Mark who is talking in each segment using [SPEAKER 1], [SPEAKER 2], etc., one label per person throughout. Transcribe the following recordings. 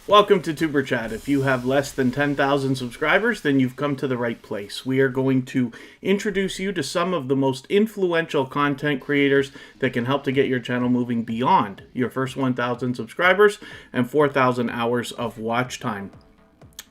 [SPEAKER 1] Welcome to Tuberchat. If you have less than 10,000 subscribers, then you've come to the right place. We are going to introduce you to some of the most influential content creators that can help to get your channel moving beyond your first 1,000 subscribers and 4,000 hours of watch time.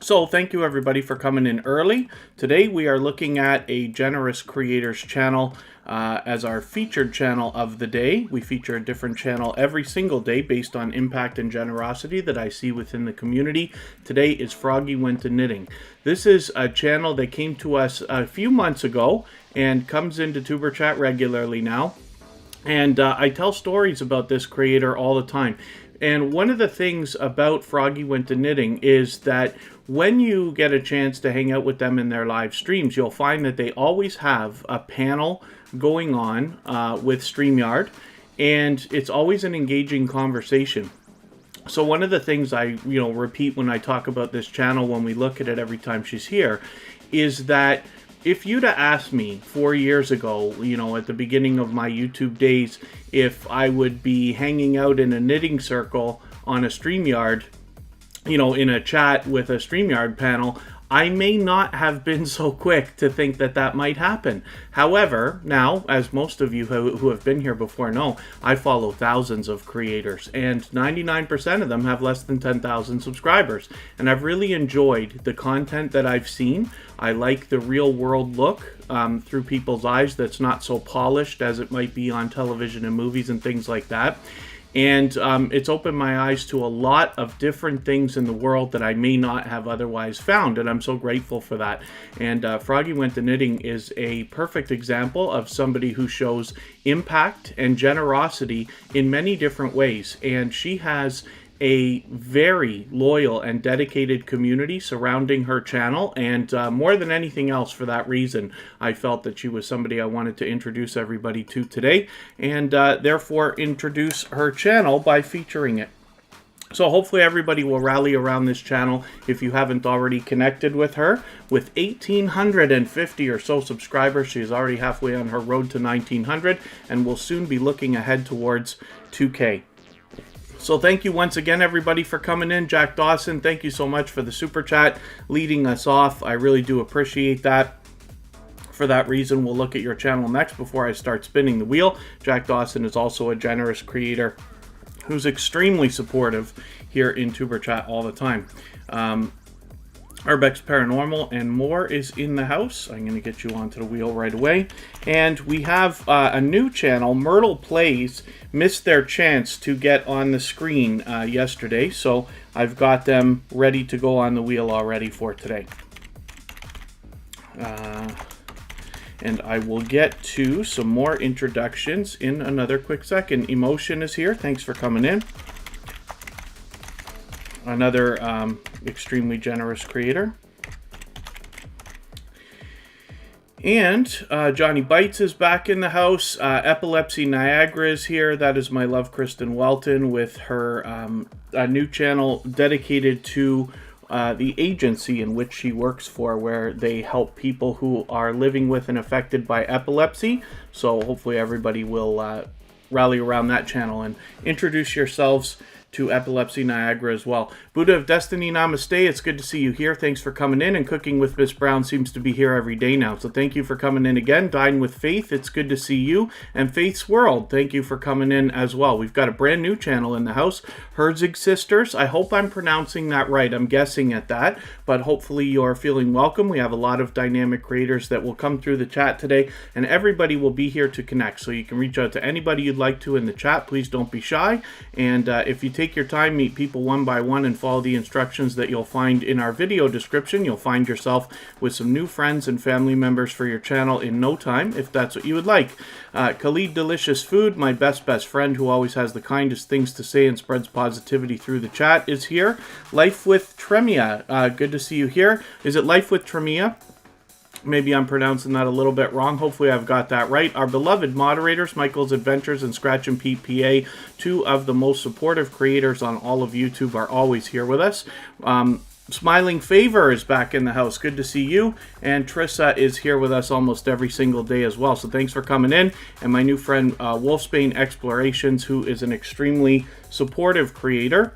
[SPEAKER 1] So thank you everybody for coming in early. Today we are looking at a generous creators channel as our featured channel of the day. We feature a different channel every single day based on impact and generosity that I see within the community. Today is Froggy Went to Knitting. This is a channel that came to us a few months ago and comes into Tuberchat regularly now. And I tell stories about this creator all the time. And one of the things about Froggy Went to Knitting is that when you get a chance to hang out with them in their live streams, you'll find that they always have a panel going on with StreamYard, and it's always an engaging conversation. So one of the things I repeat when I talk about this channel when we look at it every time she's here is that if you'd have asked me 4 years ago, at the beginning of my YouTube days, if I would be hanging out in a knitting circle on a StreamYard, in a chat with a StreamYard panel, I may not have been so quick to think that that might happen. However, now, as most of you who have been here before know, I follow thousands of creators, and 99% of them have less than 10,000 subscribers. And I've really enjoyed the content that I've seen. I like the real world look through people's eyes that's not so polished as it might be on television and movies and things like that. And it's opened my eyes to a lot of different things in the world that I may not have otherwise found, and I'm so grateful for that. And Froggy Went to Knitting is a perfect example of somebody who shows impact and generosity in many different ways. And she has a very loyal and dedicated community surrounding her channel, and more than anything else, for that reason, I felt that she was somebody I wanted to introduce everybody to today, and therefore introduce her channel by featuring it. So hopefully everybody will rally around this channel if you haven't already connected with her. With 1,850 or so subscribers, she's already halfway on her road to 1,900, and will soon be looking ahead towards 2K. So thank you once again, everybody, for coming in. Jack Dawson, thank you so much for the super chat leading us off. I really do appreciate that. For that reason, we'll look at your channel next before I start spinning the wheel. Jack Dawson is also a generous creator who's extremely supportive here in Tuberchat all the time. Urbex Paranormal and more is in the house. I'm going to get you onto the wheel right away. And we have a new channel, Myrtle Plays, missed their chance to get on the screen yesterday. So I've got them ready to go on the wheel already for today. And I will get to some more introductions in another quick second. Emotion is here. Thanks for coming in. Another extremely generous creator. And Johnny Bites is back in the house. Epilepsy Niagara is here. That is my love, Kristen Welton, with her a new channel dedicated to the agency in which she works for, where they help people who are living with and affected by epilepsy. So hopefully everybody will rally around that channel and introduce yourselves to Epilepsy Niagara as well. Buddha of Destiny, namaste. It's good to see you here. Thanks for coming in. And Cooking with Miss Brown seems to be here every day now. So thank you for coming in again. Dine with Faith. It's good to see you. And Faith's World, thank you for coming in as well. We've got a brand new channel in the house, Herzig Sisters. I hope I'm pronouncing that right. I'm guessing at that, but hopefully you're feeling welcome. We have a lot of dynamic creators that will come through the chat today, and everybody will be here to connect. So you can reach out to anybody you'd like to in the chat. Please don't be shy. And if you take your time, meet people one by one, and follow the instructions that you'll find in our video description, you'll find yourself with some new friends and family members for your channel in no time, if that's what you would like. Khalid Delicious Food, my best friend who always has the kindest things to say and spreads positivity through the chat, is here. Life with Tremia, good to see you here. Is it Life with Tremia? Maybe I'm pronouncing that a little bit wrong. Hopefully I've got that right. Our beloved moderators, Michael's Adventures and Scratch and Pete PA, two of the most supportive creators on all of YouTube, are always here with us. Smiling Favor is back in the house. Good to see you. And Trissa is here with us almost every single day as well. So thanks for coming in. And my new friend, Wolfsbane Explorations, who is an extremely supportive creator.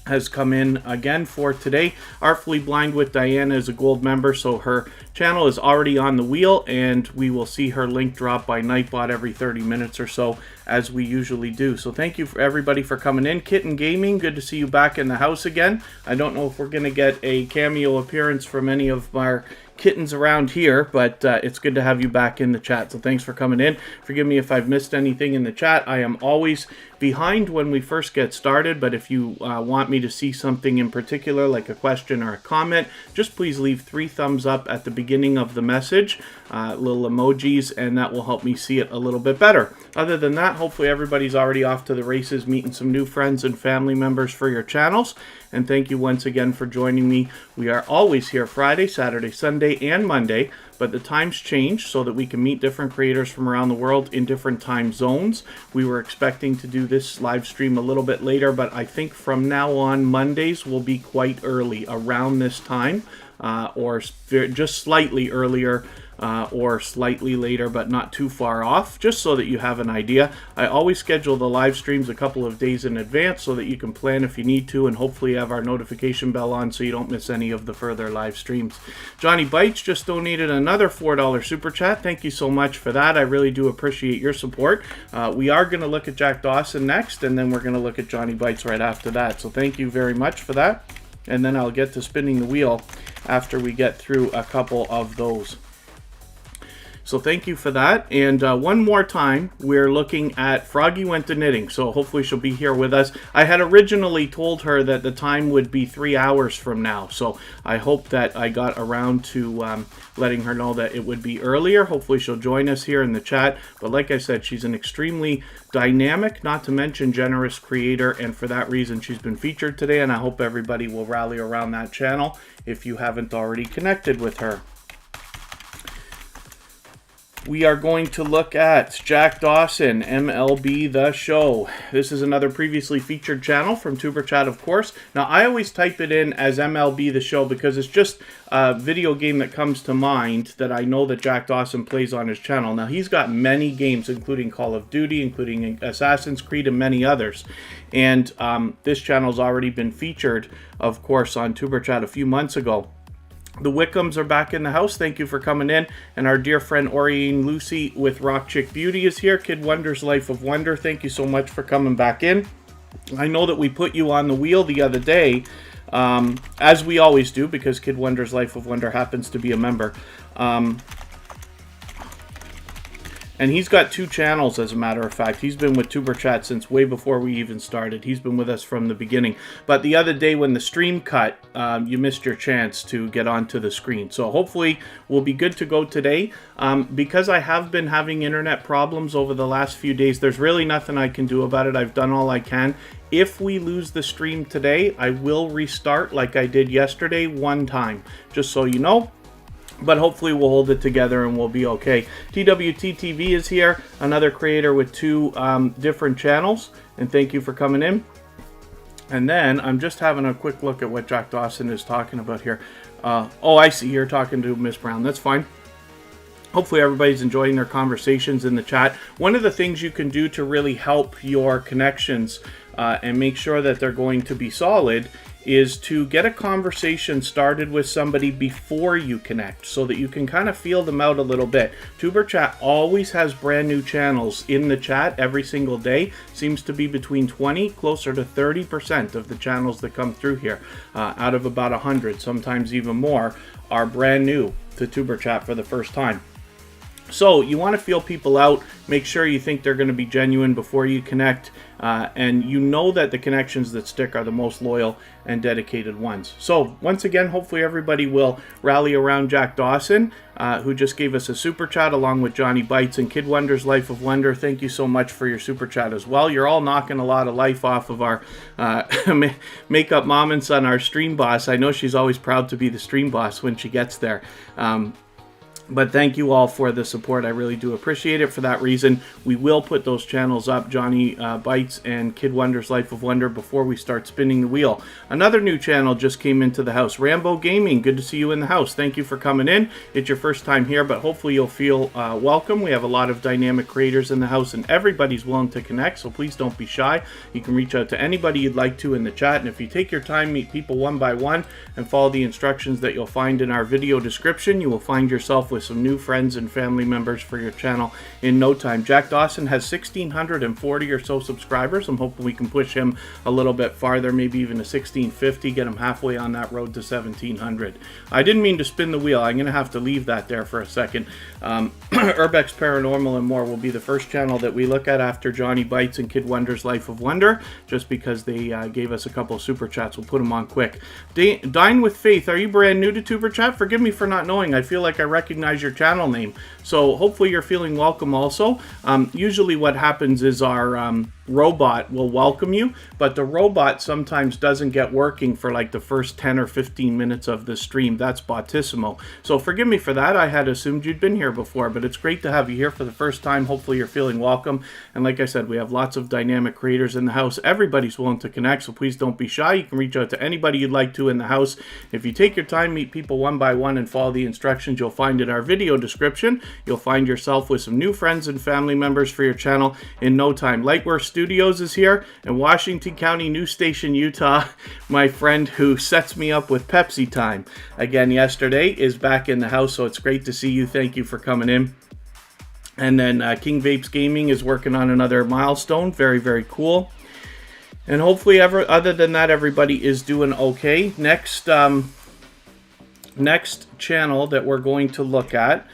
[SPEAKER 1] has come in again for today. Artfully Blind with Diana is a gold member, so her channel is already on the wheel, and we will see her link drop by Nightbot every 30 minutes or so, as we usually do. So thank you for everybody for coming in. Kitten Gaming, good to see you back in the house again. I don't know if we're going to get a cameo appearance from any of our kittens around here, but it's good to have you back in the chat, so thanks for coming in. Forgive me if I've missed anything in the chat. I am always behind when we first get started, but if you want me to see something in particular, like a question or a comment, just please leave 3 thumbs up at the beginning of the message, little emojis, and that will help me see it a little bit better. Other than that, hopefully everybody's already off to the races, meeting some new friends and family members for your channels. And thank you once again for joining me. We are always here Friday, Saturday, Sunday, and Monday, but the times change so that we can meet different creators from around the world in different time zones. We were expecting to do this live stream a little bit later, but I think from now on, Mondays will be quite early, around this time, or just slightly earlier, or slightly later, but not too far off, just so that you have an idea. I always schedule the live streams a couple of days in advance so that you can plan if you need to, and hopefully have our notification bell on so you don't miss any of the further live streams. Johnny Bites just donated another $4 super chat. Thank you so much for that. I really do appreciate your support. We are going to look at Jack Dawson next, and then we're going to look at Johnny Bites right after that. So thank you very much for that. And then I'll get to spinning the wheel after we get through a couple of those. So thank you for that. And one more time, we're looking at Froggy Went to Knitting. So hopefully she'll be here with us. I had originally told her that the time would be 3 hours from now. So I hope that I got around to letting her know that it would be earlier. Hopefully she'll join us here in the chat. But like I said, she's an extremely dynamic, not to mention generous creator. And for that reason, she's been featured today. And I hope everybody will rally around that channel if you haven't already connected with her. We are going to look at Jack Dawson, MLB The Show. This is another previously featured channel from Tuberchat, of course. Now, I always type it in as MLB The Show because it's just a video game that comes to mind that I know that Jack Dawson plays on his channel. Now, he's got many games, including Call of Duty, including Assassin's Creed, and many others. And this channel's already been featured, of course, on Tuberchat a few months ago. The Wickhams are back in the house. Thank you for coming in. And our dear friend Oriane Lucy with Rock Chick Beauty is here. Kid Wonder's Life of Wonder. Thank you so much for coming back in. I know that we put you on the wheel the other day, as we always do, because Kid Wonder's Life of Wonder happens to be a member. And he's got 2 channels, as a matter of fact. He's been with Tuberchat since way before we even started. He's been with us from the beginning. But the other day when the stream cut, you missed your chance to get onto the screen. So hopefully we'll be good to go today. Because I have been having internet problems over the last few days, there's really nothing I can do about it. I've done all I can. If we lose the stream today, I will restart like I did yesterday one time, just so you know. But hopefully we'll hold it together and we'll be okay. TWT-TV is here, another creator with 2 different channels. And thank you for coming in. And then I'm just having a quick look at what Jack Dawson is talking about here. Oh, I see you're talking to Miss Brown. That's fine. Hopefully everybody's enjoying their conversations in the chat. One of the things you can do to really help your connections and make sure that they're going to be solid is to get a conversation started with somebody before you connect so that you can kind of feel them out a little bit. Tuberchat always has brand new channels in the chat every single day. Seems to be between 20, closer to 30% of the channels that come through here, out of about 100, sometimes even more, are brand new to Tuberchat for the first time. So you want to feel people out, make sure you think they're going to be genuine before you connect, and you know that the connections that stick are the most loyal and dedicated ones. So once again, hopefully everybody will rally around Jack Dawson, who just gave us a super chat along with Johnny Bites and Kid Wonder's Life of Wonder. Thank you so much for your super chat as well. You're all knocking a lot of life off of our makeup mom and son, our stream boss. I know she's always proud to be the stream boss when she gets there. But thank you all for the support. I really do appreciate it. For that reason, we will put those channels up, Johnny Bites and Kid Wonder's Life of Wonder, before we start spinning the wheel. Another new channel just came into the house, Rambo Gaming. Good to see you in the house. Thank you for coming in. It's your first time here, but hopefully you'll feel welcome. We have a lot of dynamic creators in the house, and everybody's willing to connect, so please don't be shy. You can reach out to anybody you'd like to in the chat, and if you take your time, meet people one by one, and follow the instructions that you'll find in our video description, you will find yourself with some new friends and family members for your channel in no time. Jack Dawson has 1,640 or so subscribers. I'm hoping we can push him a little bit farther, maybe even a 1,650, get him halfway on that road to 1,700. I didn't mean to spin the wheel. I'm going to have to leave that there for a second. Urbex Paranormal and More will be the first channel that we look at after Johnny Bites and Kid Wonder's Life of Wonder, just because they gave us a couple of super chats. We'll put them on quick. Dine with Faith, are you brand new to Tuberchat? Forgive me for not knowing. I feel like I recognize your channel name, so hopefully you're feeling welcome also. Usually what happens is our robot will welcome you, but the robot sometimes doesn't get working for like the first 10 or 15 minutes of the stream. That's Bautissimo, so forgive me for that. I had assumed you'd been here before, but it's great to have you here for the first time. Hopefully you're feeling welcome, and like I said, we have lots of dynamic creators in the house. Everybody's willing to connect, so please don't be shy. You can reach out to anybody you'd like to in the house. If you take your time, meet people one by one, and follow the instructions you'll find in our video description, you'll find yourself with some new friends and family members for your channel in no time. Lightworth Studios is here in Washington County, New Station, Utah. My friend who sets me up with Pepsi time again yesterday is back in the house, so it's great to see you. Thank you for coming in. And then King Vapes Gaming is working on another milestone. Very, very cool. And hopefully, other than that, everybody is doing okay. Next channel that we're going to look at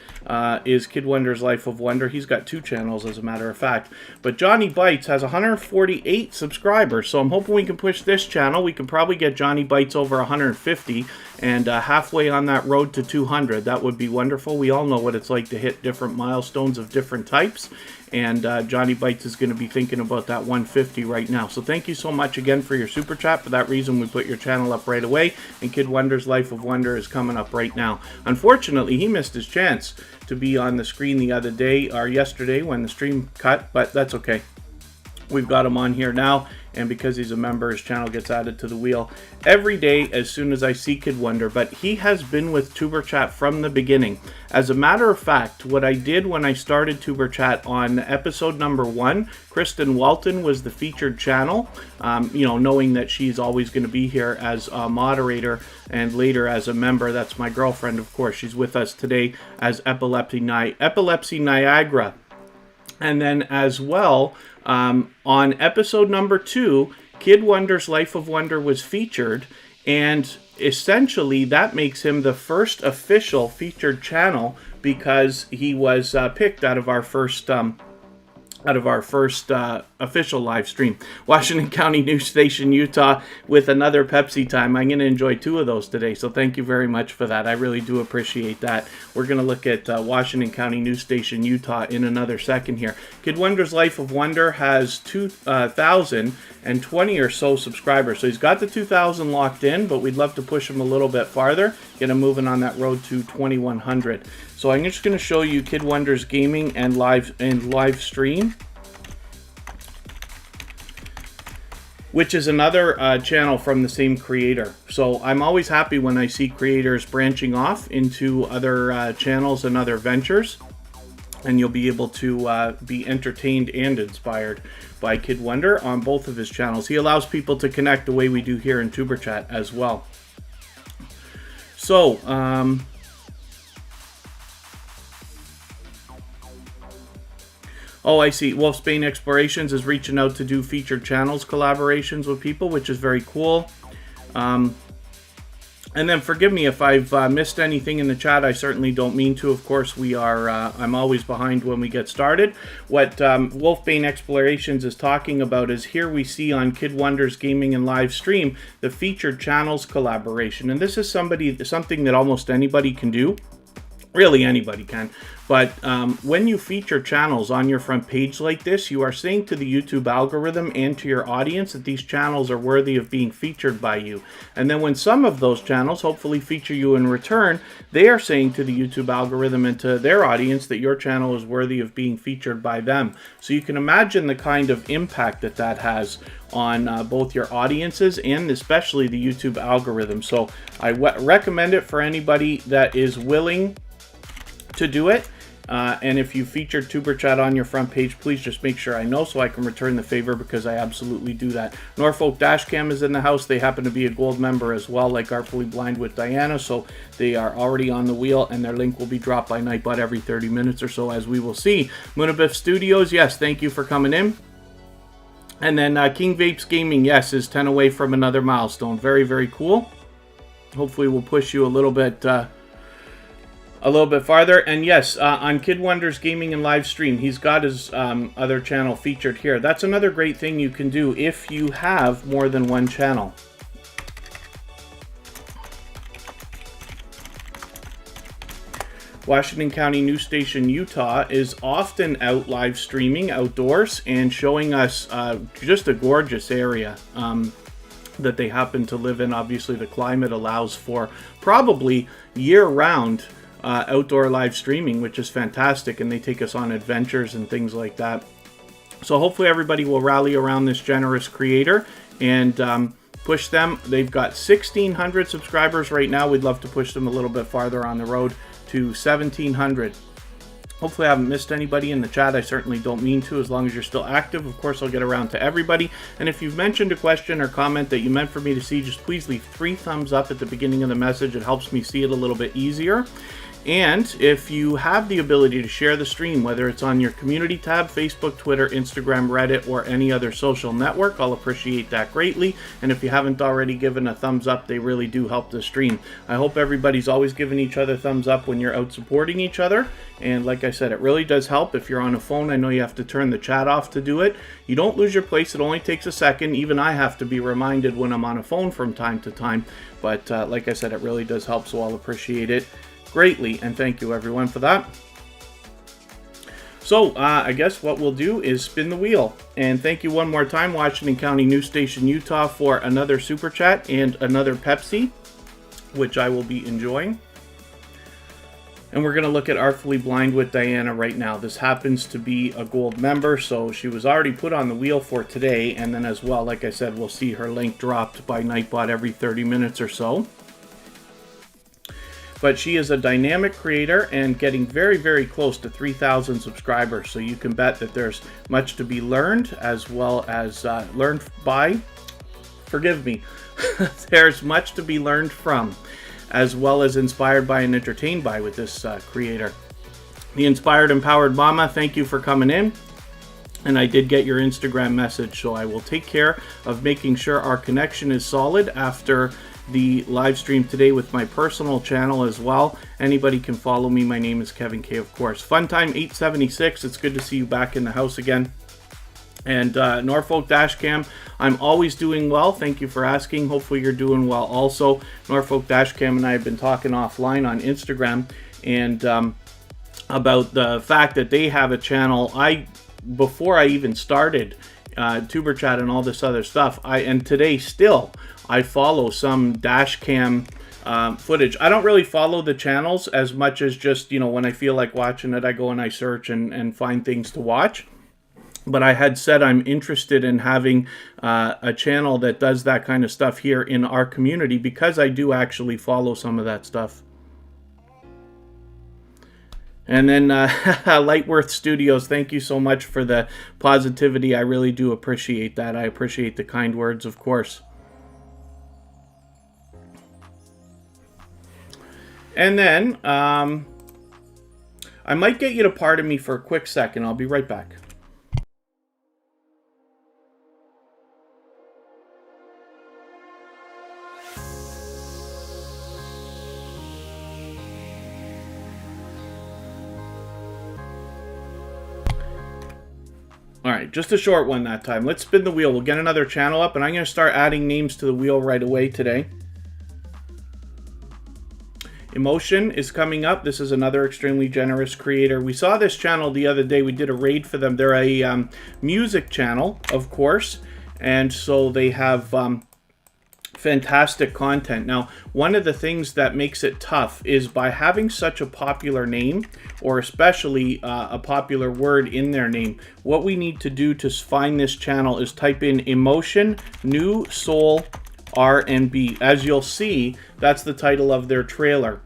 [SPEAKER 1] is Kid Wonder's Life of Wonder. He's got two channels, as a matter of fact. But Johnny Bites has 148 subscribers, so I'm hoping we can push this channel. We can probably get Johnny Bites over 150 and halfway on that road to 200. That would be wonderful. We all know what it's like to hit different milestones of different types. And Johnny Bites is going to be thinking about that 150 right now. So thank you so much again for your super chat. For that reason, we put your channel up right away. And Kid Wonder's Life of Wonder is coming up right now. Unfortunately, he missed his chance to be on the screen the other day, or yesterday when the stream cut, but that's okay. We've got him on here now, and because he's a member, his channel gets added to the wheel every day as soon as I see Kid Wonder. But he has been with Tuberchat from the beginning. As a matter of fact, what I did when I started Tuberchat on episode number 1, Kristen Walton was the featured channel, you know, knowing that she's always going to be here as a moderator and later as a member. That's my girlfriend, of course. She's with us today as Epilepsy Niagara. And then as well, on episode number 2, Kid Wonder's Life of Wonder was featured, and essentially that makes him the first official featured channel because he was picked out of our first official live stream. Washington County, New Station, Utah, with another Pepsi time. I'm going to enjoy 2 of those today, so thank you very much for that. I really do appreciate that. We're going to look at Washington County, New Station, Utah in another second here. Kid Wonder's Life of Wonder has 2,020 or so subscribers, so he's got the 2,000 locked in, but we'd love to push him a little bit farther, get him moving on that road to 2,100. So I'm just going to show you Kid Wonder's gaming and live stream, which is another channel from the same creator. So I'm always happy when I see creators branching off into other channels and other ventures, and you'll be able to be entertained and inspired by Kid Wonder on both of his channels. He allows people to connect the way we do here in Tuberchat as well. So, oh, I see. Wolfsbane Explorations is reaching out to do featured channels collaborations with people, which is very cool. And then forgive me if I've missed anything in the chat. I certainly don't mean to. Of course, we are. I'm always behind when we get started. What Wolfbane Explorations is talking about is here we see on Kid Wonder's Gaming and Live Stream the featured channels collaboration, and this is something that almost anybody can do. Really, anybody can. But when you feature channels on your front page like this, you are saying to the YouTube algorithm and to your audience that these channels are worthy of being featured by you. And then when some of those channels hopefully feature you in return, they are saying to the YouTube algorithm and to their audience that your channel is worthy of being featured by them. So you can imagine the kind of impact that that has on both your audiences and especially the YouTube algorithm. So I recommend it for anybody that is willing to do it. And if you featured Tuberchat on your front page, please just make sure I know so I can return the favor, because I absolutely do that. Norfolk Dashcam is in the house. They happen to be a gold member as well, like Artfully Blind with Diana, so they are already on the wheel, and their link will be dropped by Nightbot every 30 minutes or so, as we will see. Moonabif Studios, yes, thank you for coming in. And then King Vapes Gaming, yes, is 10 away from another milestone. Very, very cool. Hopefully we'll push you a little bit farther. And yes, on Kid Wonders Gaming and Live Stream, he's got his other channel featured here. That's another great thing you can do if you have more than one channel. Washington County News Station, Utah is often out live streaming outdoors and showing us just a gorgeous area that they happen to live in. Obviously, the climate allows for probably year-round outdoor live streaming, which is fantastic, and they take us on adventures and things like that. So hopefully everybody will rally around this generous creator and push them. They've got 1,600 subscribers right now. We'd love to push them a little bit farther on the road to 1,700. Hopefully I haven't missed anybody in the chat. I certainly don't mean to, as long as you're still active. Of course, I'll get around to everybody. And if you've mentioned a question or comment that you meant for me to see, just please leave 3 thumbs up at the beginning of the message. It helps me see it a little bit easier. And if you have the ability to share the stream, whether it's on your community tab, Facebook, Twitter, Instagram, Reddit, or any other social network, I'll appreciate that greatly. And if you haven't already given a thumbs up, they really do help the stream. I hope everybody's always giving each other thumbs up when you're out supporting each other. And like I said, it really does help. If you're on a phone, I know you have to turn the chat off to do it. You don't lose your place. It only takes a second. Even I have to be reminded when I'm on a phone from time to time. But like I said, it really does help, so I'll appreciate it greatly, and thank you everyone for that. So I guess what we'll do is spin the wheel, and thank you one more time, Washington County News Station, Utah, for another super chat and another Pepsi, which I will be enjoying. And we're going to look at Artfully Blind with Diana right now. This happens to be a gold member, so she was already put on the wheel for today, and then as well, like I said, we'll see her link dropped by Nightbot every 30 minutes or so. But she is a dynamic creator and getting very, very close to 3,000 subscribers. So you can bet that there's much to be learned, as well as learned by. Forgive me. There's much to be learned from, as well as inspired by and entertained by with this creator. The Inspired Empowered Mama, thank you for coming in. And I did get your Instagram message, so I will take care of making sure our connection is solid after the live stream today with my personal channel as well. Anybody can follow me. My name is Kevin K, of course. Funtime 876, it's good to see you back in the house again. And Norfolk Dashcam, I'm always doing well. Thank you for asking. Hopefully you're doing well also. Norfolk Dashcam and I have been talking offline on Instagram and about the fact that they have a channel. Before I even started Tuberchat and all this other stuff, and today still, I follow some dash cam footage. I don't really follow the channels as much as just, when I feel like watching it, I go and I search and find things to watch. But I had said I'm interested in having a channel that does that kind of stuff here in our community, because I do actually follow some of that stuff. And then Lightworth Studios, thank you so much for the positivity. I really do appreciate that. I appreciate the kind words, of course. And then I might get you to pardon me for a quick second. I'll be right back. All right, just a short one that time. Let's spin the wheel. We'll get another channel up, and I'm going to start adding names to the wheel right away today. Emotion is coming up. This is another extremely generous creator. We saw this channel the other day. We did a raid for them. They're a music channel, of course, and so they have fantastic content. Now, one of the things that makes it tough is by having such a popular name, or especially a popular word in their name, what we need to do to find this channel is type in Emotion New Soul R&B. As you'll see, that's the title of their trailer.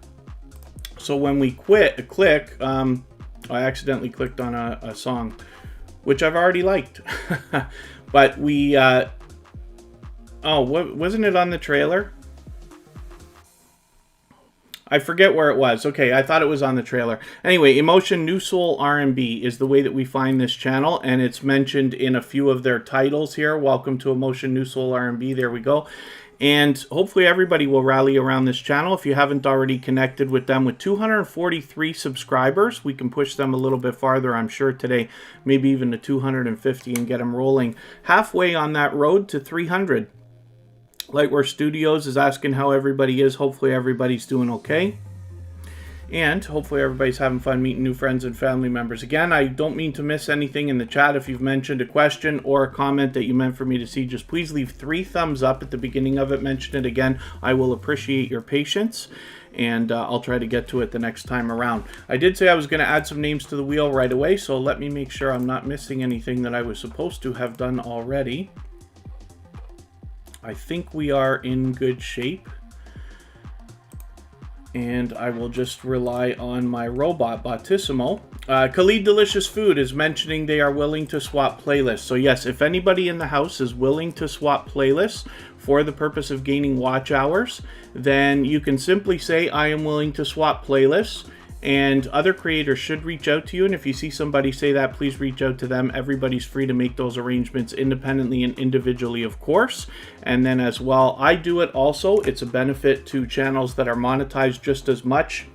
[SPEAKER 1] So when we click, I accidentally clicked on a song, which I've already liked. But we, oh, wasn't it on the trailer? I forget where it was. Okay, I thought it was on the trailer. Anyway, Emotion New Soul R&B is the way that we find this channel, and it's mentioned in a few of their titles here. Welcome to Emotion New Soul R&B. There we go. And hopefully everybody will rally around this channel. If you haven't already connected with them, with 243 subscribers, we can push them a little bit farther, I'm sure, today, maybe even to 250, and get them rolling halfway on that road to 300. Lightwear Studios is asking how everybody is. Hopefully everybody's doing okay. And hopefully everybody's having fun meeting new friends and family members. Again, I don't mean to miss anything in the chat. If you've mentioned a question or a comment that you meant for me to see, just please leave 3 thumbs up at the beginning of it. Mention it again. I will appreciate your patience, and I'll try to get to it the next time around. I did say I was going to add some names to the wheel right away, so let me make sure I'm not missing anything that I was supposed to have done already. I think we are in good shape. And I will just rely on my robot, Battissimo. Khalid Delicious Food is mentioning they are willing to swap playlists. So yes, if anybody in the house is willing to swap playlists for the purpose of gaining watch hours, then you can simply say, I am willing to swap playlists. And other creators should reach out to you. And if you see somebody say that, please reach out to them. Everybody's free to make those arrangements independently and individually, of course. And then as well, I do it also. It's a benefit to channels that are monetized just as much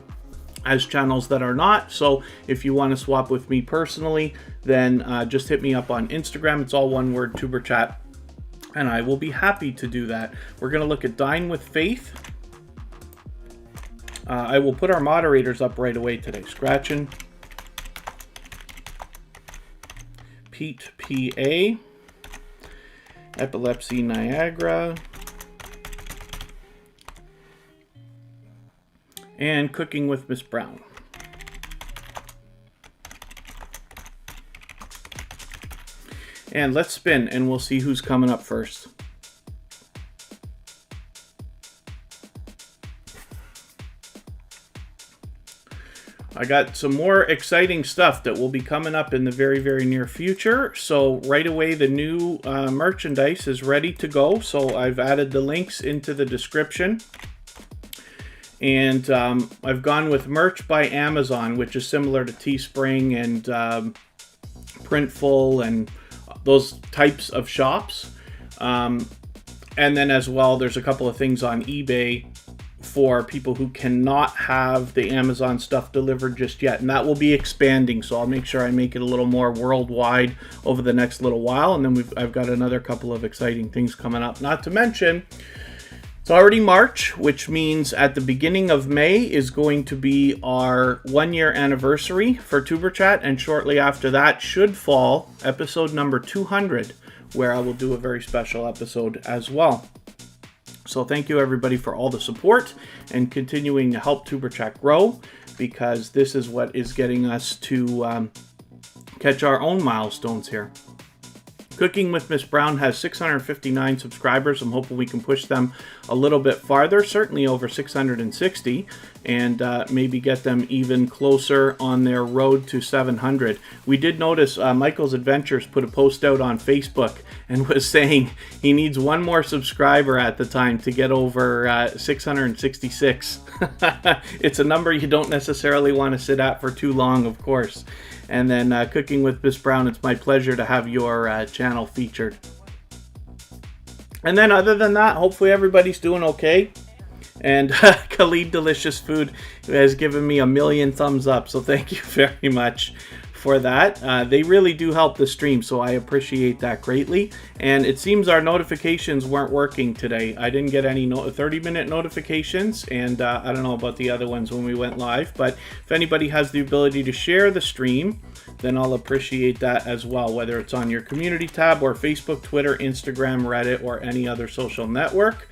[SPEAKER 1] as channels that are not. So if you want to swap with me personally, then just hit me up on Instagram. It's all one word, Tuberchat. And I will be happy to do that. We're going to look at Dine with Faith. I will put our moderators up right away today. Scratchin', Pete PA, Epilepsy Niagara, and Cooking with Miss Brown. And let's spin, and we'll see who's coming up first. I got some more exciting stuff that will be coming up in the very, very near future. So right away, the new merchandise is ready to go. So I've added the links into the description. And I've gone with merch by Amazon, which is similar to Teespring and Printful and those types of shops. And then as well, there's a couple of things on eBay for people who cannot have the Amazon stuff delivered just yet, and that will be expanding, so I'll make sure I make it a little more worldwide over the next little while. And then I've got another couple of exciting things coming up, not to mention it's already March, which means at the beginning of May is going to be our 1-year anniversary for Tuberchat, and shortly after that should fall episode number 200, where I will do a very special episode as well. So thank you everybody for all the support and continuing to help Tuberchat grow, because this is what is getting us to catch our own milestones here. Cooking with Miss Brown has 659 subscribers. I'm hoping we can push them a little bit farther, certainly over 660, and maybe get them even closer on their road to 700. We did notice Michael's Adventures put a post out on Facebook and was saying he needs 1 more subscriber at the time to get over 666. It's a number you don't necessarily want to sit at for too long, of course. And then Cooking with Miss Brown, it's my pleasure to have your channel featured. And then other than that, hopefully everybody's doing okay. And Khalid Delicious Food has given me 1,000,000 thumbs up, so thank you very much for that. They really do help the stream, so I appreciate that greatly. And it seems our notifications weren't working today. I didn't get any 30-minute notifications, and I don't know about the other ones when we went live, but if anybody has the ability to share the stream, then I'll appreciate that as well, whether it's on your community tab or Facebook, Twitter, Instagram, Reddit, or any other social network,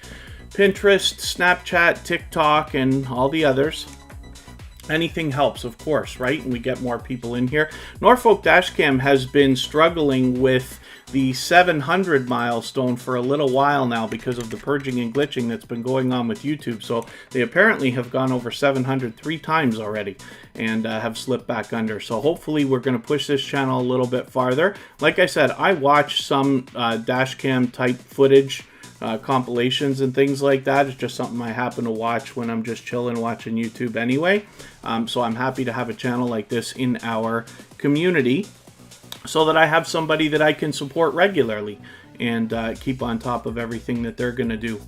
[SPEAKER 1] Pinterest, Snapchat, TikTok, and all the others. Anything helps, of course, right? And we get more people in here. Norfolk Dashcam has been struggling with the 700 milestone for a little while now because of the purging and glitching that's been going on with YouTube. So they apparently have gone over 700 3 times already and have slipped back under. So hopefully we're going to push this channel a little bit farther. Like I said, I watch some Dashcam type footage, compilations and things like that. It's just something I happen to watch when I'm just chilling watching YouTube anyway. So I'm happy to have a channel like this in our community so that I have somebody that I can support regularly and keep on top of everything that they're going to do.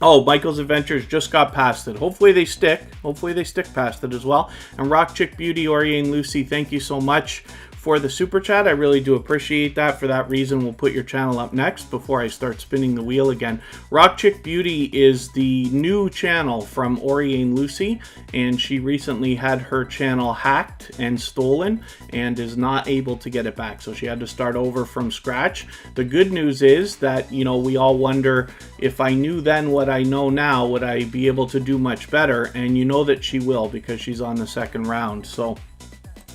[SPEAKER 1] Oh, Michael's Adventures just got past it. Hopefully they stick. Hopefully they stick past it as well. And Rock Chick Beauty, Ori and Lucy, thank you so much for the super chat. I really do appreciate that. For that reason, we'll put your channel up next before I start spinning the wheel again. Rock Chick Beauty is the new channel from Ori and Lucy, and she recently had her channel hacked and stolen and is not able to get it back. So she had to start over from scratch. The good news is that, you know, we all wonder, if I knew then what I know now, would I be able to do much better? And you know that she will, because she's on the second round. So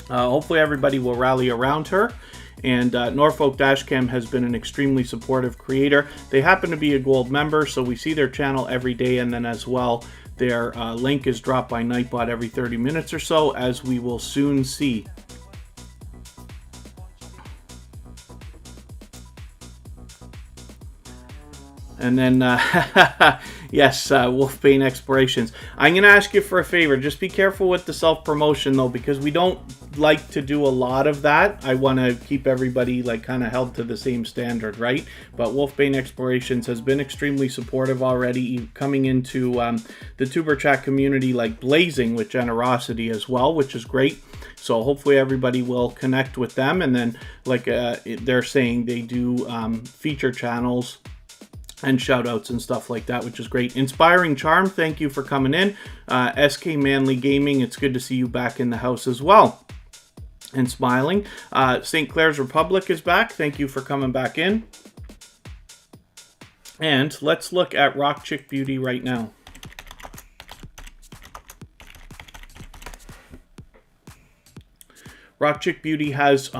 [SPEAKER 1] hopefully everybody will rally around her. And Norfolk Dashcam has been an extremely supportive creator. They happen to be a gold member, so we see their channel every day, and then as well, their link is dropped by Nightbot every 30 minutes or so, as we will soon see. And then, yes, Wolfbane Explorations. I'm going to ask you for a favor. Just be careful with the self-promotion, though, because we don't like to do a lot of that. I want to keep everybody, like, kind of held to the same standard, right? But Wolfbane Explorations has been extremely supportive already, coming into the Tuberchat community, like, blazing with generosity as well, which is great. So hopefully everybody will connect with them. And then, like they're saying, they do feature channels and shout outs and stuff like that, which is great. Inspiring Charm, thank you for coming in. SK Manly Gaming, it's good to see you back in the house as well and smiling. St. Clair's Republic is back. Thank you for coming back in. And let's look at Rock Chick Beauty right now. Rock Chick Beauty has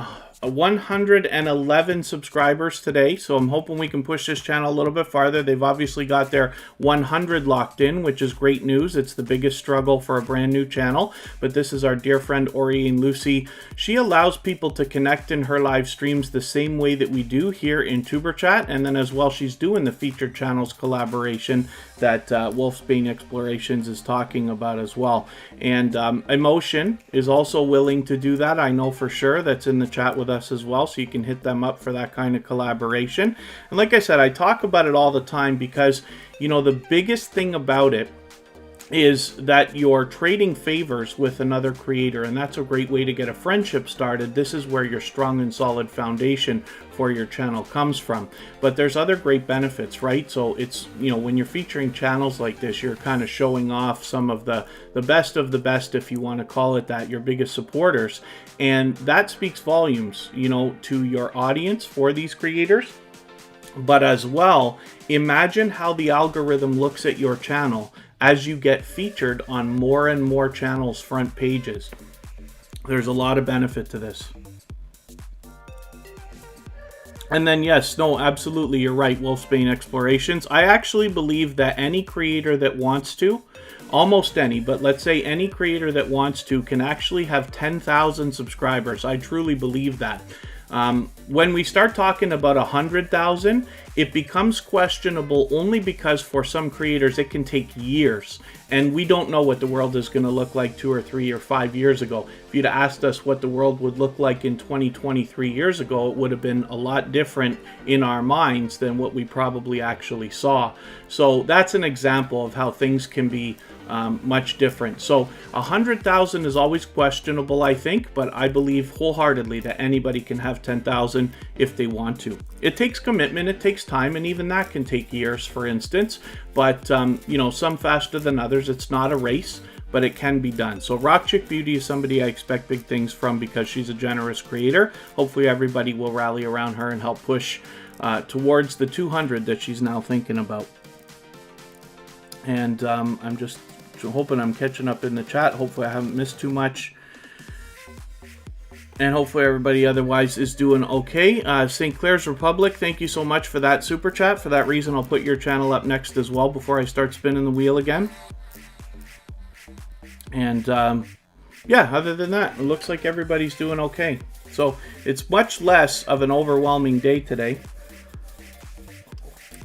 [SPEAKER 1] 111 subscribers today, so I'm hoping we can push this channel a little bit farther. They've obviously got their 100 locked in, which is great news. It's the biggest struggle for a brand new channel, but this is our dear friend Ori and Lucy. She allows people to connect in her live streams the same way that we do here in Tuberchat, and then as well she's doing the featured channels collaboration that Wolfsbane Explorations is talking about as well. And Emotion is also willing to do that, I know for sure. That's in the chat with us as well, so you can hit them up for that kind of collaboration. And like I said, I talk about it all the time because, you know, the biggest thing about it is that you're trading favors with another creator, and that's a great way to get a friendship started. This is where your strong and solid foundation for your channel comes from. But there's other great benefits, right? So it's, you know, when you're featuring channels like this, you're kind of showing off some of the best of the best, if you want to call it that, your biggest supporters. And that speaks volumes, you know, to your audience for these creators. But as well, imagine how the algorithm looks at your channel as you get featured on more and more channels' front pages. There's a lot of benefit to this. And then, yes, no, absolutely, you're right, Wolfsbane Explorations. I actually believe that any creator that wants to, almost any, but let's say any creator that wants to, can actually have 10,000 subscribers. I truly believe that. When we start talking about 100,000, it becomes questionable only because for some creators it can take years, and we don't know what the world is going to look like 2 or 3 or 5 years ago. If you'd asked us what the world would look like in 23 years ago, it would have been a lot different in our minds than what we probably actually saw. So that's an example of how things can be much different. So 100,000 is always questionable, I think, but I believe wholeheartedly that anybody can have 10,000 if they want to. It takes commitment, it takes time, and even that can take years, for instance. But you know, some faster than others. It's not a race, but it can be done. So Rock Chick Beauty is somebody I expect big things from because she's a generous creator. Hopefully everybody will rally around her and help push towards the 200 that she's now thinking about. And I'm just hoping I'm catching up in the chat. Hopefully I haven't missed too much. And hopefully everybody otherwise is doing okay. St. Clair's Republic, thank you so much for that super chat. For that reason, I'll put your channel up next as well before I start spinning the wheel again. And yeah, other than that, it looks like everybody's doing okay. So it's much less of an overwhelming day today.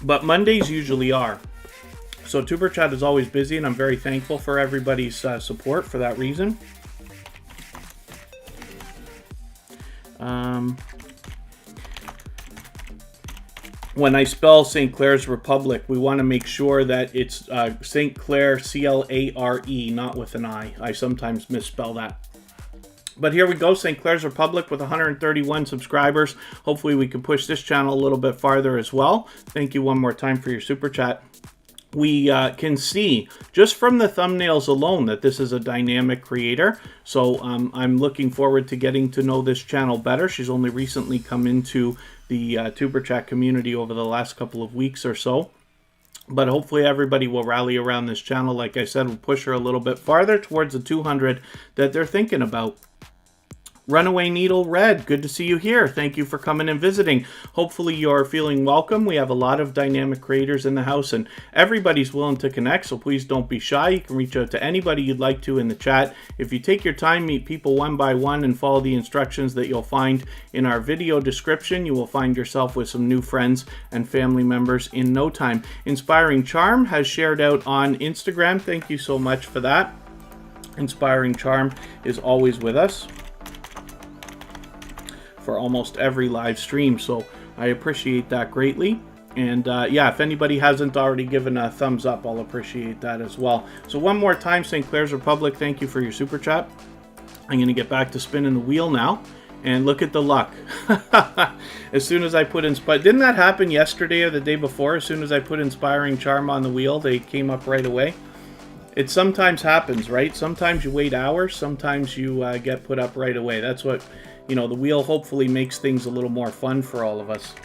[SPEAKER 1] But Mondays usually are. So Tuberchat is always busy, and I'm very thankful for everybody's support for that reason. When I spell St. Clair's Republic, we want to make sure that it's St. Clair, C-L-A-R-E, not with an I. I sometimes misspell that. But here we go, St. Clair's Republic with 131 subscribers. Hopefully we can push this channel a little bit farther as well. Thank you one more time for your super chat. We can see just from the thumbnails alone that this is a dynamic creator. So I'm looking forward to getting to know this channel better. She's only recently come into the Tuberchat community over the last couple of weeks or so. But hopefully everybody will rally around this channel. Like I said, we'll push her a little bit farther towards the 200 that they're thinking about. Runaway Needle Red, good to see you here. Thank you for coming and visiting. Hopefully you're feeling welcome. We have a lot of dynamic creators in the house and everybody's willing to connect, so please don't be shy. You can reach out to anybody you'd like to in the chat. If you take your time, meet people one by one and follow the instructions that you'll find in our video description, you will find yourself with some new friends and family members in no time. Inspiring Charm has shared out on Instagram. Thank you so much for that. Inspiring Charm is always with us for almost every live stream, so I appreciate that greatly. And yeah, if anybody hasn't already given a thumbs up, I'll appreciate that as well. So one more time, St. Clair's Republic, thank you for your super chat. I'm going to get back to spinning the wheel now, and look at the luck. As soon as I put didn't that happen yesterday or the day before? As soon as I put Inspiring Charm on the wheel, they came up right away. It sometimes happens, right? Sometimes you wait hours, sometimes you get put up right away. That's what, you know, the wheel hopefully makes things a little more fun for all of us.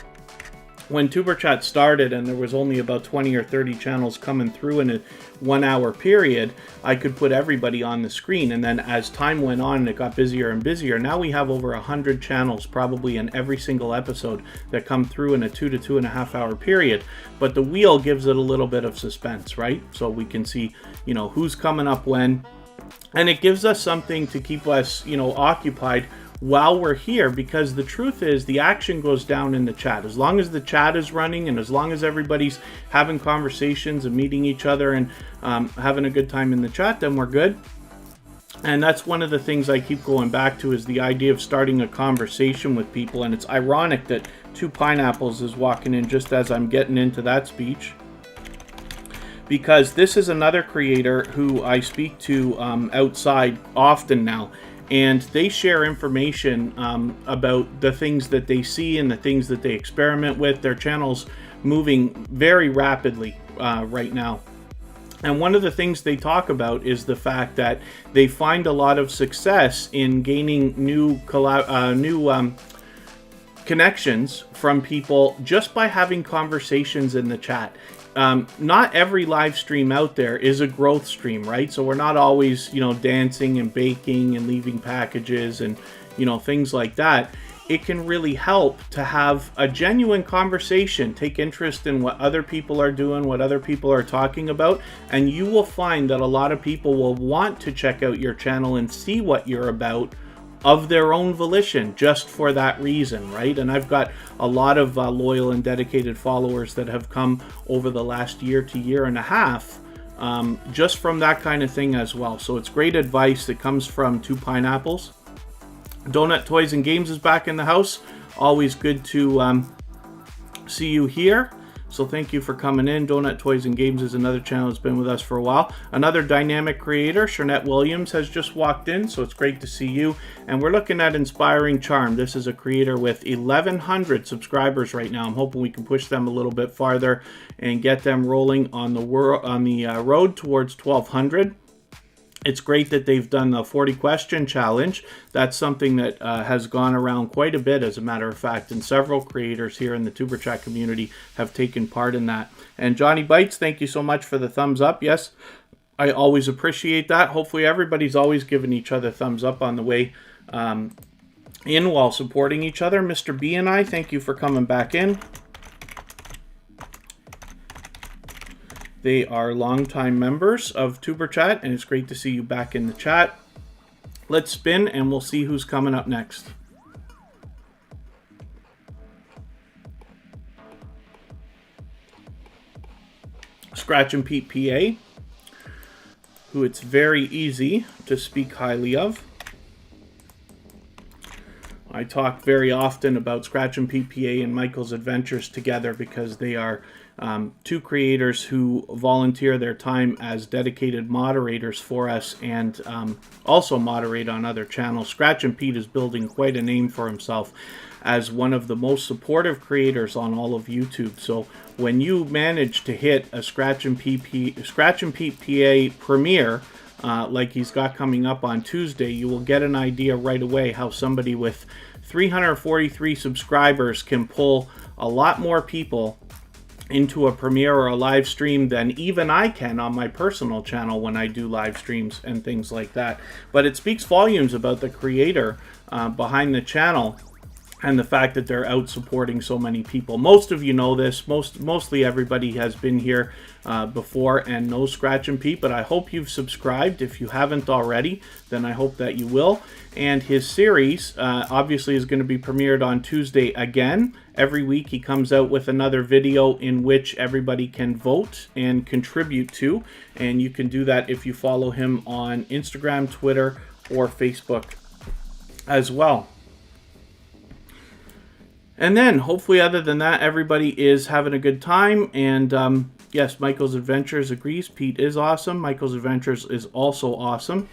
[SPEAKER 1] When Tuberchat started and there was only about 20 or 30 channels coming through in a 1 hour period, I could put everybody on the screen. And then as time went on and it got busier and busier, now we have over 100 channels probably in every single episode that come through in a 2 to 2.5 hour period. But the wheel gives it a little bit of suspense, right? So we can see, you know, who's coming up when. And it gives us something to keep us, you know, occupied while we're here, because the truth is the action goes down in the chat. As long as the chat is running and as long as everybody's having conversations and meeting each other and having a good time in the chat, then we're good. And that's one of the things I keep going back to, is the idea of starting a conversation with people. And it's ironic that Two Pineapples is walking in just as I'm getting into that speech, because this is another creator who I speak to outside often now. And they share information about the things that they see and the things that they experiment with. Their channel's moving very rapidly right now. And one of the things they talk about is the fact that they find a lot of success in gaining new connections from people just by having conversations in the chat. Not every live stream out there is a growth stream, right? So we're not always, you know, dancing and baking and leaving packages and, you know, things like that. It can really help to have a genuine conversation, take interest in what other people are doing, what other people are talking about, and you will find that a lot of people will want to check out your channel and see what you're about of their own volition, just for that reason, right? And I've got a lot of loyal and dedicated followers that have come over the last year to year and a half just from that kind of thing as well. So it's great advice that comes from Two Pineapples. Donut Toys and Games is back in the house. Always good to see you here. So thank you for coming in. Donut Toys and Games is another channel that's been with us for a while. Another dynamic creator, Sharnette Williams, has just walked in, so it's great to see you. And we're looking at Inspiring Charm. This is a creator with 1,100 subscribers right now. I'm hoping we can push them a little bit farther and get them rolling on the road towards 1,200. It's great that they've done the 40 question challenge. That's something that has gone around quite a bit, as a matter of fact, and several creators here in the Tuberchat community have taken part in that. And Johnny Bites, thank you so much for the thumbs up. Yes, I always appreciate that. Hopefully everybody's always giving each other thumbs up on the way in while supporting each other. Mr. B and I, thank you for coming back in. They are longtime members of Tuberchat, and it's great to see you back in the chat. Let's spin, and we'll see who's coming up next. Scratch and Pete PA, who it's very easy to speak highly of. I talk very often about Scratch and Pete PA and Michael's adventures together because they are two creators who volunteer their time as dedicated moderators for us and also moderate on other channels. Scratch and Pete is building quite a name for himself as one of the most supportive creators on all of YouTube. So when you manage to hit a Scratch and Pete PA premiere, like he's got coming up on Tuesday, you will get an idea right away how somebody with 343 subscribers can pull a lot more people into a premiere or a live stream than even I can on my personal channel when I do live streams and things like that. But it speaks volumes about the creator behind the channel and the fact that they're out supporting so many people. Most of you know this. Mostly everybody has been here before and knows Scratch and Pete, but I hope you've subscribed. If you haven't already, then I hope that you will. And his series obviously is going to be premiered on Tuesday again. Every week he comes out with another video in which everybody can vote and contribute to, and you can do that if you follow him on Instagram, Twitter, or Facebook as well. And then, hopefully, other than that, everybody is having a good time. And yes, Michael's Adventures agrees. Pete is awesome. Michael's Adventures is also awesome.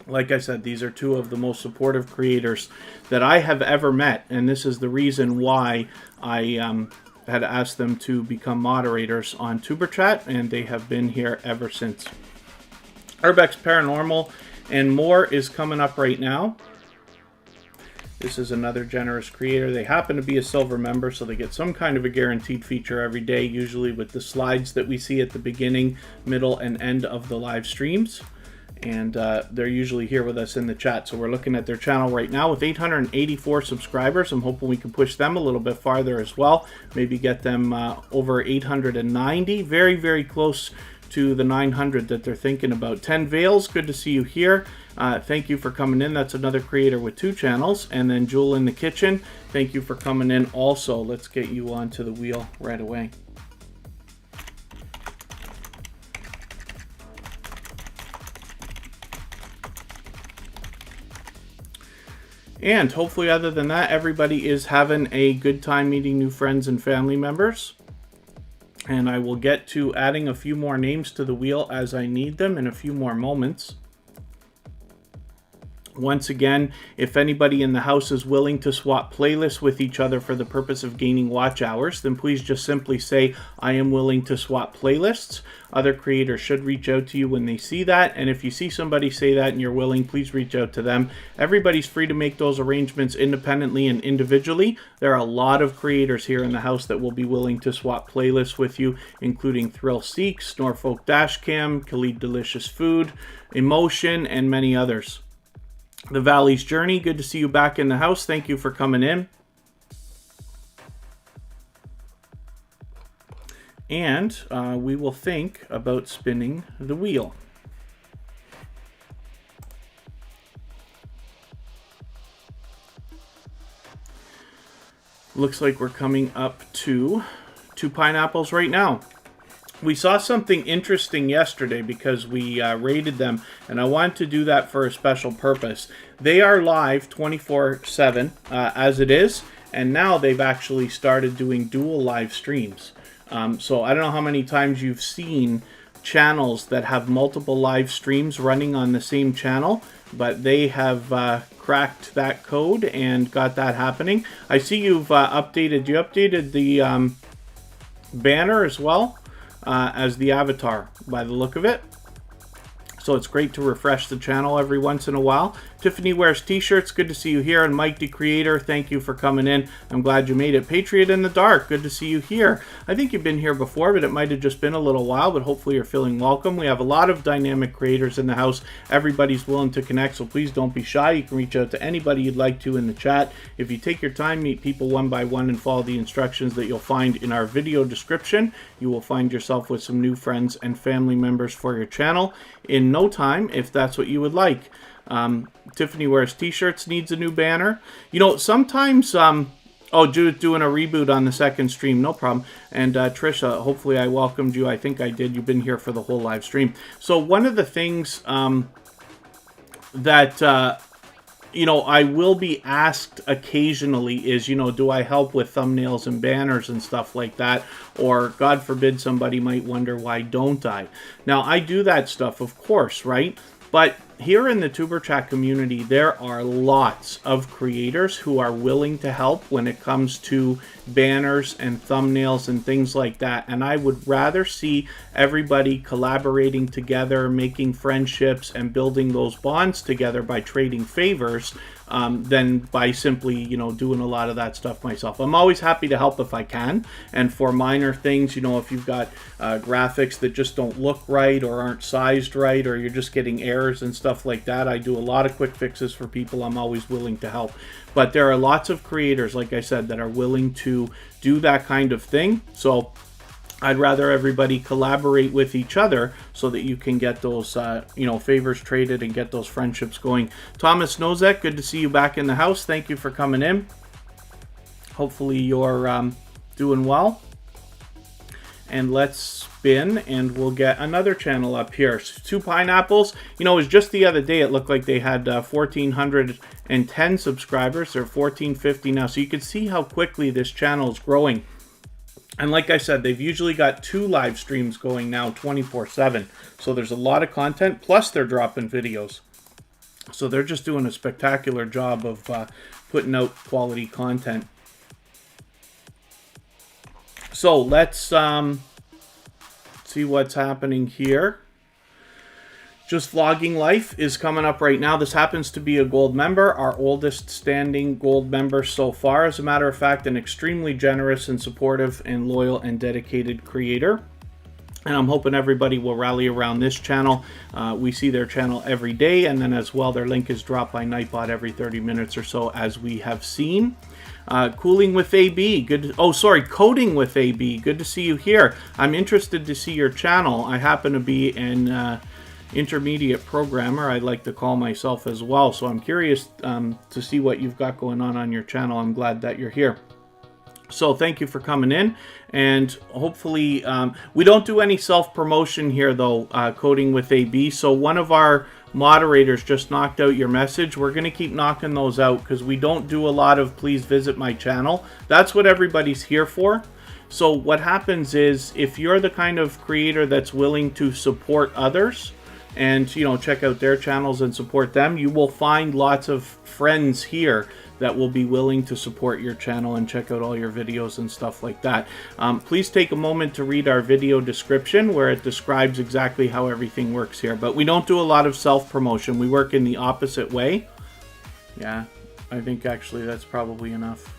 [SPEAKER 1] Like I said, these are two of the most supportive creators that I have ever met. And this is the reason why I had asked them to become moderators on Tuberchat. And they have been here ever since. Urbex Paranormal and more is coming up right now. This is another generous creator. They happen to be a silver member, so they get some kind of a guaranteed feature every day, usually with the slides that we see at the beginning, middle, and end of the live streams. And they're usually here with us in the chat. So we're looking at their channel right now with 884 subscribers. I'm hoping we can push them a little bit farther as well. Maybe get them over 890. Very, very close to the 900 that they're thinking about. 10 Veils, good to see you here. Thank you for coming in. That's another creator with 2 channels. And then Jewel in the Kitchen, thank you for coming in also. Let's get you onto the wheel right away. And hopefully, other than that, everybody is having a good time meeting new friends and family members. And I will get to adding a few more names to the wheel as I need them in a few more moments. Once again, if anybody in the house is willing to swap playlists with each other for the purpose of gaining watch hours, then please just simply say, I am willing to swap playlists. Other creators should reach out to you when they see that. And if you see somebody say that and you're willing, please reach out to them. Everybody's free to make those arrangements independently and individually. There are a lot of creators here in the house that will be willing to swap playlists with you, including Thrill Seeks, Norfolk Dashcam, Khalid Delicious Food, Emotion, and many others. The Valley's Journey, good to see you back in the house. Thank you for coming in. And we will think about spinning the wheel. Looks like we're coming up to 2 pineapples right now. We saw something interesting yesterday because we rated them, and I wanted to do that for a special purpose. They are live 24/7 as it is, and now they've actually started doing dual live streams. So I don't know how many times you've seen channels that have multiple live streams running on the same channel, but they have cracked that code and got that happening. I see you've updated. You updated the banner as well as the avatar by the look of it. So it's great to refresh the channel every once in a while. Tiffany wears t-shirts. Good to see you here. And Mike the Creator, thank you for coming in. I'm glad you made it. Patriot in the Dark, good to see you here. I think you've been here before, but it might have just been a little while, but hopefully you're feeling welcome. We have a lot of dynamic creators in the house. Everybody's willing to connect, so please don't be shy. You can reach out to anybody you'd like to in the chat. If you take your time, meet people one by one and follow the instructions that you'll find in our video description, you will find yourself with some new friends and family members for your channel in no time, if that's what you would like. Tiffany wears t-shirts, needs a new banner. You know, sometimes, oh, Judith doing a reboot on the second stream, no problem. And Trisha, hopefully I welcomed you. I think I did. You've been here for the whole live stream. So one of the things that, you know, I will be asked occasionally is, you know, do I help with thumbnails and banners and stuff like that? Or, God forbid, somebody might wonder, why don't I? Now, I do that stuff, of course, right? But here in the Tuberchat community, there are lots of creators who are willing to help when it comes to banners and thumbnails and things like that. And I would rather see everybody collaborating together, making friendships and building those bonds together by trading favors than by simply, you know, doing a lot of that stuff myself. I'm always happy to help if I can. And for minor things, you know, if you've got graphics that just don't look right or aren't sized right, or you're just getting errors and stuff like that, I do a lot of quick fixes for people. I'm always willing to help. But there are lots of creators, like I said, that are willing to do that kind of thing. So I'd rather everybody collaborate with each other so that you can get those, you know, favors traded and get those friendships going. Thomas Nozek, good to see you back in the house. Thank you for coming in. Hopefully you're doing well. And let's spin and we'll get another channel up here. Two Pineapples. You know, it was just the other day it looked like they had 1,410 subscribers. They're 1,450 now. So you can see how quickly this channel is growing. And like I said, they've usually got 2 live streams going now 24/7. So there's a lot of content, plus they're dropping videos. So they're just doing a spectacular job of putting out quality content. So let's see what's happening here. Just Vlogging Life is coming up right now. This happens to be a gold member, our oldest standing gold member so far. As a matter of fact, an extremely generous and supportive and loyal and dedicated creator. And I'm hoping everybody will rally around this channel. We see their channel every day, and then as well, their link is dropped by Nightbot every 30 minutes or so, as we have seen. Cooling with AB, good. Oh, sorry, Coding with AB. Good to see you here. I'm interested to see your channel. I happen to be an intermediate programmer, I'd like to call myself as well. So I'm curious to see what you've got going on your channel. I'm glad that you're here. So thank you for coming in, and hopefully we don't do any self-promotion here though, Coding with AB. So one of our moderators just knocked out your message. We're going to keep knocking those out because we don't do a lot of please visit my channel. That's what everybody's here for. So what happens is, if you're the kind of creator that's willing to support others and, you know, check out their channels and support them, you will find lots of friends here that will be willing to support your channel and check out all your videos and stuff like that. Please take a moment to read our video description where it describes exactly how everything works here. But we don't do a lot of self-promotion. We work in the opposite way. Yeah, I think actually that's probably enough.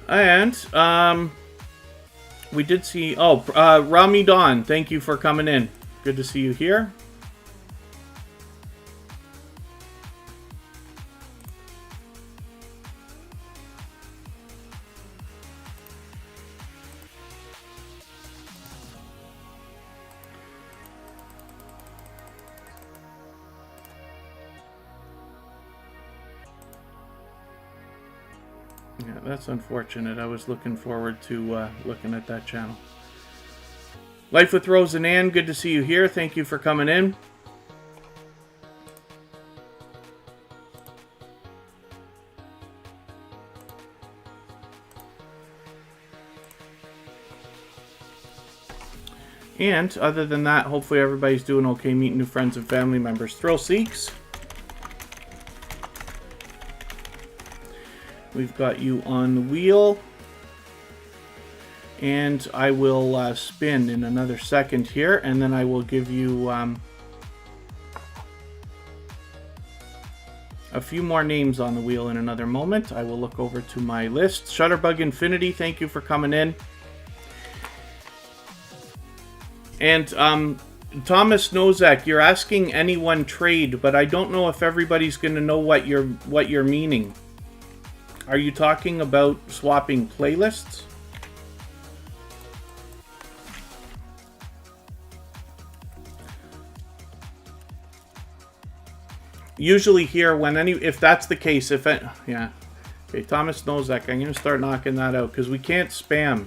[SPEAKER 1] And we did see, oh, Rami Don, thank you for coming in. Good to see you here. Yeah, that's unfortunate. I was looking forward to looking at that channel. Life with Rose and Ann, good to see you here. Thank you for coming in. And other than that, hopefully everybody's doing okay, meeting new friends and family members. Thrill Seeks, we've got you on the wheel. And I will spin in another second here, and then I will give you a few more names on the wheel in another moment. I will look over to my list. Shutterbug Infinity, thank you for coming in. And Thomas Nozak, you're asking anyone trade, but I don't know if everybody's going to know what you're meaning. Are you talking about swapping playlists? Usually here, if that's the case, yeah. Okay, Thomas Nozak, I'm going to start knocking that out because we can't spam.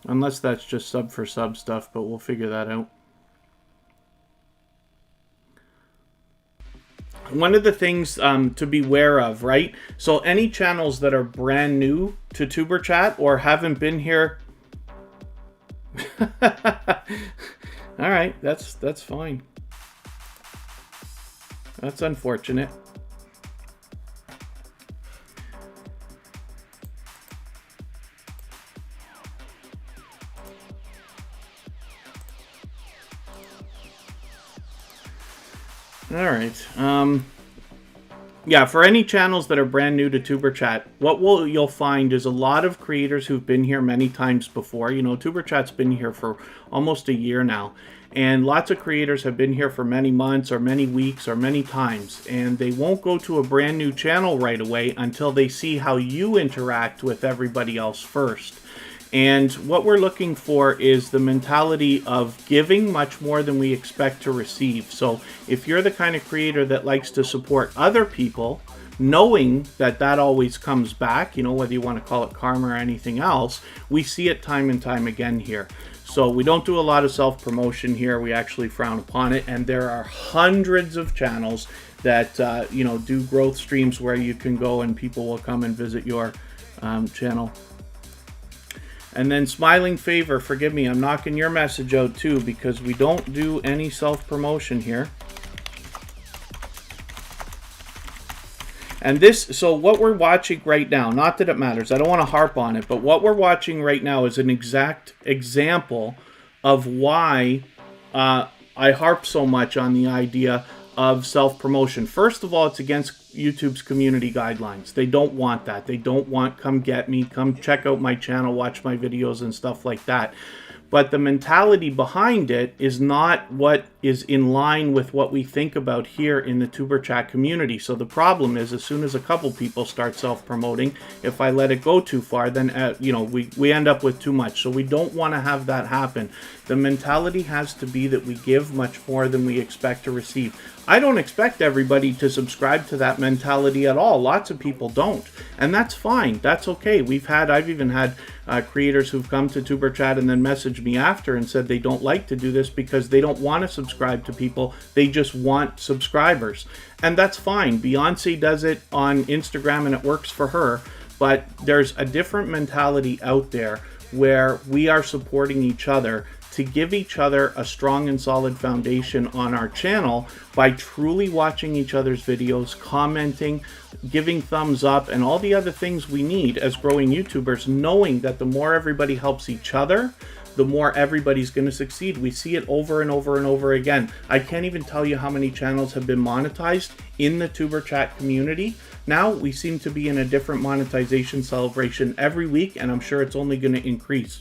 [SPEAKER 1] Unless that's just sub for sub stuff, but we'll figure that out. One of the things to be aware of, right? So any channels that are brand new to Tuberchat or haven't been here. All right, that's fine. That's unfortunate. All right. Yeah, for any channels that are brand new to Tuberchat, what you'll find is a lot of creators who've been here many times before. You know, Tuberchat's been here for almost a year now, and lots of creators have been here for many months or many weeks or many times, and they won't go to a brand new channel right away until they see how you interact with everybody else first. And what we're looking for is the mentality of giving much more than we expect to receive. So if you're the kind of creator that likes to support other people, knowing that that always comes back, you know, whether you want to call it karma or anything else, we see it time and time again here. So we don't do a lot of self-promotion here. We actually frown upon it. And there are hundreds of channels that, you know, do growth streams where you can go and people will come and visit your channel. And then Smiling Favor, forgive me, I'm knocking your message out too because we don't do any self-promotion here. And this, so what we're watching right now, not that it matters, I don't want to harp on it, but what we're watching right now is an exact example of why I harp so much on the idea of self-promotion. First of all, it's against YouTube's community guidelines. They don't want that. They don't want, come get me, come check out my channel, watch my videos and stuff like that. But the mentality behind it is not what is in line with what we think about here in the Tuberchat community. So the problem is, as soon as a couple people start self-promoting, if I let it go too far, then you know, we end up with too much. So we don't want to have that happen. The mentality has to be that we give much more than we expect to receive. I don't expect everybody to subscribe to that mentality at all. Lots of people don't, and that's fine. That's okay. I've even had creators who've come to Tuberchat and then messaged me after and said they don't like to do this because they don't want to subscribe to people. They just want subscribers, and that's fine. Beyonce does it on Instagram and it works for her, but there's a different mentality out there where we are supporting each other to give each other a strong and solid foundation on our channel by truly watching each other's videos, commenting, giving thumbs up, and all the other things we need as growing YouTubers, knowing that the more everybody helps each other, the more everybody's going to succeed. We see it over and over and over again. I can't even tell you how many channels have been monetized in the Tuberchat community. Now we seem to be in a different monetization celebration every week, and I'm sure it's only going to increase.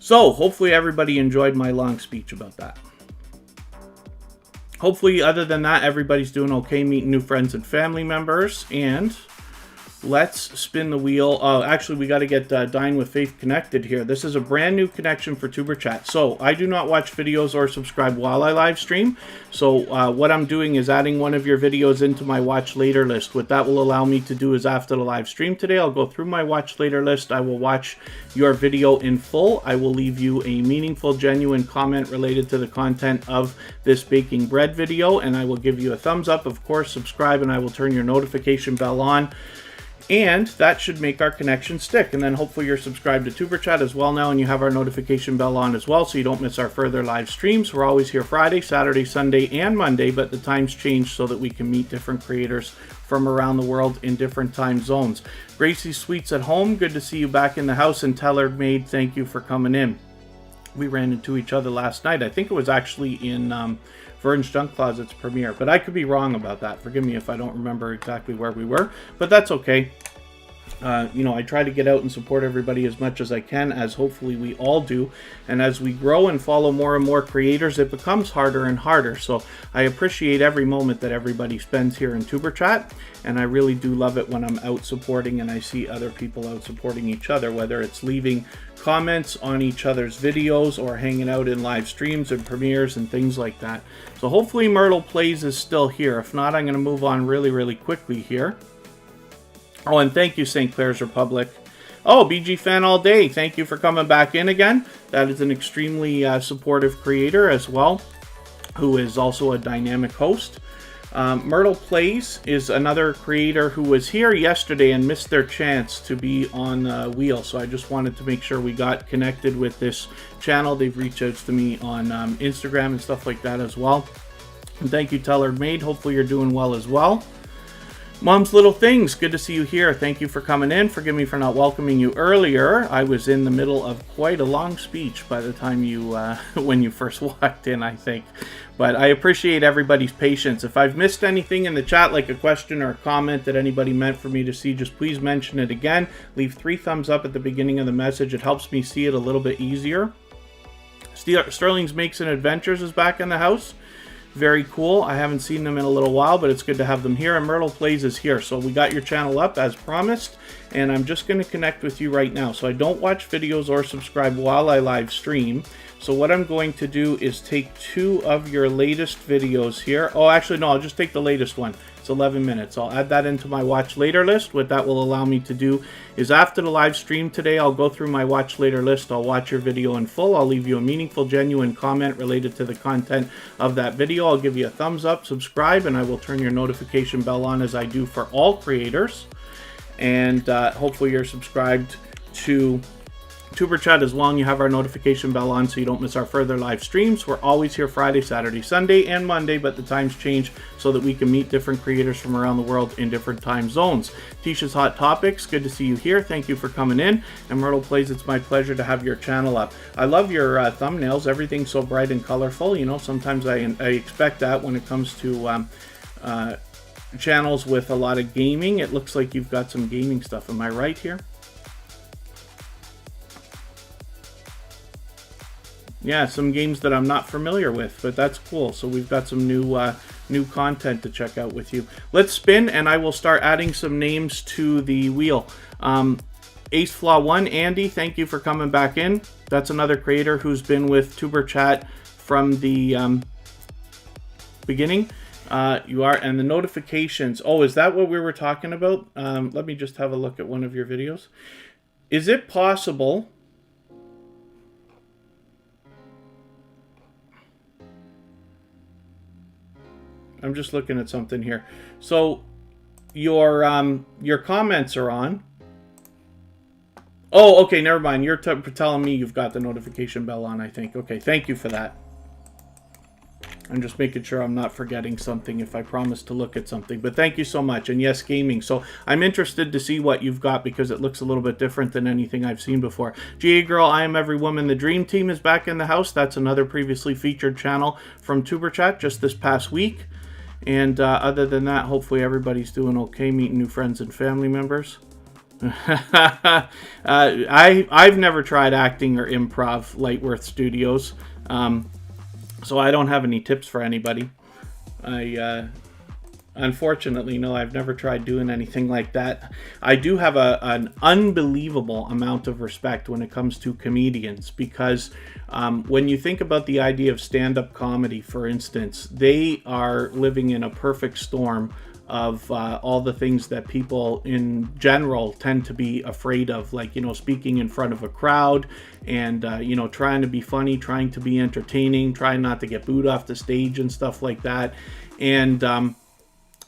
[SPEAKER 1] So hopefully everybody enjoyed my long speech about that. Hopefully, other than that, everybody's doing okay, meeting new friends and family members. And let's spin the wheel. Actually, we got to get Dine with Faith connected here. This is a brand new connection for Tuberchat. So I do not watch videos or subscribe while I live stream. So what I'm doing is adding one of your videos into my watch later list. What that will allow me to do is after the live stream today, I'll go through my watch later list. I will watch your video in full. I will leave you a meaningful, genuine comment related to the content of this baking bread video, and I will give you a thumbs up. Of course, subscribe, and I will turn your notification bell on. And that should make our connection stick. And then hopefully you're subscribed to Tuberchat as well now, and you have our notification bell on as well, so you don't miss our further live streams. We're always here Friday, Saturday, Sunday, and Monday, but the times change so that we can meet different creators from around the world in different time zones. Gracie Sweets at home, good to see you back in the house. And Teller Maid, thank you for coming in. We ran into each other last night. I think it was actually in Vern's Junk Closet's premiere, but I could be wrong about that. Forgive me if I don't remember exactly where we were, but that's okay. You know, I try to get out and support everybody as much as I can, as hopefully we all do. And as we grow and follow more and more creators, it becomes harder and harder. So I appreciate every moment that everybody spends here in Tuberchat, and I really do love it when I'm out supporting and I see other people out supporting each other, whether it's leaving comments on each other's videos or hanging out in live streams and premieres and things like that. So hopefully Myrtle Plays is still here. If not, I'm going to move on really quickly here. Oh, and thank you, St. Clair's Republic. Oh, BG Fan All Day, thank you for coming back in again. That is an extremely supportive creator as well, who is also a dynamic host. Myrtle Plays is another creator who was here yesterday and missed their chance to be on the wheel. So I just wanted to make sure we got connected with this channel. They've reached out to me on Instagram and stuff like that as well. And thank you, Teller Maid. Hopefully you're doing well as well. Mom's Little Things, good to see you here. Thank you for coming in. Forgive me for not welcoming you earlier. I was in the middle of quite a long speech by the time you, when you first walked in, I think. But I appreciate everybody's patience. If I've missed anything in the chat, like a question or a comment that anybody meant for me to see, just please mention it again. Leave 3 thumbs up at the beginning of the message. It helps me see it a little bit easier. Sterling's Makes and Adventures is back in the house. Very cool. I haven't seen them in a little while, but it's good to have them here. And Myrtle Plays is here. So we got your channel up as promised, and I'm just going to connect with you right now. So I don't watch videos or subscribe while I live stream. So what I'm going to do is take 2 of your latest videos here. Oh, actually, no, I'll just take the latest one. It's 11 minutes. I'll add that into my watch later list. What that will allow me to do is after the live stream today, I'll go through my watch later list. I'll watch your video in full. I'll leave you a meaningful, genuine comment related to the content of that video. I'll give you a thumbs up, subscribe, and I will turn your notification bell on as I do for all creators. And hopefully you're subscribed to Tuberchat as long. You have our notification bell on so you don't miss our further live streams. We're always here Friday, Saturday, Sunday, and Monday, but the times change so that we can meet different creators from around the world in different time zones. Tisha's Hot Topics, good to see you here. Thank you for coming in. And Myrtle Plays, it's my pleasure to have your channel up. I love your thumbnails. Everything's so bright and colorful. You know, sometimes I expect that when it comes to channels with a lot of gaming. It looks like you've got some gaming stuff. Am I right here? Yeah, some games that I'm not familiar with, but that's cool. So we've got some new content to check out with you. Let's spin, and I will start adding some names to the wheel. Ace Flaw 1, Andy, thank you for coming back in. That's another creator who's been with Tuberchat from the beginning. You are, and the notifications. Oh, is that what we were talking about? Let me just have a look at one of your videos. Is it possible... I'm just looking at something here. So your comments are on. Oh, okay, never mind. You're telling me you've got the notification bell on, I think. Okay, thank you for that. I'm just making sure I'm not forgetting something if I promise to look at something. But thank you so much. And yes, gaming. So I'm interested to see what you've got because it looks a little bit different than anything I've seen before. GA Girl, I Am Every Woman, the Dream Team is back in the house. That's another previously featured channel from Tuberchat just this past week. And other than that, hopefully everybody's doing okay, meeting new friends and family members. I've never tried acting or improv, Lightworth Studios, so I don't have any tips for anybody. Unfortunately, no, I've never tried doing anything like that. I do have an unbelievable amount of respect when it comes to comedians, because when you think about the idea of stand-up comedy, for instance, they are living in a perfect storm of all the things that people in general tend to be afraid of, like, speaking in front of a crowd and, trying to be funny, trying to be entertaining, trying not to get booed off the stage and stuff like that. And,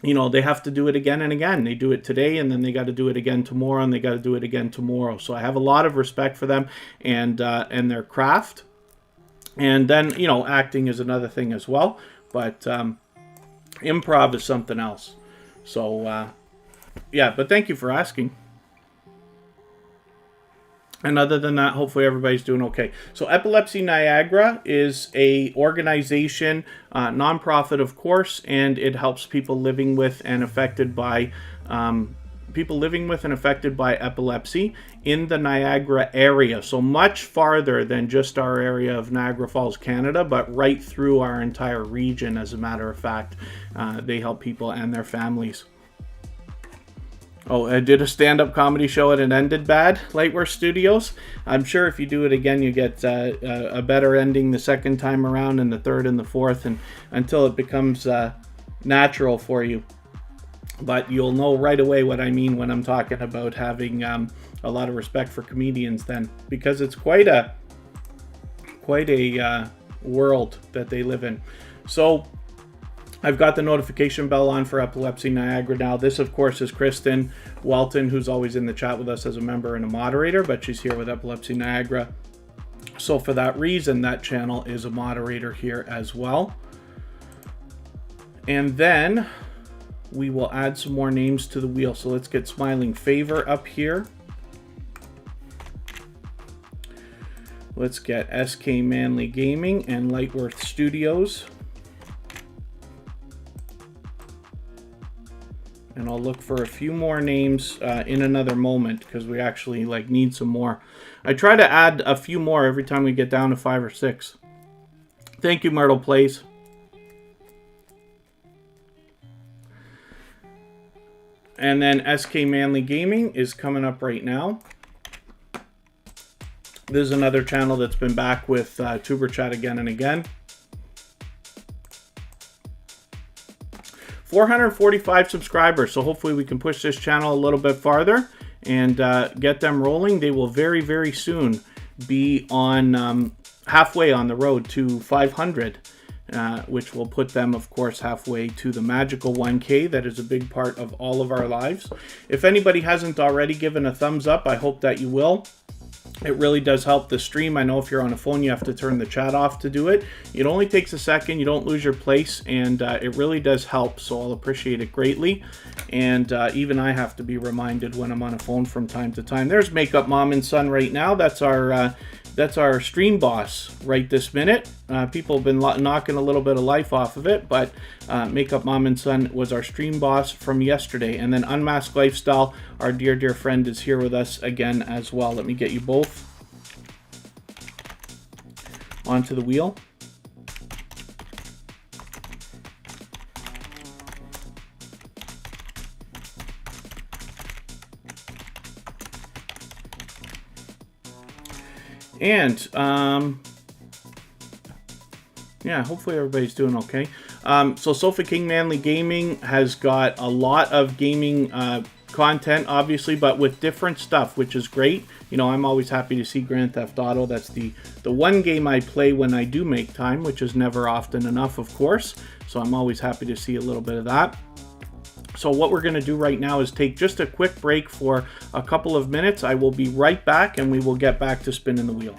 [SPEAKER 1] they have to do it again and again. They do it today, and then they got to do it again tomorrow, and they got to do it again tomorrow. So I have a lot of respect for them and their craft. And then, acting is another thing as well. But improv is something else. So, yeah, but thank you for asking. And other than that, hopefully everybody's doing okay. So Epilepsy Niagara is a organization, nonprofit, of course, and it helps people living with and affected by epilepsy in the Niagara area. So much farther than just our area of Niagara Falls, Canada, but right through our entire region, as a matter of fact. They help people and their families. Oh, I did a stand-up comedy show and it ended bad, Lightworth Studios. I'm sure if you do it again, you get a better ending the second time around, and the third and the fourth, and until it becomes natural for you. But you'll know right away what I mean when I'm talking about having a lot of respect for comedians then, because it's quite a world that they live in. So I've got the notification bell on for Epilepsy Niagara now. This, of course, is Kristen Welton, who's always in the chat with us as a member and a moderator, but she's here with Epilepsy Niagara. So for that reason, that channel is a moderator here as well. And then we will add some more names to the wheel. So let's get Smiling Favor up here. Let's get SK Manly Gaming and Lightworth Studios. And I'll look for a few more names in another moment, because we actually need some more. I try to add a few more every time we get down to 5 or 6. Thank you, Myrtle Place. And then SK Manly Gaming is coming up right now. This is another channel that's been back with Tuberchat again and again. 445 subscribers, so hopefully we can push this channel a little bit farther and get them rolling. They will very, very soon be on halfway on the road to 500, which will put them, of course, halfway to the magical 1K. That is a big part of all of our lives. If anybody hasn't already given a thumbs up, I hope that you will. It really does help the stream. I know if you're on a phone, you have to turn the chat off to do it. It only takes a second. You don't lose your place, and it really does help, so I'll appreciate it greatly. And even I have to be reminded when I'm on a phone from time to time. There's Makeup Mom and Son right now. That's our stream boss right this minute. People have been knocking a little bit of life off of it, but Makeup Mom and Son was our stream boss from yesterday. And then Unmasked Lifestyle, our dear, dear friend, is here with us again as well. Let me get you both onto the wheel. And yeah, hopefully everybody's doing okay. So Sofa King Manly Gaming has got a lot of gaming content, obviously, but with different stuff, which is great. I'm always happy to see Grand Theft Auto. That's the one game I play when I do make time, which is never often enough, of course. So I'm always happy to see a little bit of that. So what we're going to do right now is take just a quick break for a couple of minutes. I will be right back, and we will get back to spinning the wheel.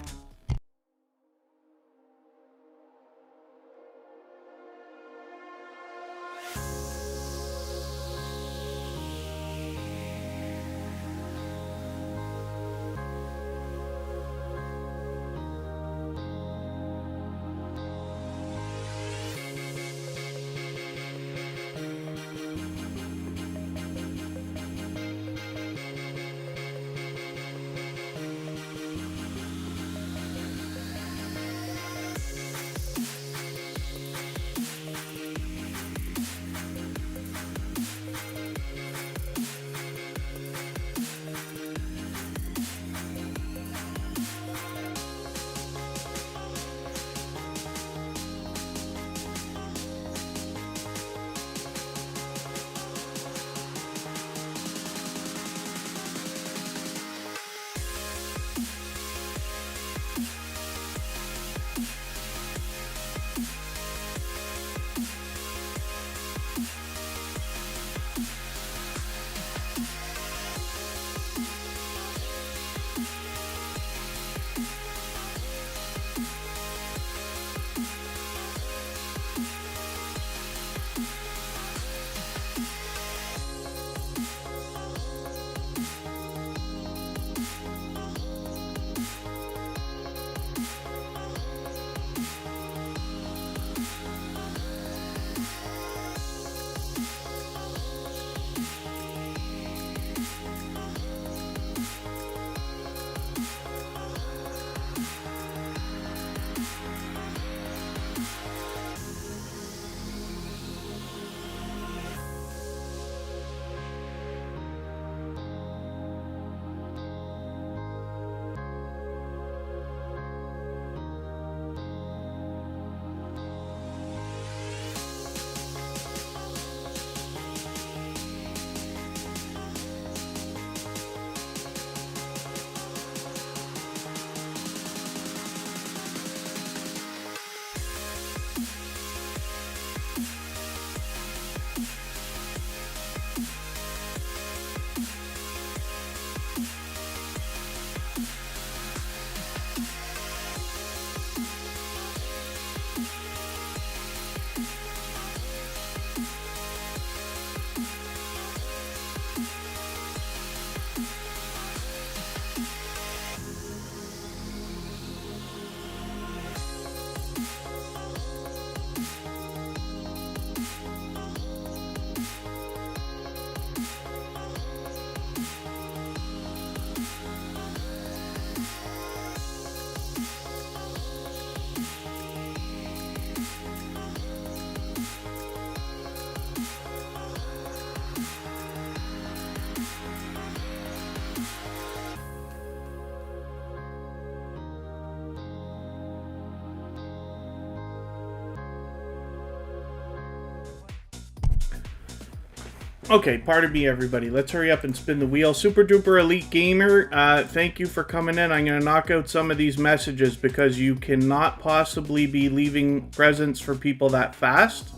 [SPEAKER 1] Okay, pardon me, everybody. Let's hurry up and spin the wheel. Super Duper Elite Gamer, thank you for coming in. I'm going to knock out some of these messages because you cannot possibly be leaving presents for people that fast.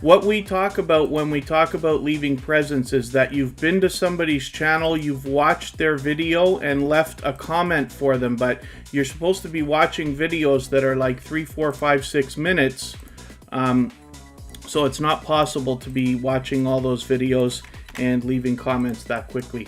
[SPEAKER 1] What we talk about when we talk about leaving presents is that you've been to somebody's channel, you've watched their video and left a comment for them, but you're supposed to be watching videos that are like 3, 4, 5, 6 minutes. So it's not possible to be watching all those videos and leaving comments that quickly.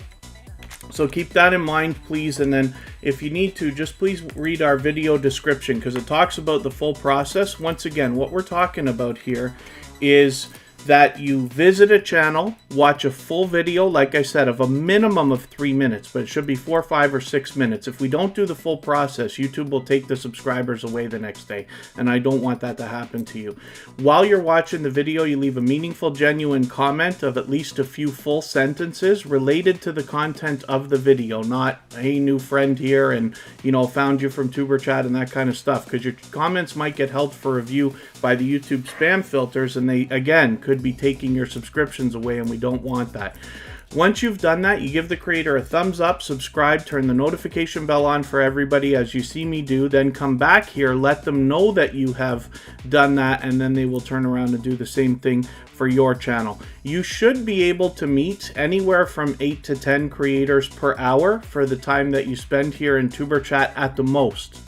[SPEAKER 1] So keep that in mind, please. And then if you need to, just please read our video description because it talks about the full process. Once again, what we're talking about here is that you visit a channel, watch a full video, like I said, of a minimum of 3 minutes, but it should be 4, 5, or 6 minutes. If we don't do the full process, YouTube will take the subscribers away the next day, and I don't want that to happen to you. While you're watching the video, you leave a meaningful, genuine comment of at least a few full sentences related to the content of the video, not, hey, new friend here, and, you know, found you from Tuberchat and that kind of stuff, because your comments might get held for review by the YouTube spam filters, and they, again, could be taking your subscriptions away, and we don't want that. Once you've done that, you give the creator a thumbs up, subscribe, turn the notification bell on for everybody as you see me do, then come back here, let them know that you have done that, and then they will turn around and do the same thing for your channel. You should be able to meet anywhere from 8 to 10 creators per hour for the time that you spend here in Tuberchat at the most.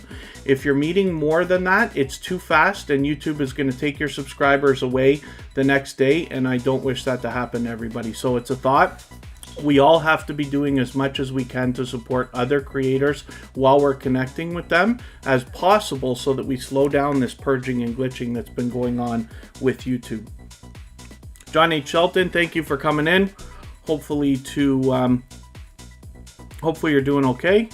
[SPEAKER 1] If you're meeting more than that, it's too fast and YouTube is going to take your subscribers away the next day, and I don't wish that to happen to everybody. So it's a thought. We all have to be doing as much as we can to support other creators while we're connecting with them as possible so that we slow down this purging and glitching that's been going on with YouTube. John H. Shelton, thank you for coming in. Hopefully you're doing okay.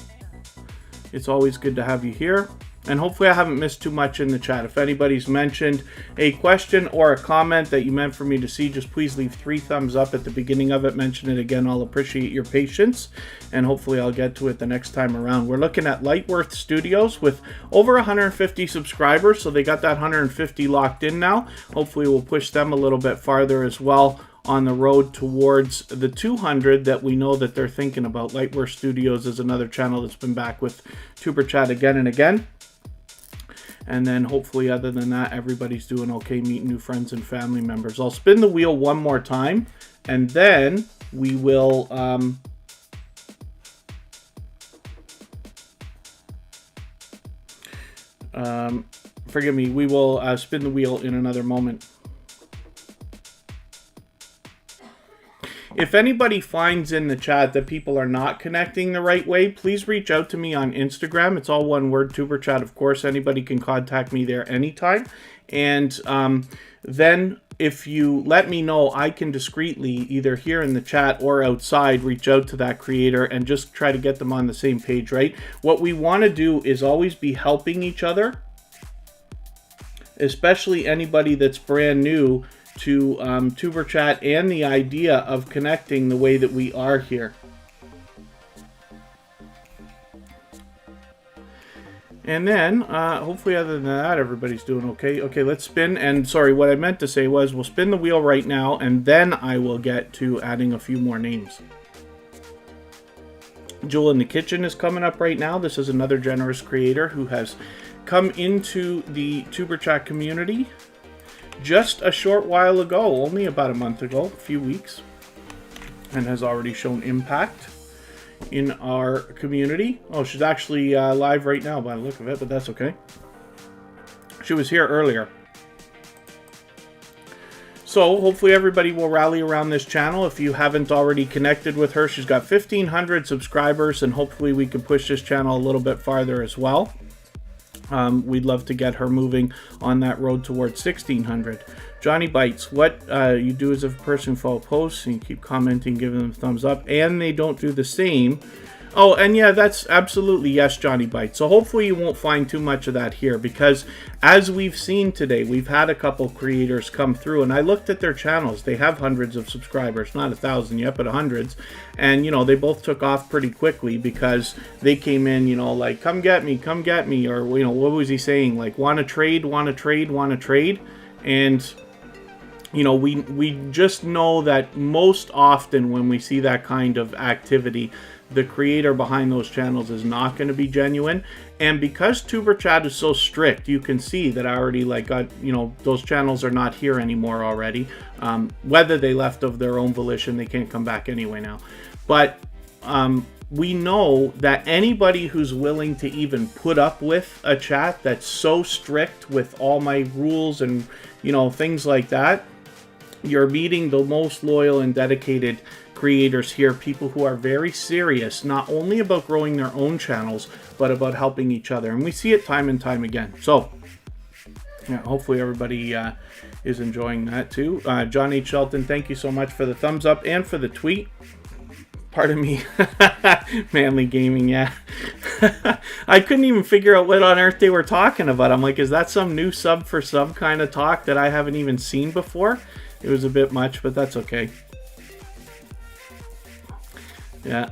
[SPEAKER 1] It's always good to have you here. And hopefully I haven't missed too much in the chat. If anybody's mentioned a question or a comment that you meant for me to see, just please leave 3 thumbs up at the beginning of it. Mention it again. I'll appreciate your patience. And hopefully I'll get to it the next time around. We're looking at Lightworth Studios with over 150 subscribers. So they got that 150 locked in now. Hopefully we'll push them a little bit farther as well on the road towards the 200 that we know that they're thinking about. Lightworth Studios is another channel that's been back with Tuberchat again and again. And then hopefully other than that, everybody's doing okay, meeting new friends and family members. I'll spin the wheel one more time, and then we will forgive me, we will spin the wheel in another moment. If anybody finds in the chat that people are not connecting the right way, please reach out to me on Instagram. It's all one word, Tuberchat, of course. Anybody can contact me there anytime. And then if you let me know, I can discreetly, either here in the chat or outside, reach out to that creator and just try to get them on the same page, right? What we want to do is always be helping each other, especially anybody that's brand new to Tuberchat and the idea of connecting the way that we are here. And then, hopefully other than that, everybody's doing okay. Okay, let's spin. And sorry, what I meant to say was we'll spin the wheel right now, and then I will get to adding a few more names. Jewel in the Kitchen is coming up right now. This is another generous creator who has come into the Tuberchat community just a short while ago, only about a month ago, a few weeks, and has already shown impact in our community. Oh, she's actually live right now by the look of it, but that's okay. She was here earlier. So hopefully everybody will rally around this channel. If you haven't already connected with her, she's got 1,500 subscribers, and hopefully we can push this channel a little bit farther as well. We'd love to get her moving on that road towards 1,600. Johnny Bites, what you do is if a person follow posts and you keep commenting, giving them a thumbs up, and they don't do the same. Oh, and yeah, that's absolutely yes, Johnny Bites. So hopefully you won't find too much of that here, because as we've seen today, we've had a couple creators come through, and I looked at their channels. They have hundreds of subscribers, not 1,000 yet, but hundreds. And, you know, they both took off pretty quickly because they came in, you know, like, come get me, or, you know, what was he saying? Like, want to trade, want to trade, want to trade. And you know, we just know that most often when we see that kind of activity, the creator behind those channels is not going to be genuine. And because Tuberchat is so strict, you can see that I already like got, you know, those channels are not here anymore already. Whether they left of their own volition, they can't come back anyway now. But we know that anybody who's willing to even put up with a chat that's so strict with all my rules and, you know, things like that, you're meeting the most loyal and dedicated creators here, people who are very serious, not only about growing their own channels, but about helping each other. And we see it time and time again. So, yeah, hopefully everybody is enjoying that too. John H. Shelton, thank you so much for the thumbs up and for the tweet. Pardon me. Manly Gaming, yeah. I couldn't even figure out what on earth they were talking about. I'm like, is that some new sub for sub kind of talk that I haven't even seen before? It was a bit much, but that's okay. Yeah.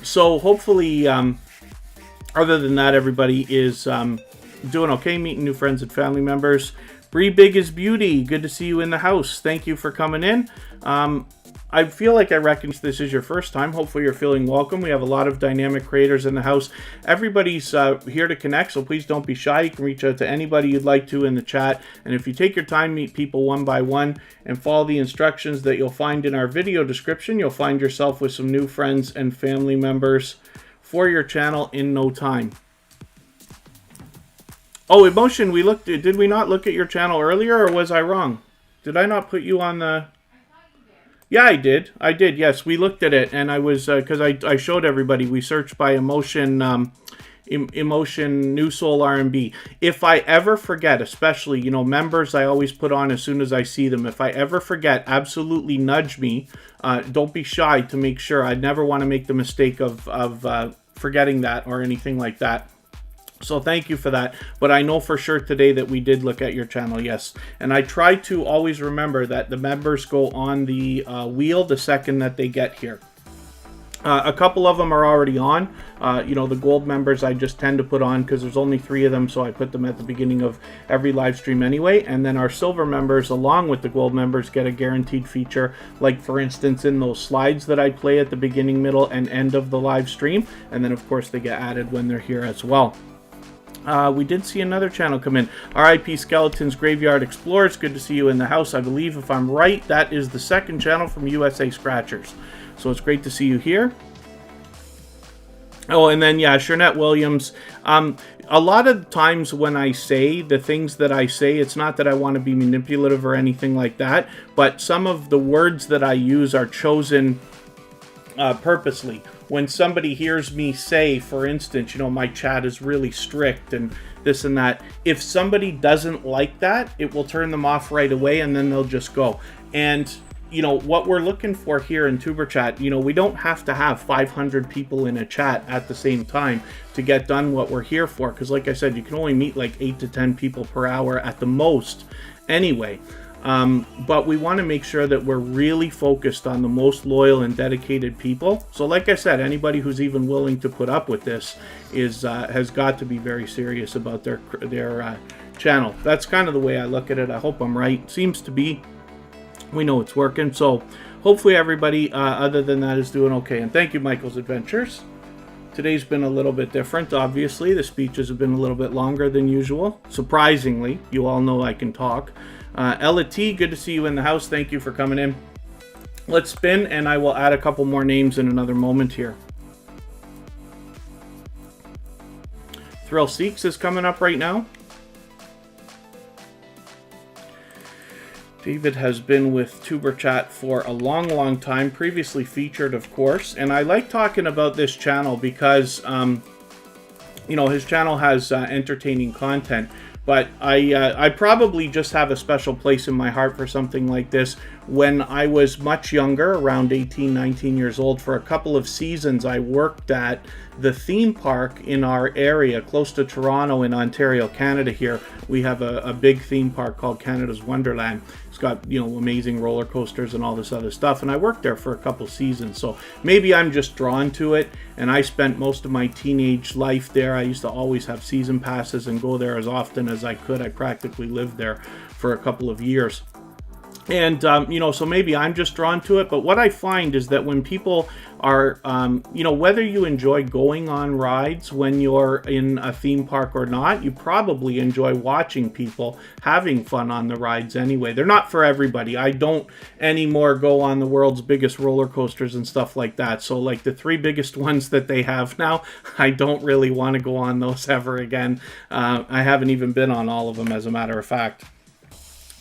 [SPEAKER 1] So hopefully, other than that, everybody is doing okay, meeting new friends and family members. Bree Big is Beauty. Good to see you in the house. Thank you for coming in. I feel like I reckon this is your first time. Hopefully you're feeling welcome. We have a lot of dynamic creators in the house. Everybody's here to connect, so please don't be shy. You can reach out to anybody you'd like to in the chat. And if you take your time, meet people one by one and follow the instructions that you'll find in our video description, you'll find yourself with some new friends and family members for your channel in no time. Oh, Emotion, did we not look at your channel earlier, or was I wrong? Did I not put you on the... Yeah, I did. Yes, we looked at it, and I was because I showed everybody. We searched by Emotion, Emotion New Soul R&B. If I ever forget, especially, you know, members, I always put on as soon as I see them. If I ever forget, absolutely nudge me. Don't be shy to make sure. I'd never want to make the mistake of forgetting that or anything like that. So thank you for that. But I know for sure today that we did look at your channel, yes. And I try to always remember that the members go on the wheel the second that they get here. A couple of them are already on. You know, the gold members I just tend to put on because there's only 3 of them, so I put them at the beginning of every live stream anyway. And then our silver members, along with the gold members, get a guaranteed feature, like for instance in those slides that I play at the beginning, middle, and end of the live stream. And then of course they get added when they're here as well. We did see another channel come in. RIP Skeletons Graveyard Explorers. Good to see you in the house. I believe, if I'm right, that is the second channel from USA Scratchers. So it's great to see you here. Oh, and then, yeah, Shernette Williams. A lot of times when I say the things that I say, it's not that I want to be manipulative or anything like that, but some of the words that I use are chosen purposely. When somebody hears me say, for instance, you know, my chat is really strict and this and that, if somebody doesn't like that, it will turn them off right away and then they'll just go. And, you know, what we're looking for here in Tuberchat, you know, we don't have to have 500 people in a chat at the same time to get done what we're here for. Because like I said, you can only meet like 8 to 10 people per hour at the most anyway. But we want to make sure that we're really focused on the most loyal and dedicated people. So like I said, anybody who's even willing to put up with this has got to be very serious about their channel. That's kind of the way I look at it. I hope I'm right. Seems to be. We know it's working. So hopefully everybody other than that is doing okay. And thank you, Michael's Adventures. Today's been a little bit different, obviously. The speeches have been a little bit longer than usual. Surprisingly, you all know I can talk. Ella T, good to see you in the house. Thank you for coming in. Let's spin, and I will add a couple more names in another moment here. Thrill Seeks is coming up right now. David has been with Tuberchat for a long, long time, previously featured, of course. And I like talking about this channel because, you know, his channel has entertaining content. But I probably just have a special place in my heart for something like this. When I was much younger, around 18, 19 years old, for a couple of seasons, I worked at the theme park in our area, close to Toronto in Ontario, Canada here. We have a big theme park called Canada's Wonderland. It's got, you know, amazing roller coasters and all this other stuff. And I worked there for a couple seasons. So maybe I'm just drawn to it. And I spent most of my teenage life there. I used to always have season passes and go there as often as I could. I practically lived there for a couple of years. And, you know, so maybe I'm just drawn to it. But what I find is that when people are, you know, whether you enjoy going on rides when you're in a theme park or not, you probably enjoy watching people having fun on the rides anyway. They're not for everybody. I don't anymore go on the world's biggest roller coasters and stuff like that. So, like the 3 biggest ones that they have now, I don't really want to go on those ever again. I haven't even been on all of them, as a matter of fact.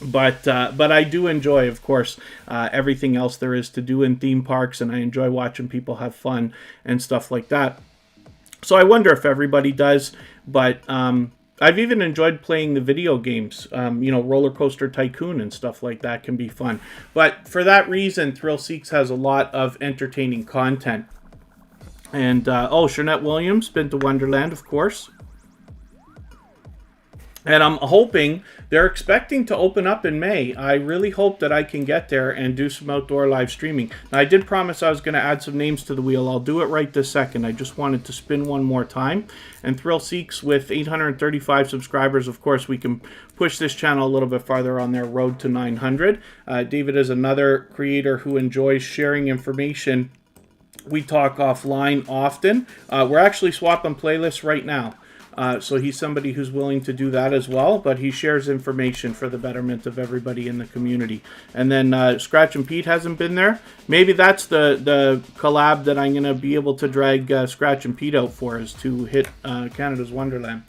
[SPEAKER 1] But I do enjoy, of course, everything else there is to do in theme parks, and I enjoy watching people have fun and stuff like that. So I wonder if everybody does, but I've even enjoyed playing the video games. You know, Roller Coaster Tycoon and stuff like that can be fun. But for that reason, Thrill Seeks has a lot of entertaining content. And, oh, Shernette Williams, been to Wonderland, of course. And I'm hoping, they're expecting to open up in May. I really hope that I can get there and do some outdoor live streaming. Now, I did promise I was going to add some names to the wheel. I'll do it right this second. I just wanted to spin one more time. And Thrill Seeks, with 835 subscribers, of course, we can push this channel a little bit farther on their road to 900. David is another creator who enjoys sharing information. We talk offline often. We're actually swapping playlists right now. So he's somebody who's willing to do that as well, but he shares information for the betterment of everybody in the community. And then Scratch and Pete hasn't been there. Maybe that's the collab that I'm going to be able to drag Scratch and Pete out for, is to hit Canada's Wonderland.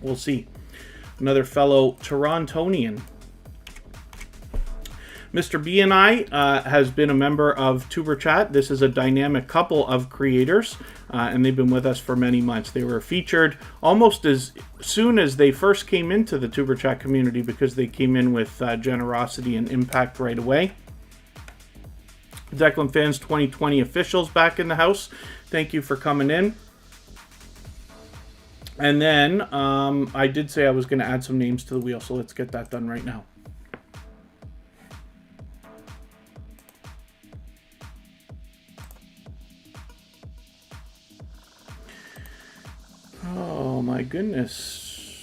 [SPEAKER 1] We'll see. Another fellow Torontonian. Mr. B and I has been a member of Tuberchat. This is a dynamic couple of creators, and they've been with us for many months. They were featured almost as soon as they first came into the Tuberchat community, because they came in with generosity and impact right away. Declan Fans 2020 officials back in the house. Thank you for coming in. And then I did say I was going to add some names to the wheel, so let's get that done right now. Oh my goodness.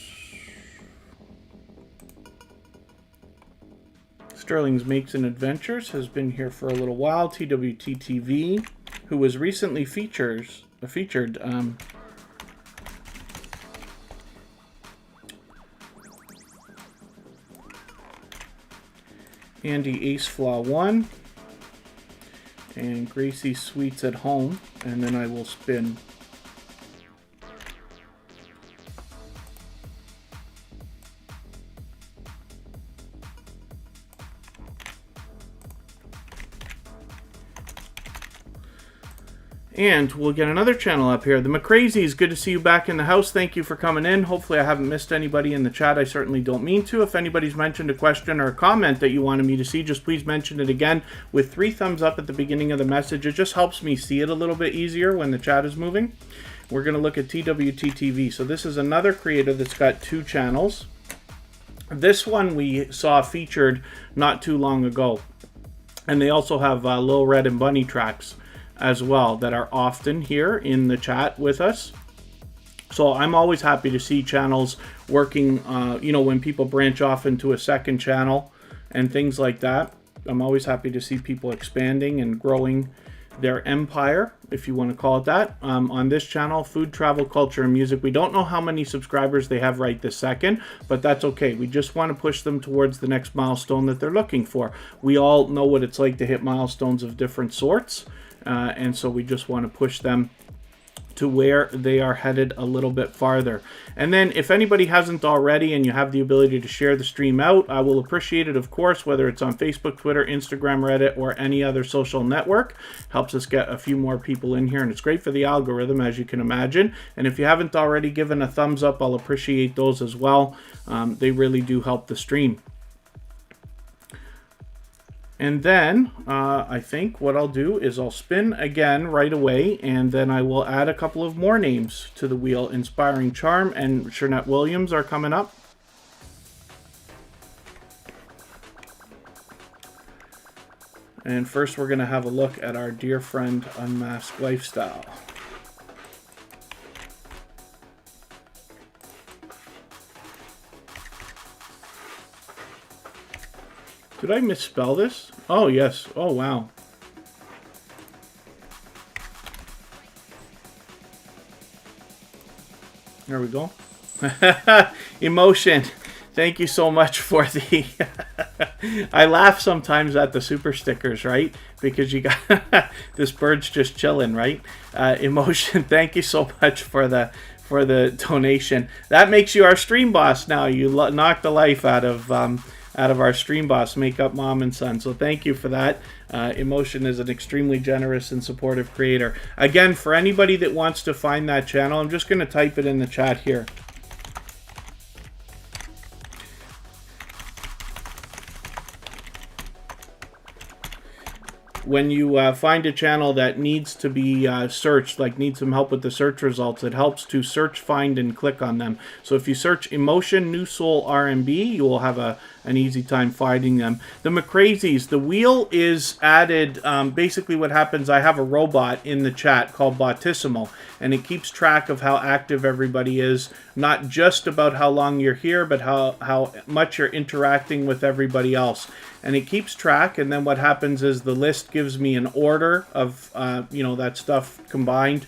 [SPEAKER 1] Sterling's Makes and Adventures has been here for a little while. TWTTV, who was recently featured. Andy Ace Flaw 1. And Gracie Sweets at Home. And then I will spin. And we'll get another channel up here. The McCrazies, good to see you back in the house. Thank you for coming in. Hopefully I haven't missed anybody in the chat. I certainly don't mean to. If anybody's mentioned a question or a comment that you wanted me to see, just please mention it again with 3 thumbs up at the beginning of the message. It just helps me see it a little bit easier when the chat is moving. We're going to look at TWTTV. So this is another creator that's got 2 channels. This one we saw featured not too long ago. And they also have Lil Red and Bunny tracks as well that are often here in the chat with us. So I'm always happy to see channels working, you know, when people branch off into a second channel and things like that. I'm always happy to see people expanding and growing their empire, if you want to call it that. On this channel, Food, Travel, Culture, and Music, we don't know how many subscribers they have right this second, but that's okay. We just want to push them towards the next milestone that they're looking for. We all know what it's like to hit milestones of different sorts. And so we just want to push them to where they are headed a little bit farther. And then if anybody hasn't already and you have the ability to share the stream out, I will appreciate it, of course, whether it's on Facebook, Twitter, Instagram, Reddit, or any other social network. Helps us get a few more people in here, and it's great for the algorithm, as you can imagine. And if you haven't already given a thumbs up, I'll appreciate those as well. They really do help the stream. And then I think what I'll do is I'll spin again right away, and then I will add a couple of more names to the wheel. Inspiring Charm and Shernette Williams are coming up. And first we're going to have a look at our dear friend Unmasked Lifestyle. Did I misspell this? Oh, yes. Oh, wow. There we go. Emotion. Thank you so much for the... I laugh sometimes at the super stickers, right? Because you got... this bird's just chilling, right? Emotion, thank you so much for the donation. That makes you our stream boss now. You knocked the life out of our stream boss, Makeup Mom and Son. So thank you for that. Emotion is an extremely generous and supportive creator. Again, for anybody that wants to find that channel, I'm just going to type it in the chat here. When you find a channel that needs to be searched, like needs some help with the search results, it helps to search, find, and click on them. So if you search Emotion, New Soul, R&B, you will have an easy time finding them. The McCrazies, the wheel is added. Basically what happens, I have a robot in the chat called Bottissimo, and it keeps track of how active everybody is, not just about how long you're here, but how much you're interacting with everybody else. And it keeps track, and then what happens is the list gives me an order of, that stuff combined.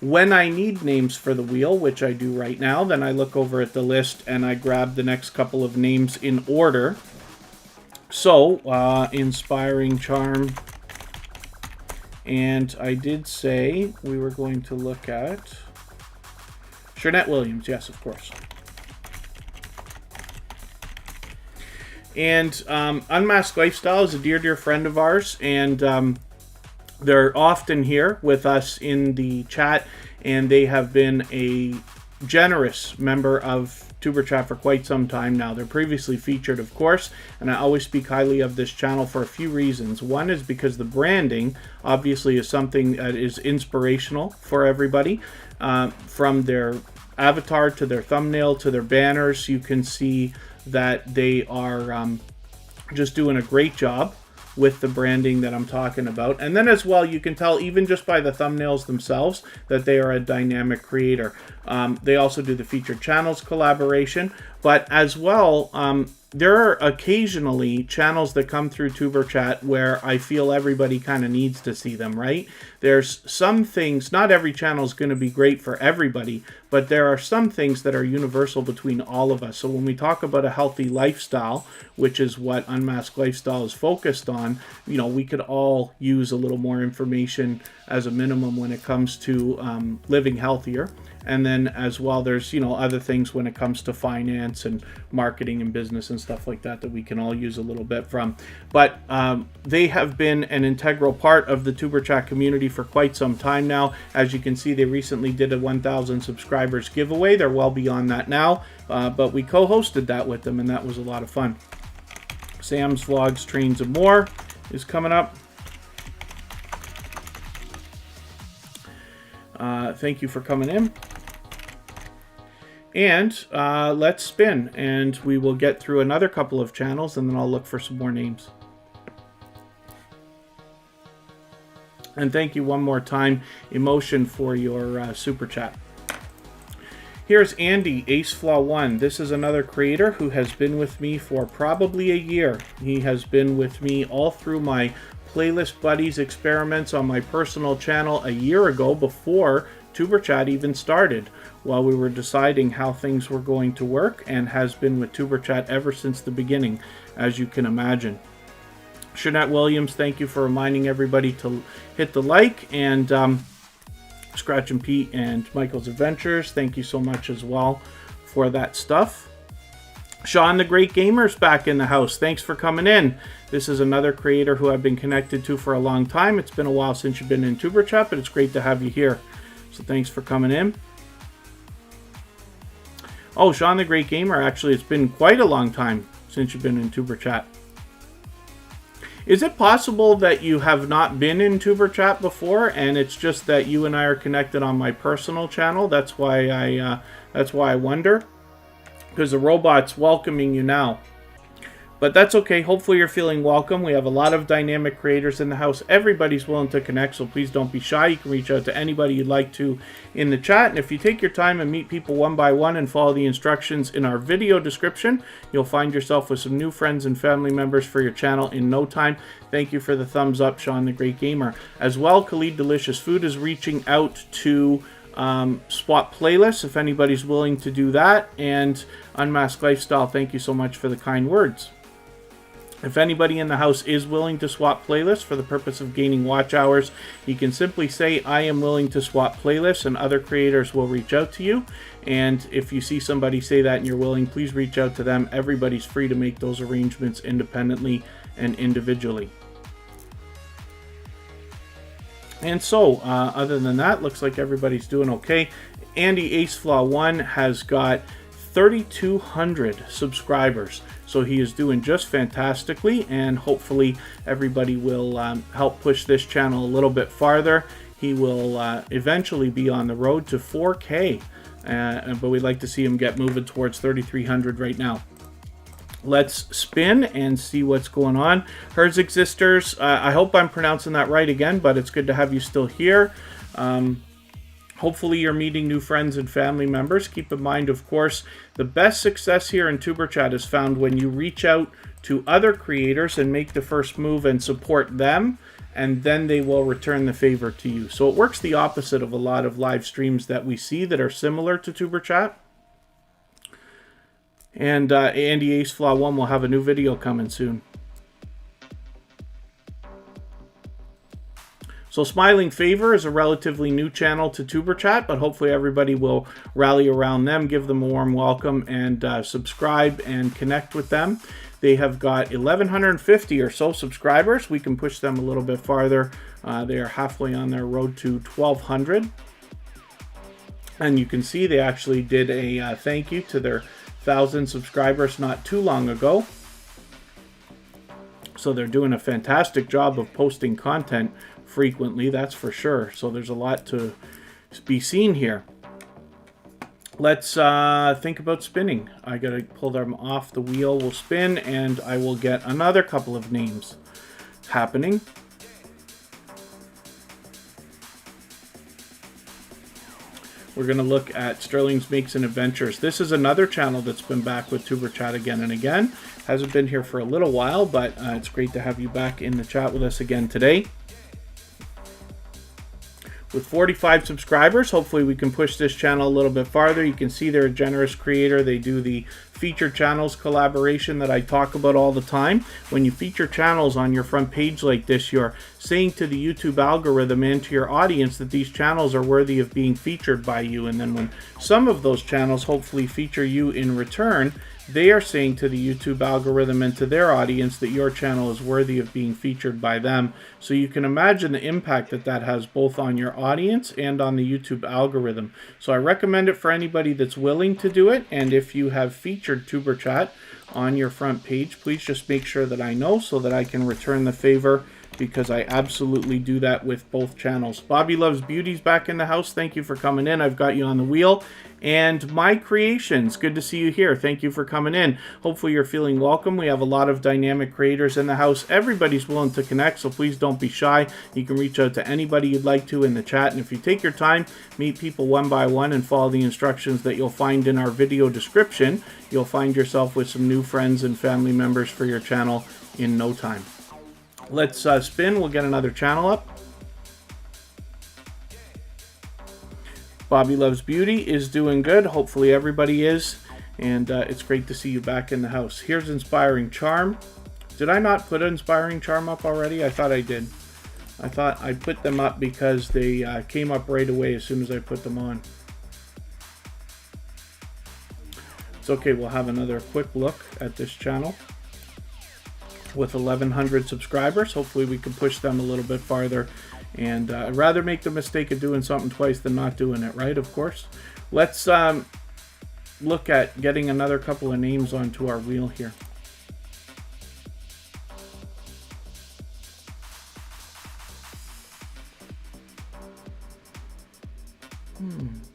[SPEAKER 1] When I need names for the wheel, which I do right now, then I look over at the list and I grab the next couple of names in order. So, Inspiring Charm. And I did say we were going to look at Shernette Williams. Yes, of course. And Unmasked Lifestyle is a dear friend of ours, and they're often here with us in the chat, and they have been a generous member of Tuberchat for quite some time now. They're previously featured, of course, and I always speak highly of this channel for a few reasons. One is because the branding obviously is something that is inspirational for everybody. From their avatar to their thumbnail to their banners, you can see that they are just doing a great job with the branding that I'm talking about. And then as well, you can tell even just by the thumbnails themselves that they are a dynamic creator. They also do the featured channels collaboration, but as well, there are occasionally channels that come through Tuberchat where I feel everybody kind of needs to see them, right? There's some things, not every channel is going to be great for everybody, but there are some things that are universal between all of us. So when we talk about a healthy lifestyle, which is what Unmasked Lifestyle is focused on, we could all use a little more information as a minimum when it comes to living healthier. And then as well, there's, other things when it comes to finance and marketing and business and stuff like that we can all use a little bit from. But they have been an integral part of the Tuberchat community for quite some time now. As you can see, they recently did a 1,000 subscribers giveaway. They're well beyond that now, but we co-hosted that with them, and that was a lot of fun. Sam's Vlogs, Trains, and More is coming up. Thank you for coming in. And let's spin, and we will get through another couple of channels, and then I'll look for some more names. And thank you one more time, Emotion, for your super chat. Here's Andy, AceFlaw1. This is another creator who has been with me for probably a year. He has been with me all through my Playlist Buddies experiments on my personal channel a year ago, before Tuberchat even started, while we were deciding how things were going to work, and has been with Tuberchat ever since the beginning, as you can imagine. Shernette Williams, thank you for reminding everybody to hit the like, and Scratch and Pete and Michael's Adventures, thank you so much as well for that stuff. Sean the Great Gamer's back in the house. Thanks for coming in. This is another creator who I've been connected to for a long time. It's been a while since you've been in Tuberchat, but it's great to have you here. So thanks for coming in. Oh, Sean the Great Gamer, actually, it's been quite a long time since you've been in Tuberchat. Is it possible that you have not been in Tuberchat before, and it's just that you and I are connected on my personal channel? That's why I wonder. Because the robot's welcoming you now. But that's okay. Hopefully you're feeling welcome. We have a lot of dynamic creators in the house. Everybody's willing to connect, so please don't be shy. You can reach out to anybody you'd like to in the chat. And if you take your time and meet people one by one and follow the instructions in our video description, you'll find yourself with some new friends and family members for your channel in no time. Thank you for the thumbs up, Sean the Great Gamer. As well, Khalid Delicious Food is reaching out to swap playlists if anybody's willing to do that. And Unmasked Lifestyle, thank you so much for the kind words. If anybody in the house is willing to swap playlists for the purpose of gaining watch hours, you can simply say, I am willing to swap playlists, and other creators will reach out to you. And if you see somebody say that and you're willing, please reach out to them. Everybody's free to make those arrangements independently and individually. And so, other than that, looks like everybody's doing okay. Andy Aceflaw1 has got 3,200 subscribers. So he is doing just fantastically, and hopefully everybody will help push this channel a little bit farther. He will eventually be on the road to 4K, but we'd like to see him get moving towards 3,300 right now. Let's spin and see what's going on. Herz Existers, I hope I'm pronouncing that right again, but it's good to have you still here. Hopefully you're meeting new friends and family members. Keep in mind, of course, the best success here in Tuberchat is found when you reach out to other creators and make the first move and support them, and then they will return the favor to you. So it works the opposite of a lot of live streams that we see that are similar to Tuberchat. And Andy Aceflaw1 will have a new video coming soon. So Smiling Favor is a relatively new channel to Tuberchat, but hopefully everybody will rally around them, give them a warm welcome, and subscribe and connect with them. They have got 1,150 or so subscribers. We can push them a little bit farther. They are halfway on their road to 1,200. And you can see they actually did a thank you to their 1,000 subscribers not too long ago. So they're doing a fantastic job of posting content frequently, that's for sure. So there's a lot to be seen here. Let's think about spinning. I gotta pull them off the wheel. We'll spin, and I will get another couple of names happening. We're gonna look at Sterling's Makes and Adventures. This is another channel that's been back with Tuberchat again and again. Hasn't been here for a little while, but it's great to have you back in the chat with us again today. With 45 subscribers, hopefully we can push this channel a little bit farther. You can see they're a generous creator. They do the feature channels collaboration that I talk about all the time. When you feature channels on your front page like this, you're saying to the YouTube algorithm and to your audience that these channels are worthy of being featured by you. And then when some of those channels hopefully feature you in return, they are saying to the YouTube algorithm and to their audience that your channel is worthy of being featured by them. So you can imagine the impact that that has both on your audience and on the YouTube algorithm. So I recommend it for anybody that's willing to do it. And if you have featured Tuberchat on your front page, please just make sure that I know so that I can return the favor, because I absolutely do that with both channels. Bobby Loves Beauty's back in the house. Thank you for coming in. I've got you on the wheel. And My Creations, good to see you here. Thank you for coming in. Hopefully you're feeling welcome. We have a lot of dynamic creators in the house. Everybody's willing to connect, so please don't be shy. You can reach out to anybody you'd like to in the chat. And if you take your time, meet people one by one and follow the instructions that you'll find in our video description, you'll find yourself with some new friends and family members for your channel in no time. Let's spin. We'll get another channel up. Bobby Loves Beauty is doing good. Hopefully everybody is. And it's great to see you back in the house. Here's Inspiring Charm. Did I not put Inspiring Charm up already? I thought I did. I thought I put them up because they came up right away as soon as I put them on. It's okay. We'll have another quick look at this channel. With 1,100 subscribers, hopefully we can push them a little bit farther. And I'd rather make the mistake of doing something twice than not doing it, right? Of course. Let's look at getting another couple of names onto our wheel here.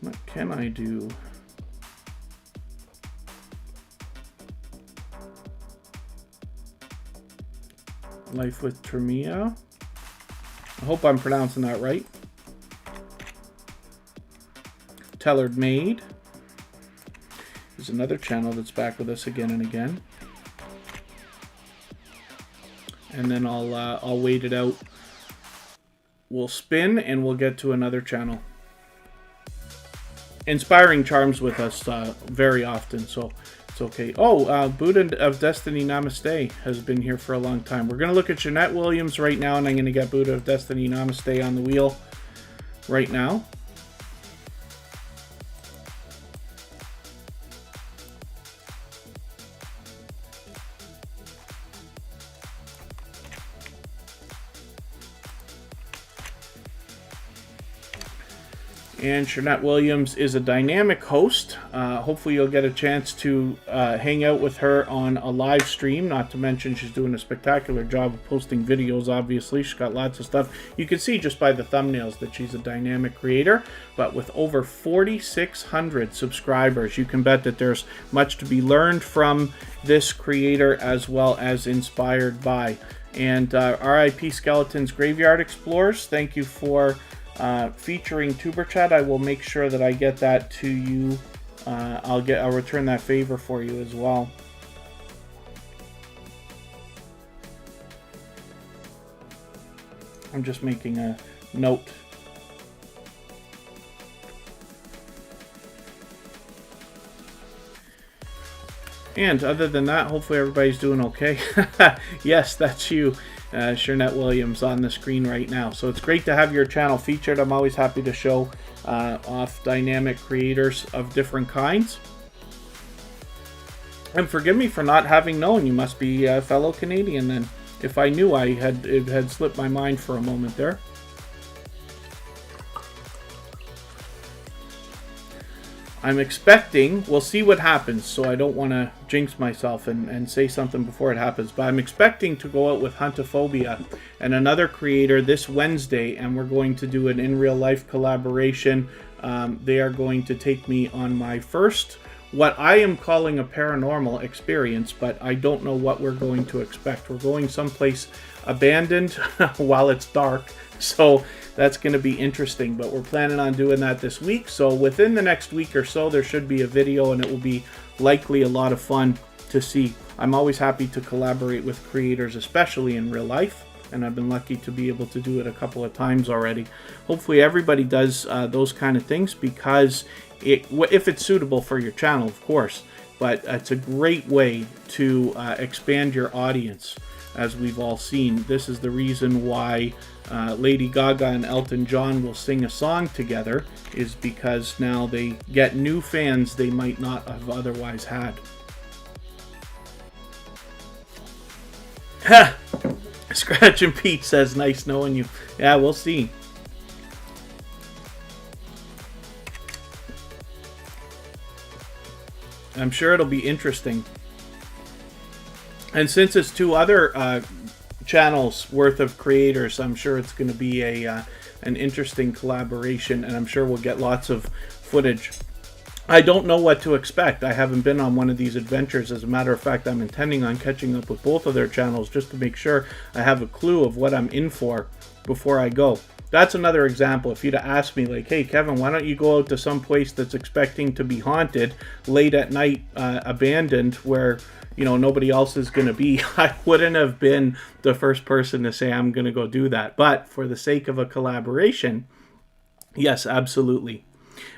[SPEAKER 1] What can I do? Life with Tremia. I hope I'm pronouncing that right. Tellered Maid. There's another channel that's back with us again and again. And then I'll wait it out. We'll spin and we'll get to another channel. Inspiring Charms with us very often, so it's okay. Oh, Buddha of Destiny Namaste has been here for a long time. We're going to look at Jeanette Williams right now, and I'm going to get Buddha of Destiny Namaste on the wheel right now. And Jeanette Williams is a dynamic host. Hopefully you'll get a chance to hang out with her on a live stream. Not to mention she's doing a spectacular job of posting videos, obviously. She's got lots of stuff. You can see just by the thumbnails that she's a dynamic creator. But with over 4,600 subscribers, you can bet that there's much to be learned from this creator as well as inspired by. And RIP Skeletons Graveyard Explorers, thank you for featuring Tuberchat. I will make sure that I get that to you. I'll return that favor for you as well. I'm just making a note. And other than that, hopefully everybody's doing okay. Yes, that's you. Jeanette Williams on the screen right now. So it's great to have your channel featured. I'm always happy to show off dynamic creators of different kinds. And forgive me for not having known. You must be a fellow Canadian then. If I knew, it had slipped my mind for a moment there. I'm expecting, we'll see what happens, so I don't want to jinx myself and say something before it happens, but I'm expecting to go out with Huntophobia and another creator this Wednesday, and we're going to do an in real life collaboration. They are going to take me on my first, what I am calling a paranormal experience, but I don't know what we're going to expect. We're going someplace abandoned while it's dark, so that's going to be interesting, but we're planning on doing that this week. So within the next week or so, there should be a video, and it will be likely a lot of fun to see. I'm always happy to collaborate with creators, especially in real life, and I've been lucky to be able to do it a couple of times already. Hopefully everybody does those kind of things, because if it's suitable for your channel, of course, but it's a great way to expand your audience. As we've all seen, this is the reason why Lady Gaga and Elton John will sing a song together, is because now they get new fans they might not have otherwise had. Ha! Scratch and Pete says, nice knowing you. Yeah, we'll see. I'm sure it'll be interesting. And since it's two other channels worth of creators, I'm sure it's going to be an interesting collaboration, and I'm sure we'll get lots of footage. I don't know what to expect. I haven't been on one of these adventures. As a matter of fact, I'm intending on catching up with both of their channels just to make sure I have a clue of what I'm in for before I go. That's another example. If you'd have asked me, like, hey, Kevin, why don't you go out to some place that's expecting to be haunted late at night, abandoned, where, you know, nobody else is going to be, I wouldn't have been the first person to say I'm going to go do that. But for the sake of a collaboration, yes, absolutely.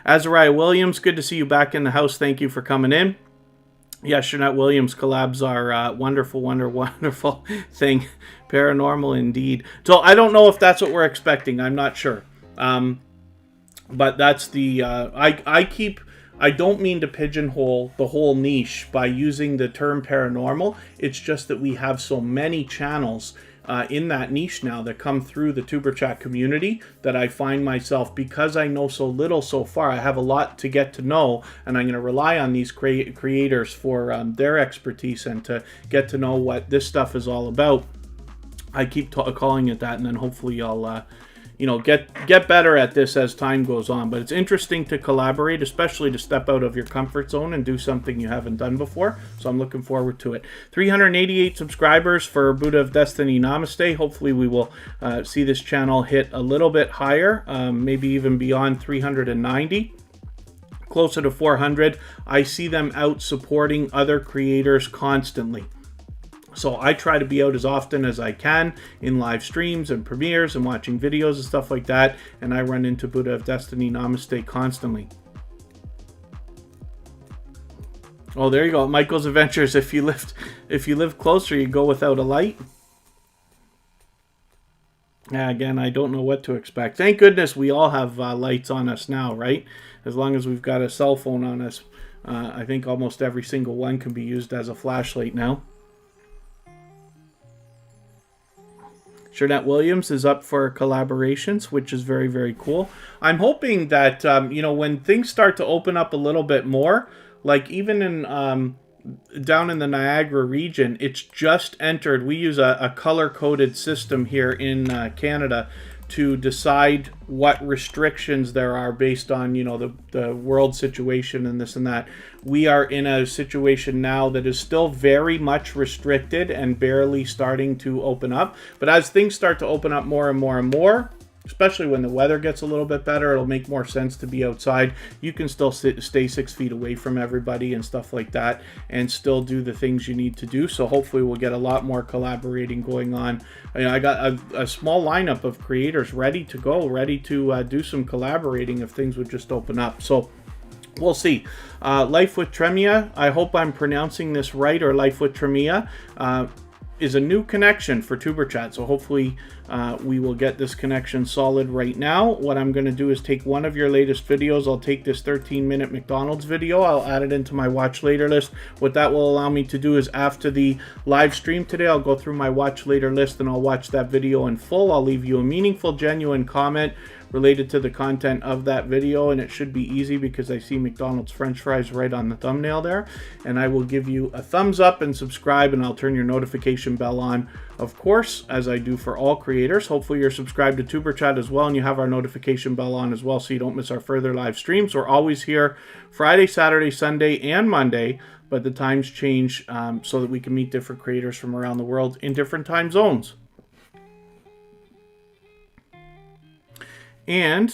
[SPEAKER 1] Azariah Williams, good to see you back in the house. Thank you for coming in. Yes, Jeanette Williams collabs are wonderful thing. Paranormal indeed. So I don't know if that's what we're expecting. I'm not sure. But that's the... I don't mean to pigeonhole the whole niche by using the term paranormal. It's just that we have so many channels in that niche now that come through the Tuberchat community that I find myself, because I know so little so far, I have a lot to get to know, and I'm going to rely on these creators for their expertise and to get to know what this stuff is all about. I keep calling it that, and then hopefully I'll you know, get better at this as time goes on. But it's interesting to collaborate, especially to step out of your comfort zone and do something you haven't done before. So I'm looking forward to it. 388 subscribers for Buddha of Destiny Namaste. Hopefully we will see this channel hit a little bit higher, maybe even beyond 390. Closer to 400. I see them out supporting other creators constantly. So I try to be out as often as I can in live streams and premieres and watching videos and stuff like that. And I run into Buddha of Destiny Namaste constantly. Oh, there you go. Michael's Adventures. If you live closer, you go without a light. Again, I don't know what to expect. Thank goodness we all have lights on us now, right? As long as we've got a cell phone on us, I think almost every single one can be used as a flashlight now. Shernet Williams is up for collaborations, which is very, very cool. I'm hoping that, you know, when things start to open up a little bit more, like even in down in the Niagara region, it's just entered. We use a color-coded system here in Canada to decide what restrictions there are based on, you know, the world situation and this and that. We are in a situation now that is still very much restricted and barely starting to open up. But as things start to open up more and more and more, especially when the weather gets a little bit better, it'll make more sense to be outside. You can still stay 6 feet away from everybody and stuff like that and still do the things you need to do. So hopefully we'll get a lot more collaborating going on. I got a small lineup of creators ready to go, ready to do some collaborating if things would just open up. So we'll see. Life with Tremia, I hope I'm pronouncing this right, or Life with Tremia, is a new connection for Tuberchat. So hopefully we will get this connection solid right now. What I'm going to do is take one of your latest videos. I'll take this 13-minute McDonald's video. I'll add it into my watch later list. What that will allow me to do is after the live stream today, I'll go through my watch later list and I'll watch that video in full. I'll leave you a meaningful, genuine comment related to the content of that video, and it should be easy because I see McDonald's French fries right on the thumbnail there. And I will give you a thumbs up and subscribe, and I'll turn your notification bell on, of course, as I do for all creators. Hopefully you're subscribed to Tuberchat as well, and you have our notification bell on as well so you don't miss our further live streams. We're always here Friday, Saturday, Sunday, and Monday, but the times change so that we can meet different creators from around the world in different time zones. And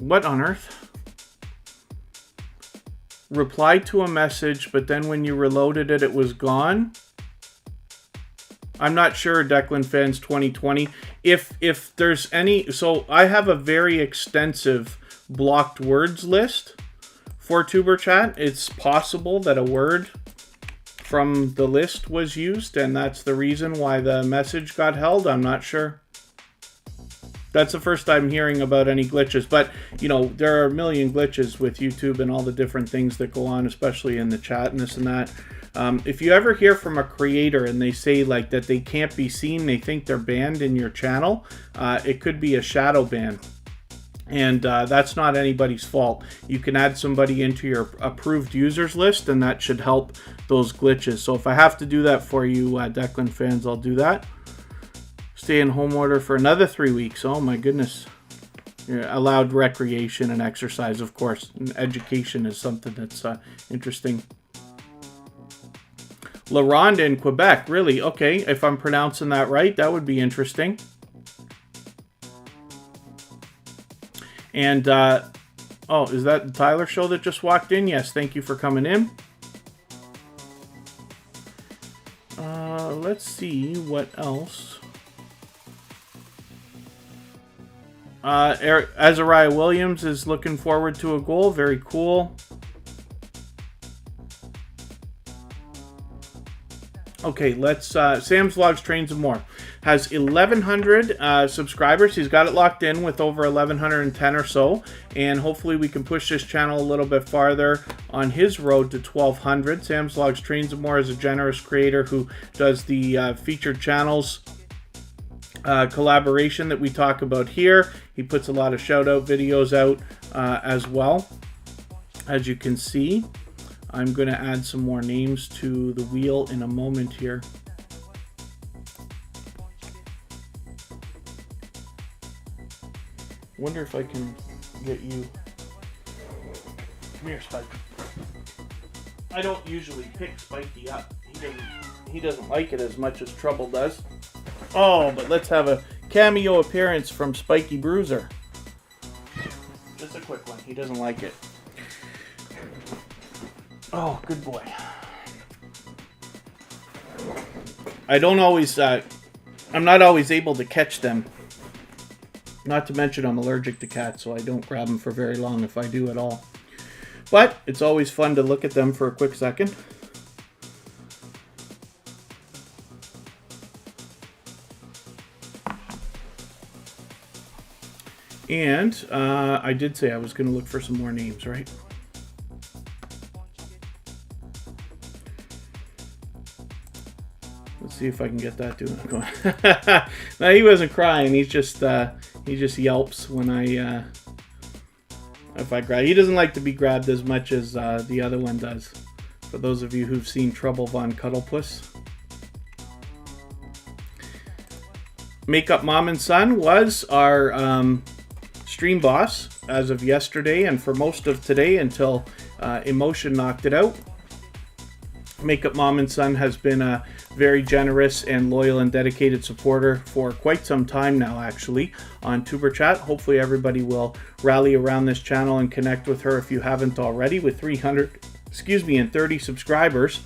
[SPEAKER 1] what on earth? Replied to a message, but then when you reloaded it, it was gone. I'm not sure, Declan Fans 2020. If there's any, so I have a very extensive blocked words list for Tuberchat. It's possible that a word from the list was used, and that's the reason why the message got held. I'm not sure. That's the first time hearing about any glitches, but you know, there are a million glitches with YouTube and all the different things that go on, especially in the chat and this and that. If you ever hear from a creator and they say like that they can't be seen, they think they're banned in your channel, it could be a shadow ban. And that's not anybody's fault. You can add somebody into your approved users list, and that should help those glitches. So if I have to do that for you, Declan Fans, I'll do that. Stay in home order for another 3 weeks. Oh my goodness. You're allowed recreation and exercise, of course. And education is something that's interesting. La Ronde in Quebec, really? Okay, if I'm pronouncing that right, that would be interesting. And, oh, is that the Tyler show that just walked in? Yes, thank you for coming in. Let's see what else. Azariah Williams is looking forward to a goal. Very cool. Okay, let's, Sam's Vlogs, Trains and More. Has 1,100 subscribers. He's got it locked in with over 1,110 or so. And hopefully we can push this channel a little bit farther on his road to 1,200. Sam's Vlogs, Trains and More is a generous creator who does the featured channels collaboration that we talk about here. He puts a lot of shout out videos out as well. As you can see, I'm going to add some more names to the wheel in a moment here. Wonder if I can get you. Come here, Spike. I don't usually pick Spiky up. He doesn't like it as much as Trouble does. Oh, but let's have a cameo appearance from Spiky Bruiser. Just a quick one. He doesn't like it. Oh, good boy. I don't always, I'm not always able to catch them. Not to mention I'm allergic to cats, so I don't grab them for very long if I do at all. But it's always fun to look at them for a quick second. And I did say I was going to look for some more names, right? Let's see if I can get that doing. No, he wasn't crying. He just yelps when if I grab. He doesn't like to be grabbed as much as the other one does. For those of you who've seen Trouble Von Cuddlepuss. Makeup Mom and Son was our stream boss as of yesterday and for most of today until Emotion knocked it out. Makeup Mom and Son has been a very generous and loyal and dedicated supporter for quite some time now, actually, on Tuberchat. Hopefully everybody will rally around this channel and connect with her if you haven't already. With 330 subscribers,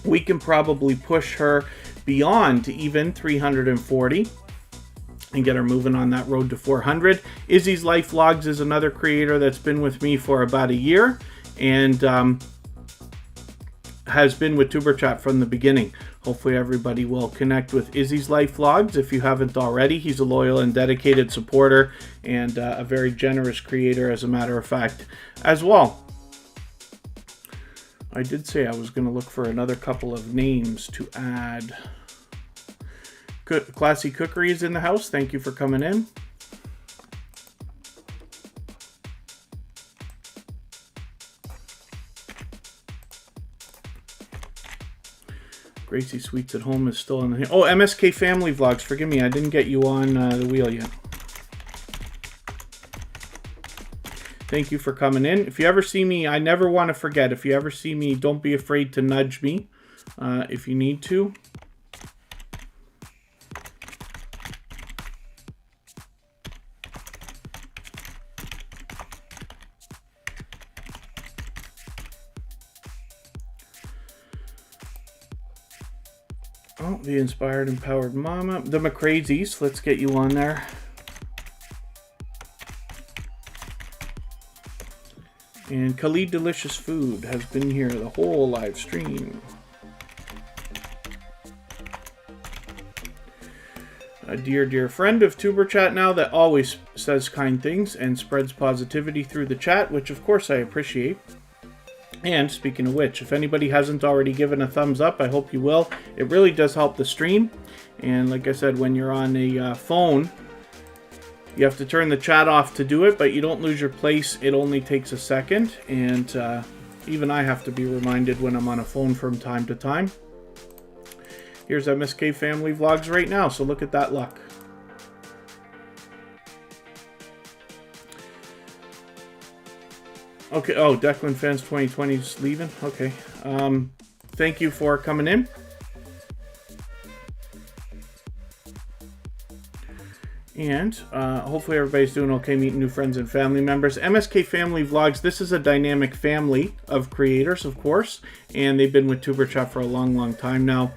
[SPEAKER 1] we can probably push her beyond even 340 and get her moving on that road to 400. Izzy's Life Vlogs is another creator that's been with me for about a year and has been with Tuberchat from the beginning. Hopefully everybody will connect with Izzy's Life Vlogs if you haven't already. He's a loyal and dedicated supporter and a very generous creator, as a matter of fact, as well. I did say I was going to look for another couple of names to add. Classy Cookery is in the house. Thank you for coming in. Gracie Sweets at Home is still in the... Oh, MSK Family Vlogs. Forgive me, I didn't get you on the wheel yet. Thank you for coming in. If you ever see me, I never want to forget. If you ever see me, don't be afraid to nudge me if you need to. Oh, the Inspired Empowered Mama. The McCrazies. Let's get you on there. And Khalid Delicious Food has been here the whole live stream. A dear friend of Tuberchat now that always says kind things and spreads positivity through the chat, which of course I appreciate. And speaking of which, if anybody hasn't already given a thumbs up, I hope you will. It really does help the stream. And like I said, when you're on a phone, you have to turn the chat off to do it, but you don't lose your place. It only takes a second. And even I have to be reminded when I'm on a phone from time to time. Here's MSK Family Vlogs right now, so look at that luck. Okay, oh, Declan Fans 2020 is leaving. Okay. Thank you for coming in. And hopefully everybody's doing okay, meeting new friends and family members. MSK Family Vlogs, this is a dynamic family of creators, of course, and they've been with Tuberchat for a long time now.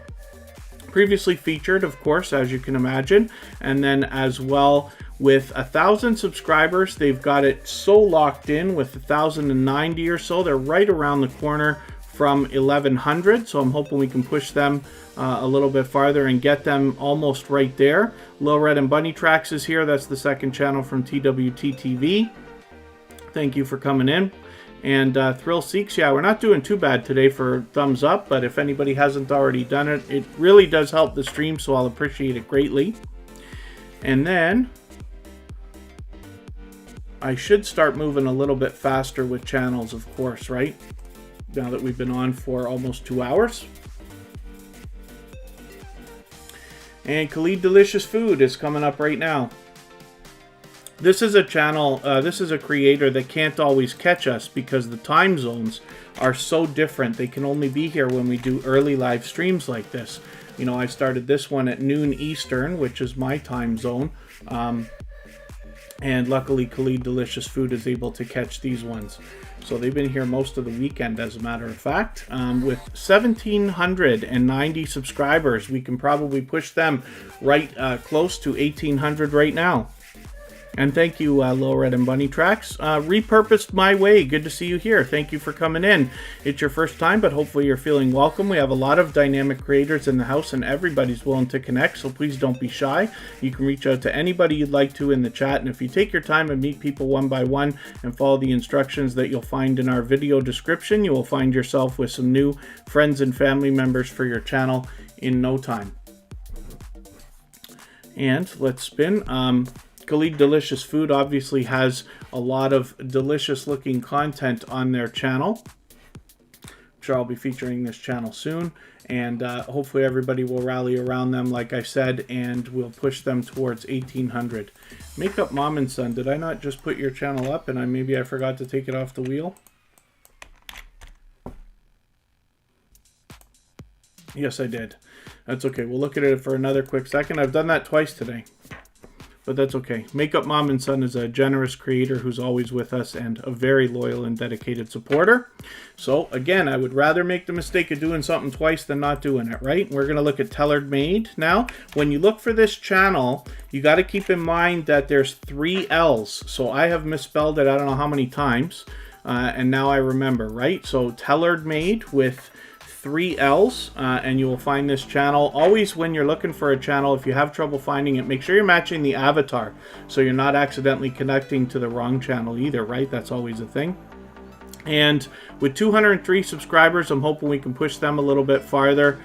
[SPEAKER 1] Previously featured, of course, as you can imagine, and then as well with 1,000 subscribers, they've got it so locked in with 1,090 or so. They're right around the corner from 1,100, so I'm hoping we can push them a little bit farther and get them almost right there. Lil Red and Bunny Tracks is here. That's the second channel from TWT TV. Thank you for coming in. And Thrill Seeks, yeah, we're not doing too bad today for thumbs up, but if anybody hasn't already done it, it really does help the stream, so I'll appreciate it greatly. And then I should start moving a little bit faster with channels, of course, right? Now that we've been on for almost 2 hours. And Khalid Delicious Food is coming up right now. This is a channel, this is a creator that can't always catch us because the time zones are so different. They can only be here when we do early live streams like this. You know, I started this one at noon Eastern, which is my time zone. And luckily, Khalid Delicious Food is able to catch these ones. So they've been here most of the weekend, as a matter of fact. With 1,790 subscribers, we can probably push them right close to 1,800 right now. And thank you, Lil Red and Bunny Tracks. Repurposed My Way, good to see you here. Thank you for coming in. It's your first time, but hopefully you're feeling welcome. We have a lot of dynamic creators in the house, and everybody's willing to connect, so please don't be shy. You can reach out to anybody you'd like to in the chat, and if you take your time and meet people one by one and follow the instructions that you'll find in our video description, you will find yourself with some new friends and family members for your channel in no time. And let's spin. Khalid Delicious Food obviously has a lot of delicious looking content on their channel. I'm sure I'll be featuring this channel soon, and hopefully everybody will rally around them, like I said, and we'll push them towards 1,800. Makeup Mom and Son, did I not just put your channel up and maybe I forgot to take it off the wheel? Yes, I did. That's okay. We'll look at it for another quick second. I've done that twice today, but that's okay. Makeup Mom and Son is a generous creator who's always with us and a very loyal and dedicated supporter. So again, I would rather make the mistake of doing something twice than not doing it, right? We're going to look at Tailored Made now. When you look for this channel, you got to keep in mind that there's 3 L's. So I have misspelled it I don't know how many times, and now I remember, right? So Tailored Made with 3 L's, and you will find this channel. Always when you're looking for a channel, if you have trouble finding it, make sure you're matching the avatar so you're not accidentally connecting to the wrong channel either, right? That's always a thing. And with 203 subscribers, I'm hoping we can push them a little bit farther,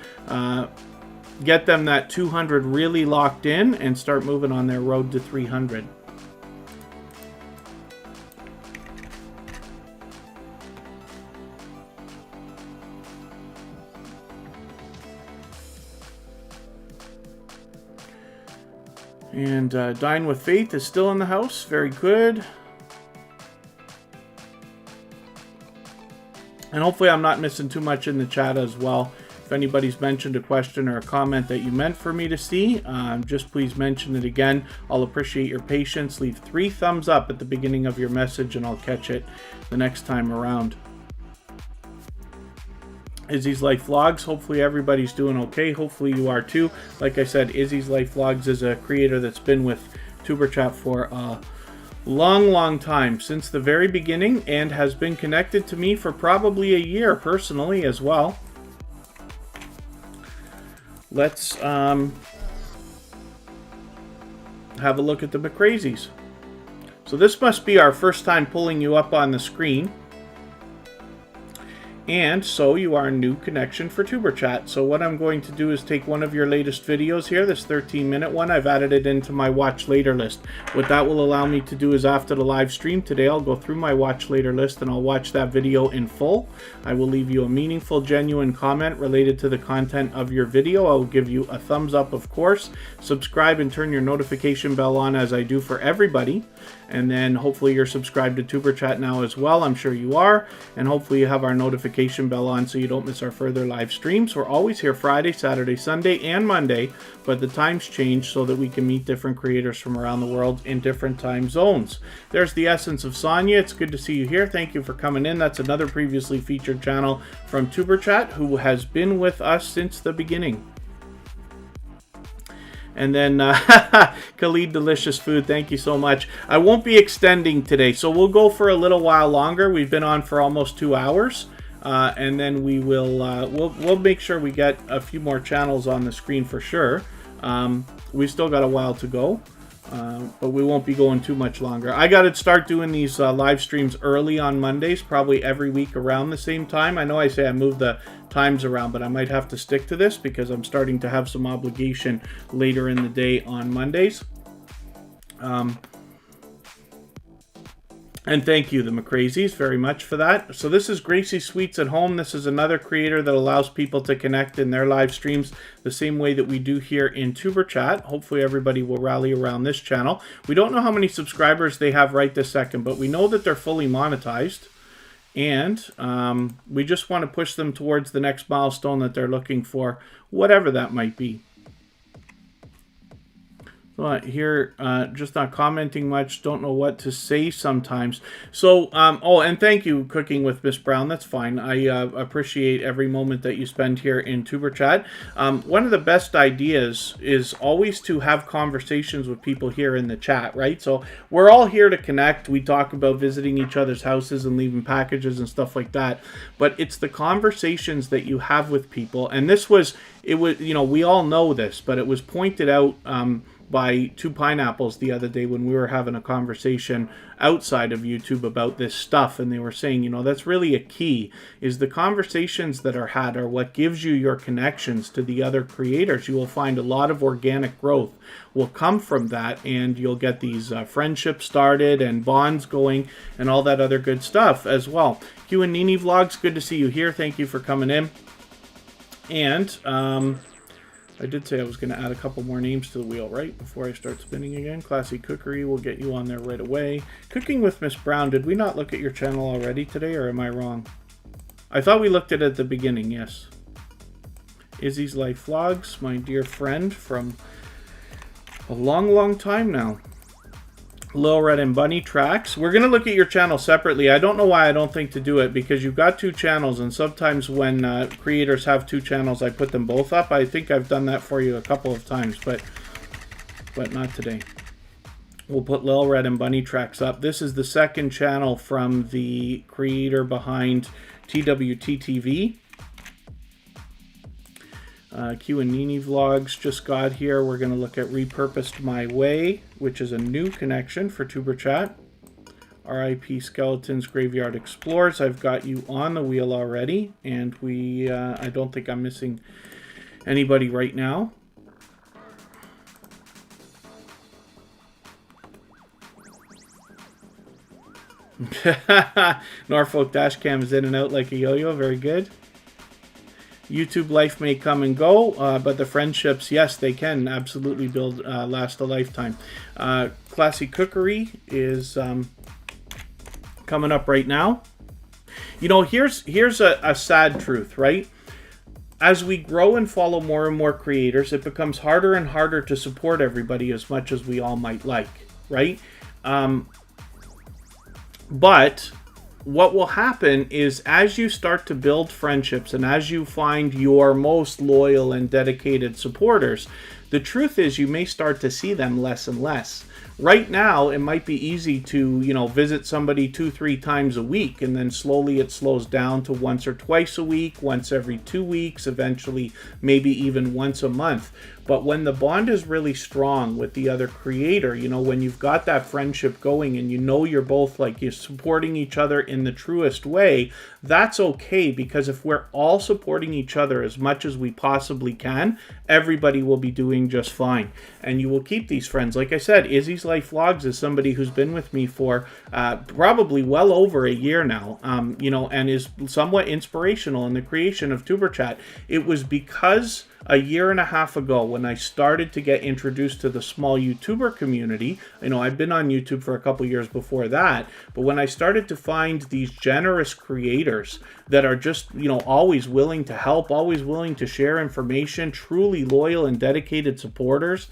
[SPEAKER 1] get them that 200 really locked in, and start moving on their road to 300. And Dine with Faith is still in the house. Very good. And hopefully I'm not missing too much in the chat as well. If anybody's mentioned a question or a comment that you meant for me to see, just please mention it again. I'll appreciate your patience. Leave 3 thumbs up at the beginning of your message and I'll catch it the next time around. Izzy's Life Vlogs, hopefully everybody's doing okay. Hopefully you are too. Like I said, Izzy's Life Vlogs is a creator that's been with Tuberchat for a long time, since the very beginning, and has been connected to me for probably a year personally as well. Let's have a look at the McCrazies. So this must be our first time pulling you up on the screen. And so you are a new connection for Tuberchat. So what I'm going to do is take one of your latest videos here, this 13-minute one. I've added it into my watch later list. What that will allow me to do is after the live stream today, I'll go through my watch later list and I'll watch that video in full. I will leave you a meaningful, genuine comment related to the content of your video. I will give you a thumbs up, of course. Subscribe and turn your notification bell on, as I do for everybody. And then hopefully you're subscribed to Tuberchat now as well. I'm sure you are. And hopefully you have our notification bell on so you don't miss our further live streams. We're always here Friday, Saturday, Sunday, and Monday, but the times change so that we can meet different creators from around the world in different time zones. There's the Essence of Sonia. It's good to see you here. Thank you for coming in. That's another previously featured channel from Tuberchat who has been with us since the beginning. And then Khalid Delicious Food, thank you so much. I won't be extending today, so we'll go for a little while longer. We've been on for almost 2 hours, and then we will we'll make sure we get a few more channels on the screen for sure. We've still got a while to go, but we won't be going too much longer. I got to start doing these live streams early on Mondays, probably every week around the same time. I know I say I move the times around, but I might have to stick to this because I'm starting to have some obligation later in the day on Mondays. And thank you, the McCrazies, very much for that. So this is Gracie Sweets at Home. This is another creator that allows people to connect in their live streams the same way that we do here in Tuberchat. Hopefully everybody will rally around this channel. We don't know how many subscribers they have right this second, but we know that they're fully monetized. And we just want to push them towards the next milestone that they're looking for, whatever that might be. Here, just not commenting much, don't know what to say sometimes. So, oh, and thank you, Cooking with Miss Brown. That's fine. I appreciate every moment that you spend here in Tuberchat. One of the best ideas is always to have conversations with people here in the chat, right? So we're all here to connect. We talk about visiting each other's houses and leaving packages and stuff like that. But it's the conversations that you have with people. And this was, you know, we all know this, but it was pointed out by Two Pineapples the other day when we were having a conversation outside of YouTube about this stuff, and they were saying, you know, that's really a key, is the conversations that are had are what gives you your connections to the other creators. You will find a lot of organic growth will come from that, and you'll get these friendships started and bonds going and all that other good stuff as well. Q and Nini Vlogs, good to see you here. Thank you for coming in. And I did say I was going to add a couple more names to the wheel, right? Before I start spinning again. Classy Cookery will get you on there right away. Cooking with Miss Brown, did we not look at your channel already today, or am I wrong? I thought we looked at it at the beginning, yes. Izzy's Life Vlogs, my dear friend from a long, long time now. Lil Red and Bunny Tracks. We're going to look at your channel separately. I don't know why I don't think to do it, because you've got two channels, and sometimes when creators have two channels, I put them both up. I think I've done that for you a couple of times, but not today. We'll put Lil Red and Bunny Tracks up. This is the second channel from the creator behind TWTTV. Q and Nini Vlogs just got here. We're going to look at Repurposed My Way, which is a new connection for Tuberchat. RIP Skeletons Graveyard Explorers. I've got you on the wheel already, and I don't think I'm missing anybody right now. Norfolk Dashcam is in and out like a yo-yo. Very good. YouTube life may come and go, but the friendships, yes, they can absolutely last a lifetime. Classy Cookery is coming up right now. You know, here's a sad truth, right? As we grow and follow more and more creators, it becomes harder and harder to support everybody as much as we all might like, right? But what will happen is, as you start to build friendships and as you find your most loyal and dedicated supporters, the truth is you may start to see them less and less. Right now, it might be easy to, you know, visit somebody 2-3 times a week, and then slowly it slows down to once or twice a week, once every 2 weeks, eventually maybe even once a month. But when the bond is really strong with the other creator, you know, when you've got that friendship going and you know you're both like you're supporting each other in the truest way, that's okay, because if we're all supporting each other as much as we possibly can, everybody will be doing just fine. And you will keep these friends. Like I said, Izzy's Life Vlogs is somebody who's been with me for probably well over a year now, you know, and is somewhat inspirational in the creation of Tuberchat. It was because a year and a half ago, when I started to get introduced to the small YouTuber community, you know, I've been on YouTube for a couple years before that, but when I started to find these generous creators that are just, you know, always willing to help, always willing to share information, truly loyal and dedicated supporters,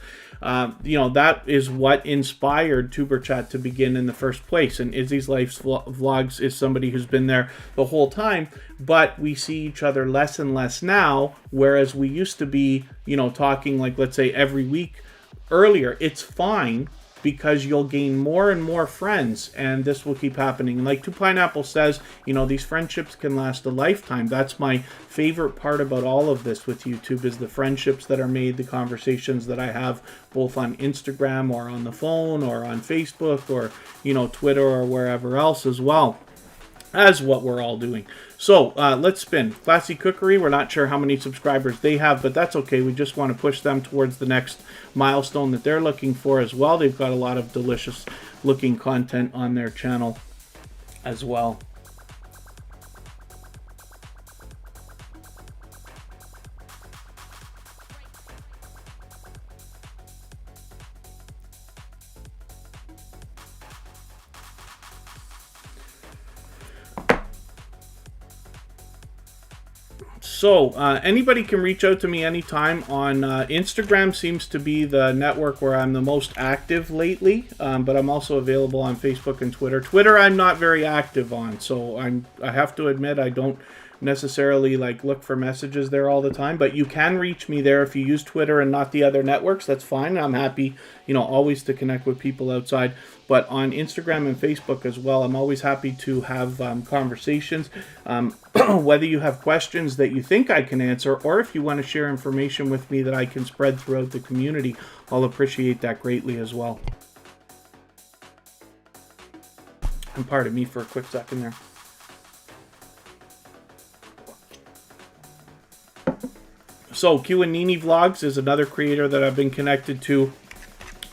[SPEAKER 1] you know, that is what inspired Tuberchat to begin in the first place. And Izzy's Life Vlogs is somebody who's been there the whole time, but we see each other less and less now, whereas we used to be, you know, talking like, let's say, every week earlier. It's fine, because you'll gain more and more friends, and this will keep happening. And like Two Pineapple says, you know, these friendships can last a lifetime. That's my favorite part about all of this with YouTube, is the friendships that are made, the conversations that I have both on Instagram or on the phone or on Facebook or, you know, Twitter or wherever else as well, as what we're all doing. So let's spin. Classy Cookery, we're not sure how many subscribers they have, but that's okay. We just want to push them towards the next milestone that they're looking for as well. They've got a lot of delicious looking content on their channel as well. So anybody can reach out to me anytime. On Instagram seems to be the network where I'm the most active lately, but I'm also available on Facebook and Twitter. Twitter I'm not very active on, so I have to admit I don't necessarily like look for messages there all the time, but you can reach me there if you use Twitter and not the other networks. That's fine. I'm happy, always to connect with people outside. But on Instagram and Facebook as well, I'm always happy to have conversations. Whether you have questions that you think I can answer, or if you want to share information with me that I can spread throughout the community, I'll appreciate that greatly as well. And pardon me for a quick second there. So Q and Nini Vlogs is another creator that I've been connected to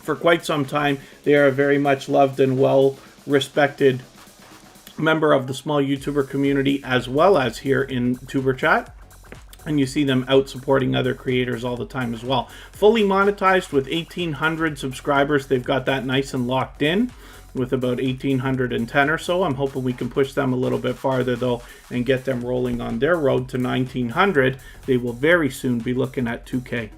[SPEAKER 1] for quite some time. They are a very much loved and well respected member of the small YouTuber community, as well as here in Tuberchat. And you see them out supporting other creators all the time as well. Fully monetized with 1,800 subscribers. They've got that nice and locked in with about 1,810 or so. I'm hoping we can push them a little bit farther though and get them rolling on their road to 1,900. They will very soon be looking at 2K.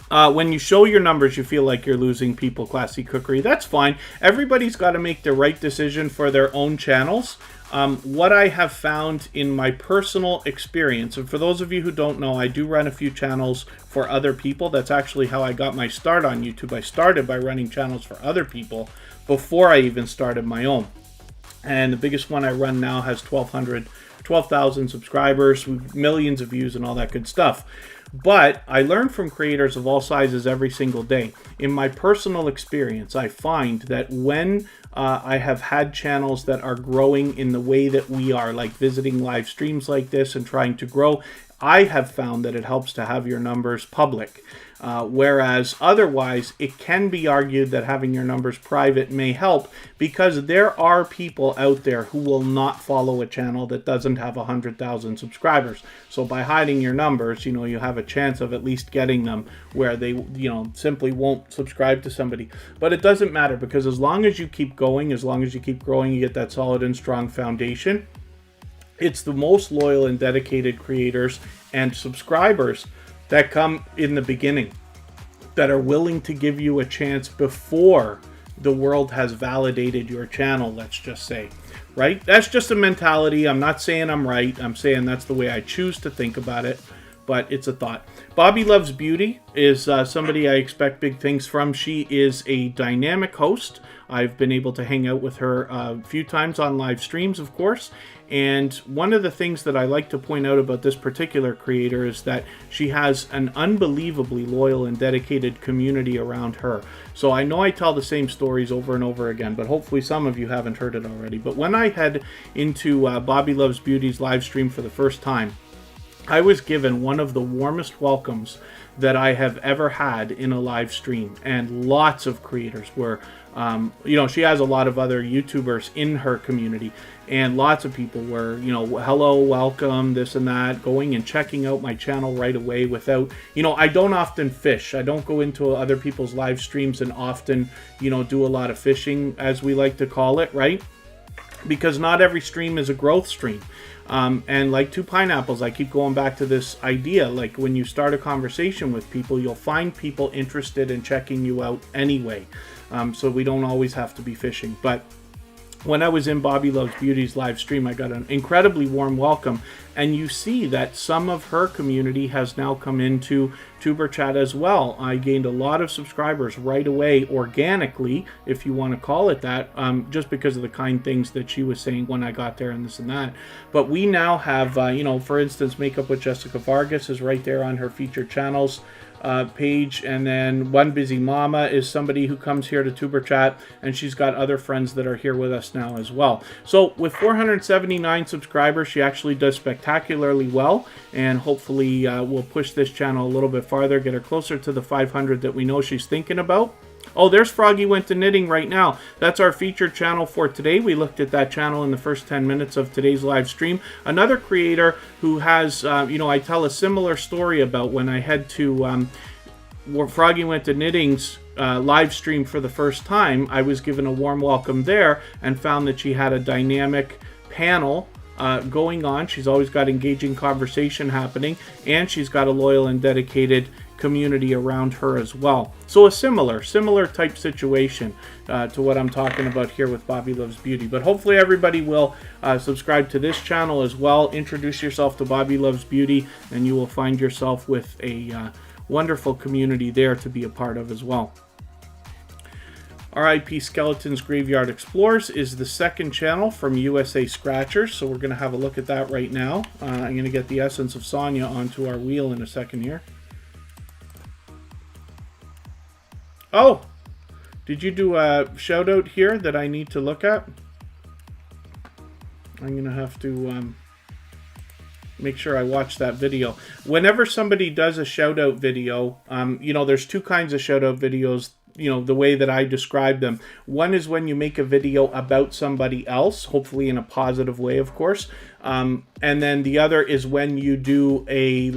[SPEAKER 1] When you show your numbers, you feel like you're losing people, Classy Cookery. That's fine. Everybody's got to make the right decision for their own channels. What I have found in my personal experience, and for those of you who don't know, I do run a few channels for other people. That's actually how I got my start on YouTube. I started by running channels for other people before I even started my own. And the biggest one I run now has 12,000 subscribers, millions of views and all that good stuff. But I learn from creators of all sizes every single day. In my personal experience, I find that when I have had channels that are growing in the way that we are, like visiting live streams like this and trying to grow, I have found that it helps to have your numbers public. Whereas otherwise, it can be argued that having your numbers private may help, because there are people out there who will not follow a channel that doesn't have 100,000 subscribers. So by hiding your numbers, you have a chance of at least getting them where they, simply won't subscribe to somebody. But it doesn't matter, because as long as you keep going, as long as you keep growing, you get that solid and strong foundation. It's the most loyal and dedicated creators and subscribers that come in the beginning, that are willing to give you a chance before the world has validated your channel, let's just say, right? That's just a mentality. I'm not saying I'm right. I'm saying that's the way I choose to think about it, but it's a thought. Bobby Loves Beauty is somebody I expect big things from. She is a dynamic host. I've been able to hang out with her a few times on live streams, of course. And one of the things that I like to point out about this particular creator is that she has an unbelievably loyal and dedicated community around her. So I know I tell the same stories over and over again, but hopefully some of you haven't heard it already. But when I head into Bobby Loves Beauty's live stream for the first time, I was given one of the warmest welcomes that I have ever had in a live stream, and lots of creators were, she has a lot of other YouTubers in her community, and lots of people were, hello, welcome, this and that, going and checking out my channel right away without, I don't often fish. I don't go into other people's live streams and often, do a lot of fishing, as we like to call it, right? Because not every stream is a growth stream. And like two pineapples, I keep going back to this idea, like when you start a conversation with people, you'll find people interested in checking you out anyway. So we don't always have to be fishing. But when I was in Bobby Loves Beauty's live stream, I got an incredibly warm welcome. And you see that some of her community has now come into Tuberchat as well. I gained a lot of subscribers right away, organically, if you want to call it that, just because of the kind things that she was saying when I got there and this and that. But we now have, for instance, Makeup with Jessica Vargas is right there on her featured channels page, and then One Busy Mama is somebody who comes here to Tuberchat, and she's got other friends that are here with us now as well. So with 479 subscribers, she actually does spectacularly well, and hopefully we'll push this channel a little bit farther, get her closer to the 500 that we know she's thinking about. Oh, there's Froggy Went to Knitting right now. That's our featured channel for today. We looked at that channel in the first 10 minutes of today's live stream. Another creator who has, I tell a similar story about when I head to Froggy Went to Knitting's live stream for the first time. I was given a warm welcome there and found that she had a dynamic panel going on. She's always got engaging conversation happening, and she's got a loyal and dedicated community around her as well. So a similar type situation to what I'm talking about here with Bobby Loves Beauty. But hopefully everybody will subscribe to this channel as well. Introduce yourself to Bobby Loves Beauty, and you will find yourself with a wonderful community there to be a part of as well. RIP Skeletons Graveyard Explorers is the second channel from USA Scratchers, so we're going to have a look at that right now. I'm going to get the Essence of Sonya onto our wheel in a second here. Oh! Did you do a shout out here that I need to look at? I'm going to have to make sure I watch that video. Whenever somebody does a shout out video, there's two kinds of shout out videos. The way that I describe them. One is when you make a video about somebody else, hopefully in a positive way, of course. And then the other is when you do a,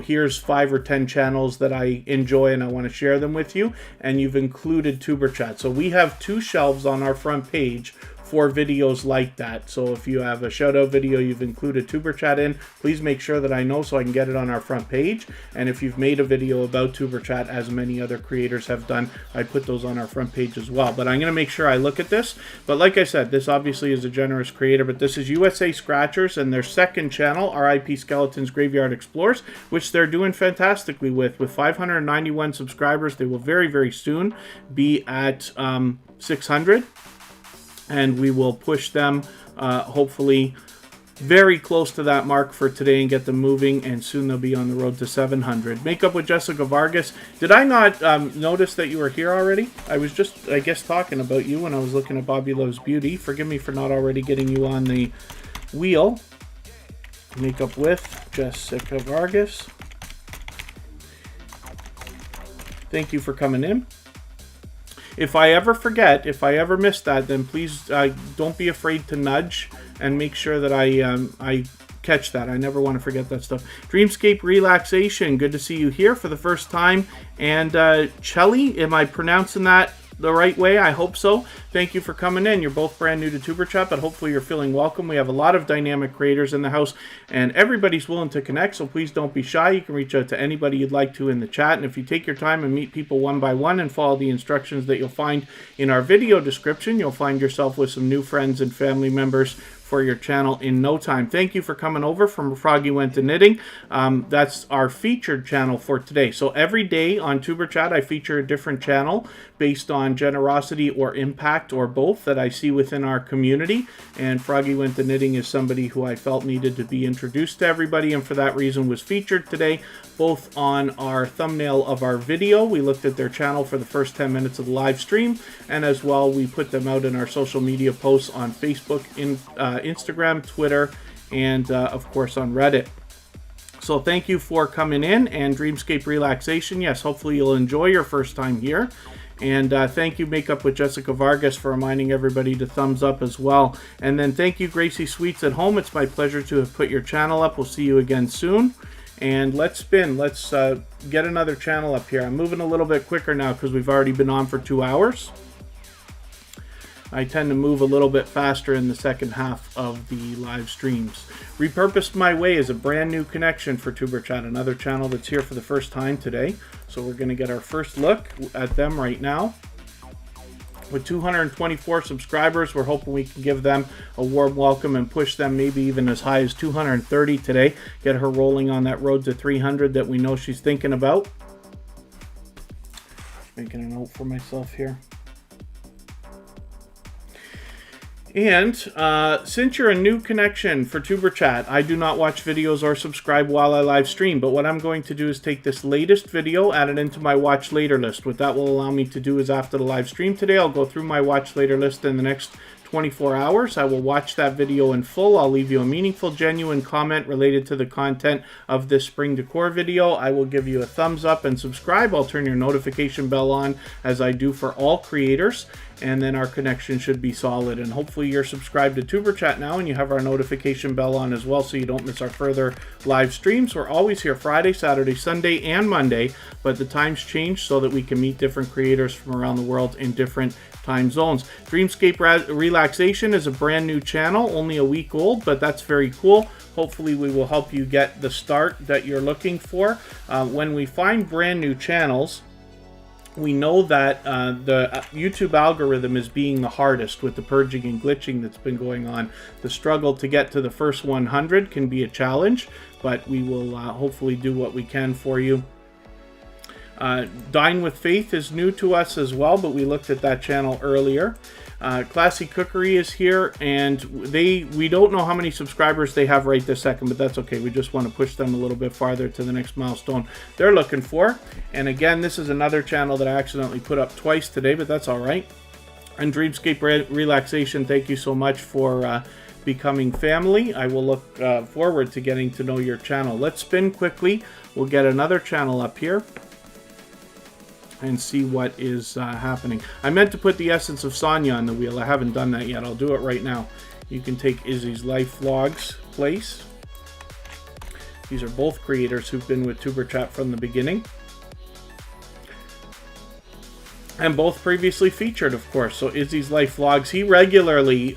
[SPEAKER 1] here's 5 or 10 channels that I enjoy and I want to share them with you. And you've included Tuberchat. So we have 2 shelves on our front page for videos like that. So if you have a shout out video you've included Tuberchat in, please make sure that I know so I can get it on our front page. And if you've made a video about Tuberchat, as many other creators have done, I put those on our front page as well. But I'm going to make sure I look at this. But like I said, this obviously is a generous creator, but this is USA Scratchers and their second channel, RIP Skeletons Graveyard Explorers, which they're doing fantastically with 591 subscribers. They will very, very soon be at 600. And we will push them, hopefully, very close to that mark for today and get them moving. And soon they'll be on the road to 700. Makeup with Jessica Vargas. Did I not notice that you were here already? I was just, I guess, talking about you when I was looking at Bobby Loves Beauty. Forgive me for not already getting you on the wheel. Makeup with Jessica Vargas. Thank you for coming in. If I ever forget, if I ever miss that, then please don't be afraid to nudge and make sure that I catch that. I never want to forget that stuff. Dreamscape Relaxation, good to see you here for the first time. And Chelly, am I pronouncing that the right way? I hope so. Thank you for coming in. You're both brand new to Tuberchat, but hopefully you're feeling welcome. We have a lot of dynamic creators in the house, and everybody's willing to connect, so please don't be shy. You can reach out to anybody you'd like to in the chat, and if you take your time and meet people one by one and follow the instructions that you'll find in our video description, you'll find yourself with some new friends and family members for your channel in no time. Thank you for coming over from Froggy Went to Knitting. That's our featured channel for today. So every day on Tuberchat, I feature a different channel based on generosity or impact or both that I see within our community. And Froggy Went to Knitting is somebody who I felt needed to be introduced to everybody, and for that reason was featured today, both on our thumbnail of our video. We looked at their channel for the first 10 minutes of the live stream, and as well, we put them out in our social media posts on Facebook, Instagram, Twitter, and of course on Reddit. So thank you for coming in, and Dreamscape Relaxation. Yes, hopefully you'll enjoy your first time here. And thank you, Makeup with Jessica Vargas, for reminding everybody to thumbs up as well. And then thank you, Gracie Sweets at Home. It's my pleasure to have put your channel up. We'll see you again soon. And let's spin. Let's get another channel up here. I'm moving a little bit quicker now because we've already been on for 2 hours. I tend to move a little bit faster in the second half of the live streams. Repurposed My Way is a brand new connection for Tuberchat, another channel that's here for the first time today. So we're going to get our first look at them right now. With 224 subscribers, we're hoping we can give them a warm welcome and push them maybe even as high as 230 today. Get her rolling on that road to 300 that we know she's thinking about. Making a note for myself here. And since you're a new connection for Tuberchat, I do not watch videos or subscribe while I live stream, but what I'm going to do is take this latest video, add it into my watch later list. What that will allow me to do is after the live stream today, I'll go through my watch later list in the next 24 hours. I will watch that video in full. I'll leave you a meaningful, genuine comment related to the content of this spring decor video. I will give you a thumbs up and subscribe. I'll turn your notification bell on as I do for all creators, and then our connection should be solid. And hopefully you're subscribed to Tuberchat now and you have our notification bell on as well, so you don't miss our further live streams. We're always here Friday, Saturday, Sunday, and Monday, but the times change so that we can meet different creators from around the world in different time zones. Dreamscape Relaxation is a brand new channel, only a week old, but that's very cool. Hopefully we will help you get the start that you're looking for. When we find brand new channels, we know that the YouTube algorithm is being the hardest with the purging and glitching that's been going on. The struggle to get to the first 100 can be a challenge, but we will hopefully do what we can for you. Dine with Faith is new to us as well, but we looked at that channel earlier. Classy Cookery is here, and we don't know how many subscribers they have right this second, but that's okay. We just want to push them a little bit farther to the next milestone they're looking for. And again, this is another channel that I accidentally put up twice today, but that's all right. And Dreamscape Relaxation, thank you so much for becoming family. I will look forward to getting to know your channel. Let's spin quickly. We'll get another channel up here and see what is happening. I meant to put the Essence of Sonia on the wheel. I haven't done that yet. I'll do it right now. You can take Izzy's Life Vlogs place. These are both creators who've been with Tuberchat from the beginning, and both previously featured, of course. So Izzy's Life Vlogs, he regularly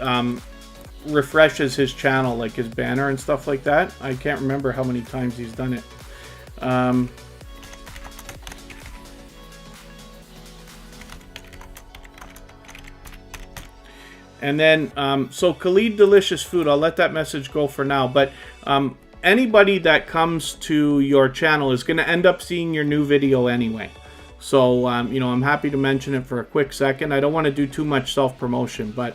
[SPEAKER 1] refreshes his channel, like his banner and stuff like that. I can't remember how many times he's done it. And then, so Khalid Delicious Food, I'll let that message go for now. But anybody that comes to your channel is going to end up seeing your new video anyway. So, you know, I'm happy to mention it for a quick second. I don't want to do too much self-promotion, but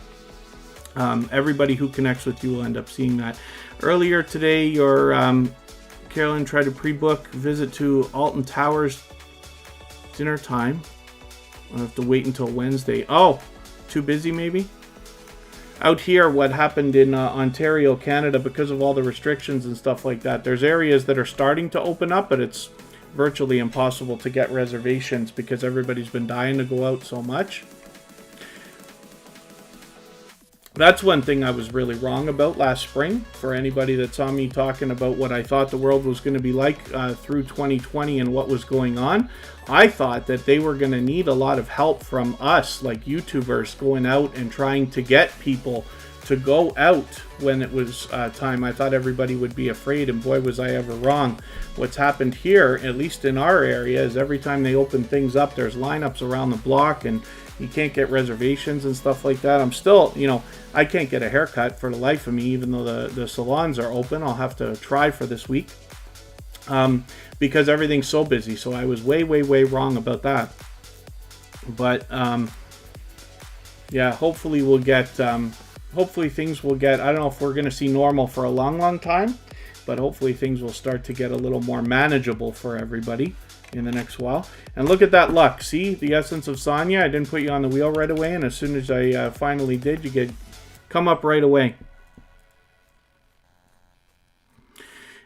[SPEAKER 1] everybody who connects with you will end up seeing that. Earlier today, your Carolyn tried to pre-book visit to Alton Towers dinner time. I'll have to wait until Wednesday. Oh, too busy maybe? Out here, what happened in Ontario, Canada, because of all the restrictions and stuff like that, there's areas that are starting to open up, but it's virtually impossible to get reservations because everybody's been dying to go out so much. That's one thing I was really wrong about last spring. For anybody that saw me talking about what I thought the world was going to be like through 2020 and what was going on, I thought that they were going to need a lot of help from us, like YouTubers, going out and trying to get people to go out when it was time. I thought everybody would be afraid, and boy, was I ever wrong. What's happened here, at least in our area, is every time they open things up, there's lineups around the block, and you can't get reservations and stuff like that. I'm still, you know, I can't get a haircut for the life of me, even though the salons are open. I'll have to try for this week because everything's so busy. So I was way wrong about that. But yeah, hopefully we'll get, hopefully things will get, I don't know if we're going to see normal for a long time, but hopefully things will start to get a little more manageable for everybody in the next while. And look at that luck. See, the Essence of Sonia, I didn't put you on the wheel right away, and as soon as I finally did, you come up right away.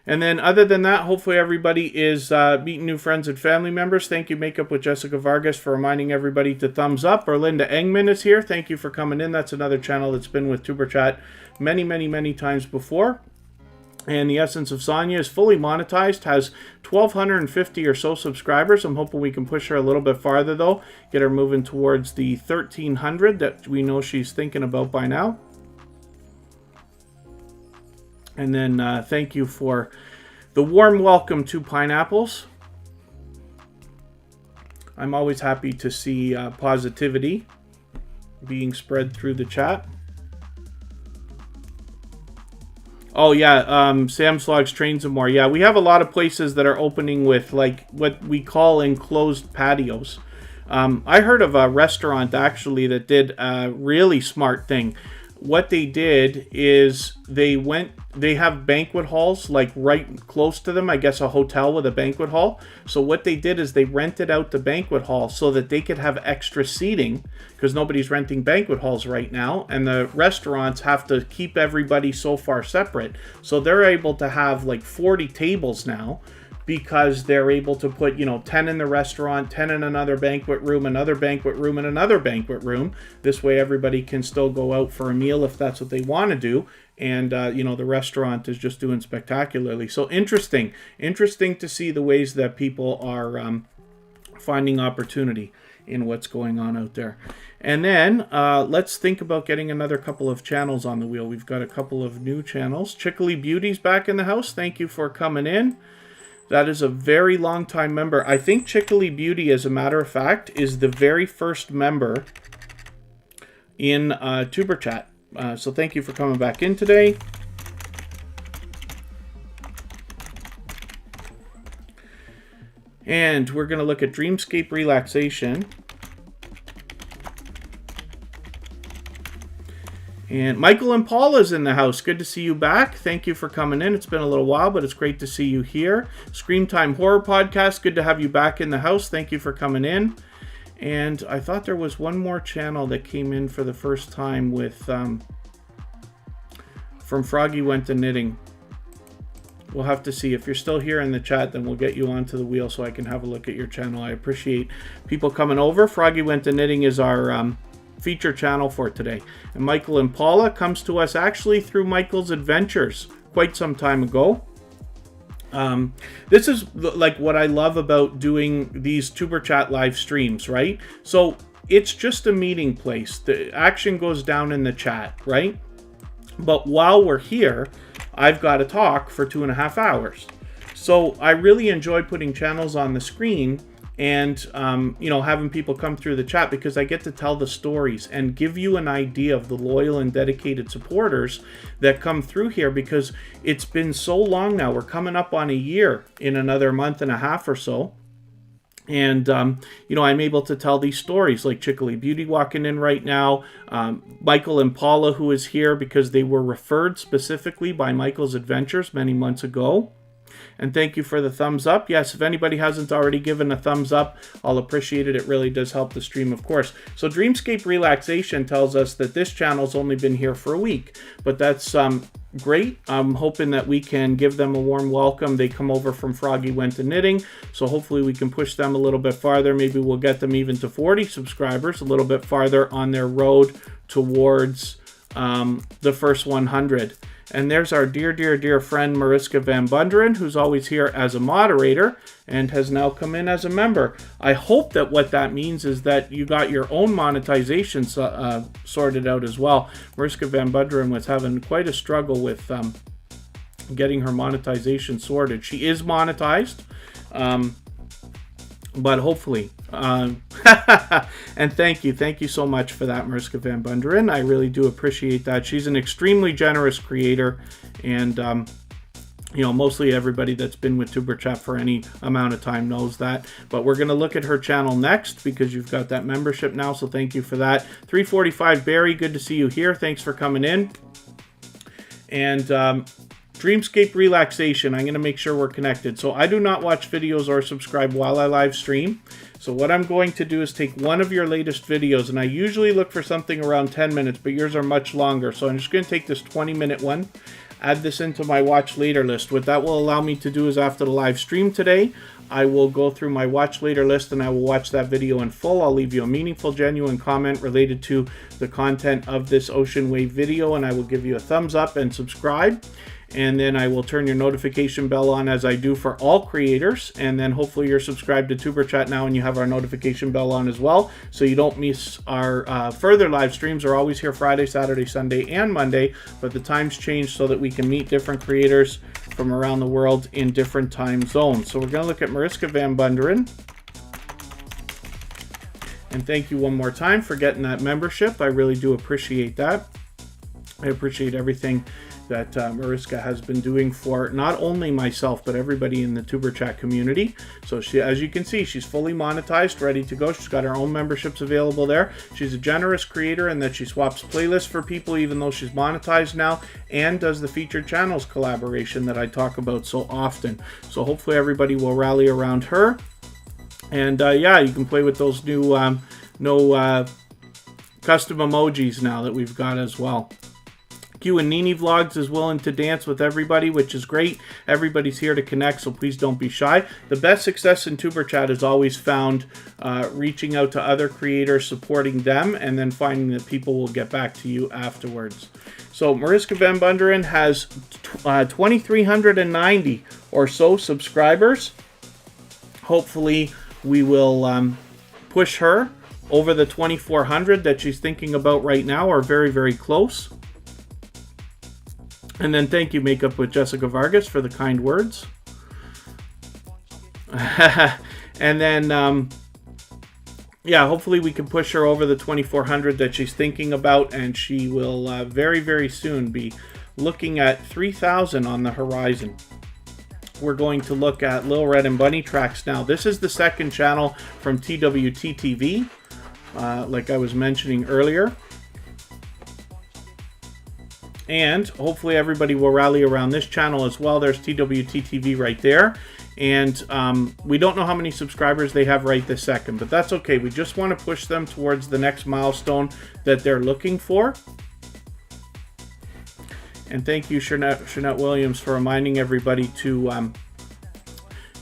[SPEAKER 1] And then other than that, hopefully everybody is meeting new friends and family members. Thank you, Makeup with Jessica Vargas, for reminding everybody to thumbs up. Erlinda Engman is here. Thank you for coming in. That's another channel that's been with Tuberchat many times before. And the Essence of Sonia is fully monetized, has 1,250 or so subscribers. I'm hoping we can push her a little bit farther, though. Get her moving towards the 1,300 that we know she's thinking about by now. And then thank you for the warm welcome to Pineapples. I'm always happy to see positivity being spread through the chat. Oh yeah, Sam's Vlogs, Trains and More. Yeah, we have a lot of places that are opening with like what we call enclosed patios. I heard of a restaurant actually that did a really smart thing. what they did is they have banquet halls like right close to them, I guess a hotel with a banquet hall. So what they did is they rented out the banquet hall so that they could have extra seating, because nobody's renting banquet halls right now, and the restaurants have to keep everybody so far separate. So they're able to have like 40 tables now, because they're able to put, 10 in the restaurant, 10 in another banquet room, another banquet room, and another banquet room. This way everybody can still go out for a meal if that's what they want to do. And, the restaurant is just doing spectacularly. So interesting to see the ways that people are finding opportunity in what's going on out there. And then let's think about getting another couple of channels on the wheel. We've got a couple of new channels. Chickly Beauty's back in the house. Thank you for coming in. That is a very long time member. I think Chickly Beauty, as a matter of fact, is the very first member in Tuberchat. So thank you for coming back in today. And we're going to look at Dreamscape Relaxation. And Michael and Paula's in the house. Good to see you back. Thank you for coming in. It's been a little while, but it's great to see you here. Scream Time Horror Podcast. Good to have you back in the house. Thank you for coming in. And I thought there was one more channel that came in for the first time with from Froggy Went to Knitting. We'll have to see. If you're still here in the chat, then we'll get you onto the wheel so I can have a look at your channel. I appreciate people coming over. Froggy Went to Knitting is our feature channel for today. And Michael and Paula comes to us actually through Michael's Adventures quite some time ago. This is like what I love about doing these Tuberchat live streams, right? So it's just a meeting place. The action goes down in the chat, right? But while we're here, I've got to talk for 2.5 hours. So I really enjoy putting channels on the screen and having people come through the chat, because I get to tell the stories and give you an idea of the loyal and dedicated supporters that come through here, because it's been so long now. We're coming up on a year in another month and a half or so. And, I'm able to tell these stories, like Chickly Beauty walking in right now, Michael and Paula, who is here because they were referred specifically by Michael's Adventures many months ago. And thank you for the thumbs up. Yes, if anybody hasn't already given a thumbs up, I'll appreciate it. It really does help the stream, of course. So Dreamscape Relaxation tells us that this channel's only been here for a week, but that's great. I'm hoping that we can give them a warm welcome. They come over from Froggy Went to Knitting, so hopefully we can push them a little bit farther. Maybe we'll get them even to 40 subscribers, a little bit farther on their road towards the first 100. And there's our dear, dear, dear friend Mariska Van Bunderen, who's always here as a moderator and has now come in as a member. I hope that what that means is that you got your own monetization sorted out as well. Mariska Van Bunderen was having quite a struggle with getting her monetization sorted. She is monetized, but hopefully. And thank you so much for that, Mariska Van Bunderen. I really do appreciate that. She's an extremely generous creator, and mostly everybody that's been with Tuberchat for any amount of time knows that. But we're going to look at her channel next, because you've got that membership now, so thank you for that. 345 Barry, good to see you here. Thanks for coming in. And Dreamscape Relaxation, I'm going to make sure we're connected. So I do not watch videos or subscribe while I live stream. So what I'm going to do is take one of your latest videos, and I usually look for something around 10 minutes, but yours are much longer. So I'm just going to take this 20-minute one, add this into my watch later list. What that will allow me to do is, after the live stream today, I will go through my watch later list and I will watch that video in full. I'll leave you a meaningful, genuine comment related to the content of this Ocean Wave video, and I will give you a thumbs up and subscribe. And then I will turn your notification bell on, as I do for all creators. And then hopefully you're subscribed to Tuberchat now and you have our notification bell on as well, so you don't miss our further live streams. Are always here Friday, Saturday, Sunday, and Monday, but the times change so that we can meet different creators from around the world in different time zones. So we're going to look at Mariska Van Bunderen. And thank you one more time for getting that membership. I really do appreciate that. I appreciate everything that Mariska has been doing for not only myself, but everybody in the Tuberchat community. So she, as you can see, she's fully monetized, ready to go. She's got her own memberships available there. She's a generous creator in that she swaps playlists for people, even though she's monetized now, and does the featured channels collaboration that I talk about so often. So hopefully everybody will rally around her. And yeah, you can play with those new custom emojis now that we've got as well. Q and Nini Vlogs is willing to dance with everybody, which is great. Everybody's here to connect, so please don't be shy. The best success in Tuberchat is always found reaching out to other creators, supporting them, and then finding that people will get back to you afterwards. So Mariska Van Bunderen has 2,390 or so subscribers. Hopefully we will push her over the 2,400 that she's thinking about right now, or very, very close. And then thank you, Makeup with Jessica Vargas, for the kind words. And then, yeah, hopefully we can push her over the 2,400 that she's thinking about, and she will very, very soon be looking at 3,000 on the horizon. We're going to look at Lil Red and Bunny tracks now. This is the second channel from TWT TV, like I was mentioning earlier. And hopefully everybody will rally around this channel as well. There's TWT TV right there. And we don't know how many subscribers they have right this second, but that's okay. We just want to push them towards the next milestone that they're looking for. And thank you, Shanette Williams, for reminding everybody to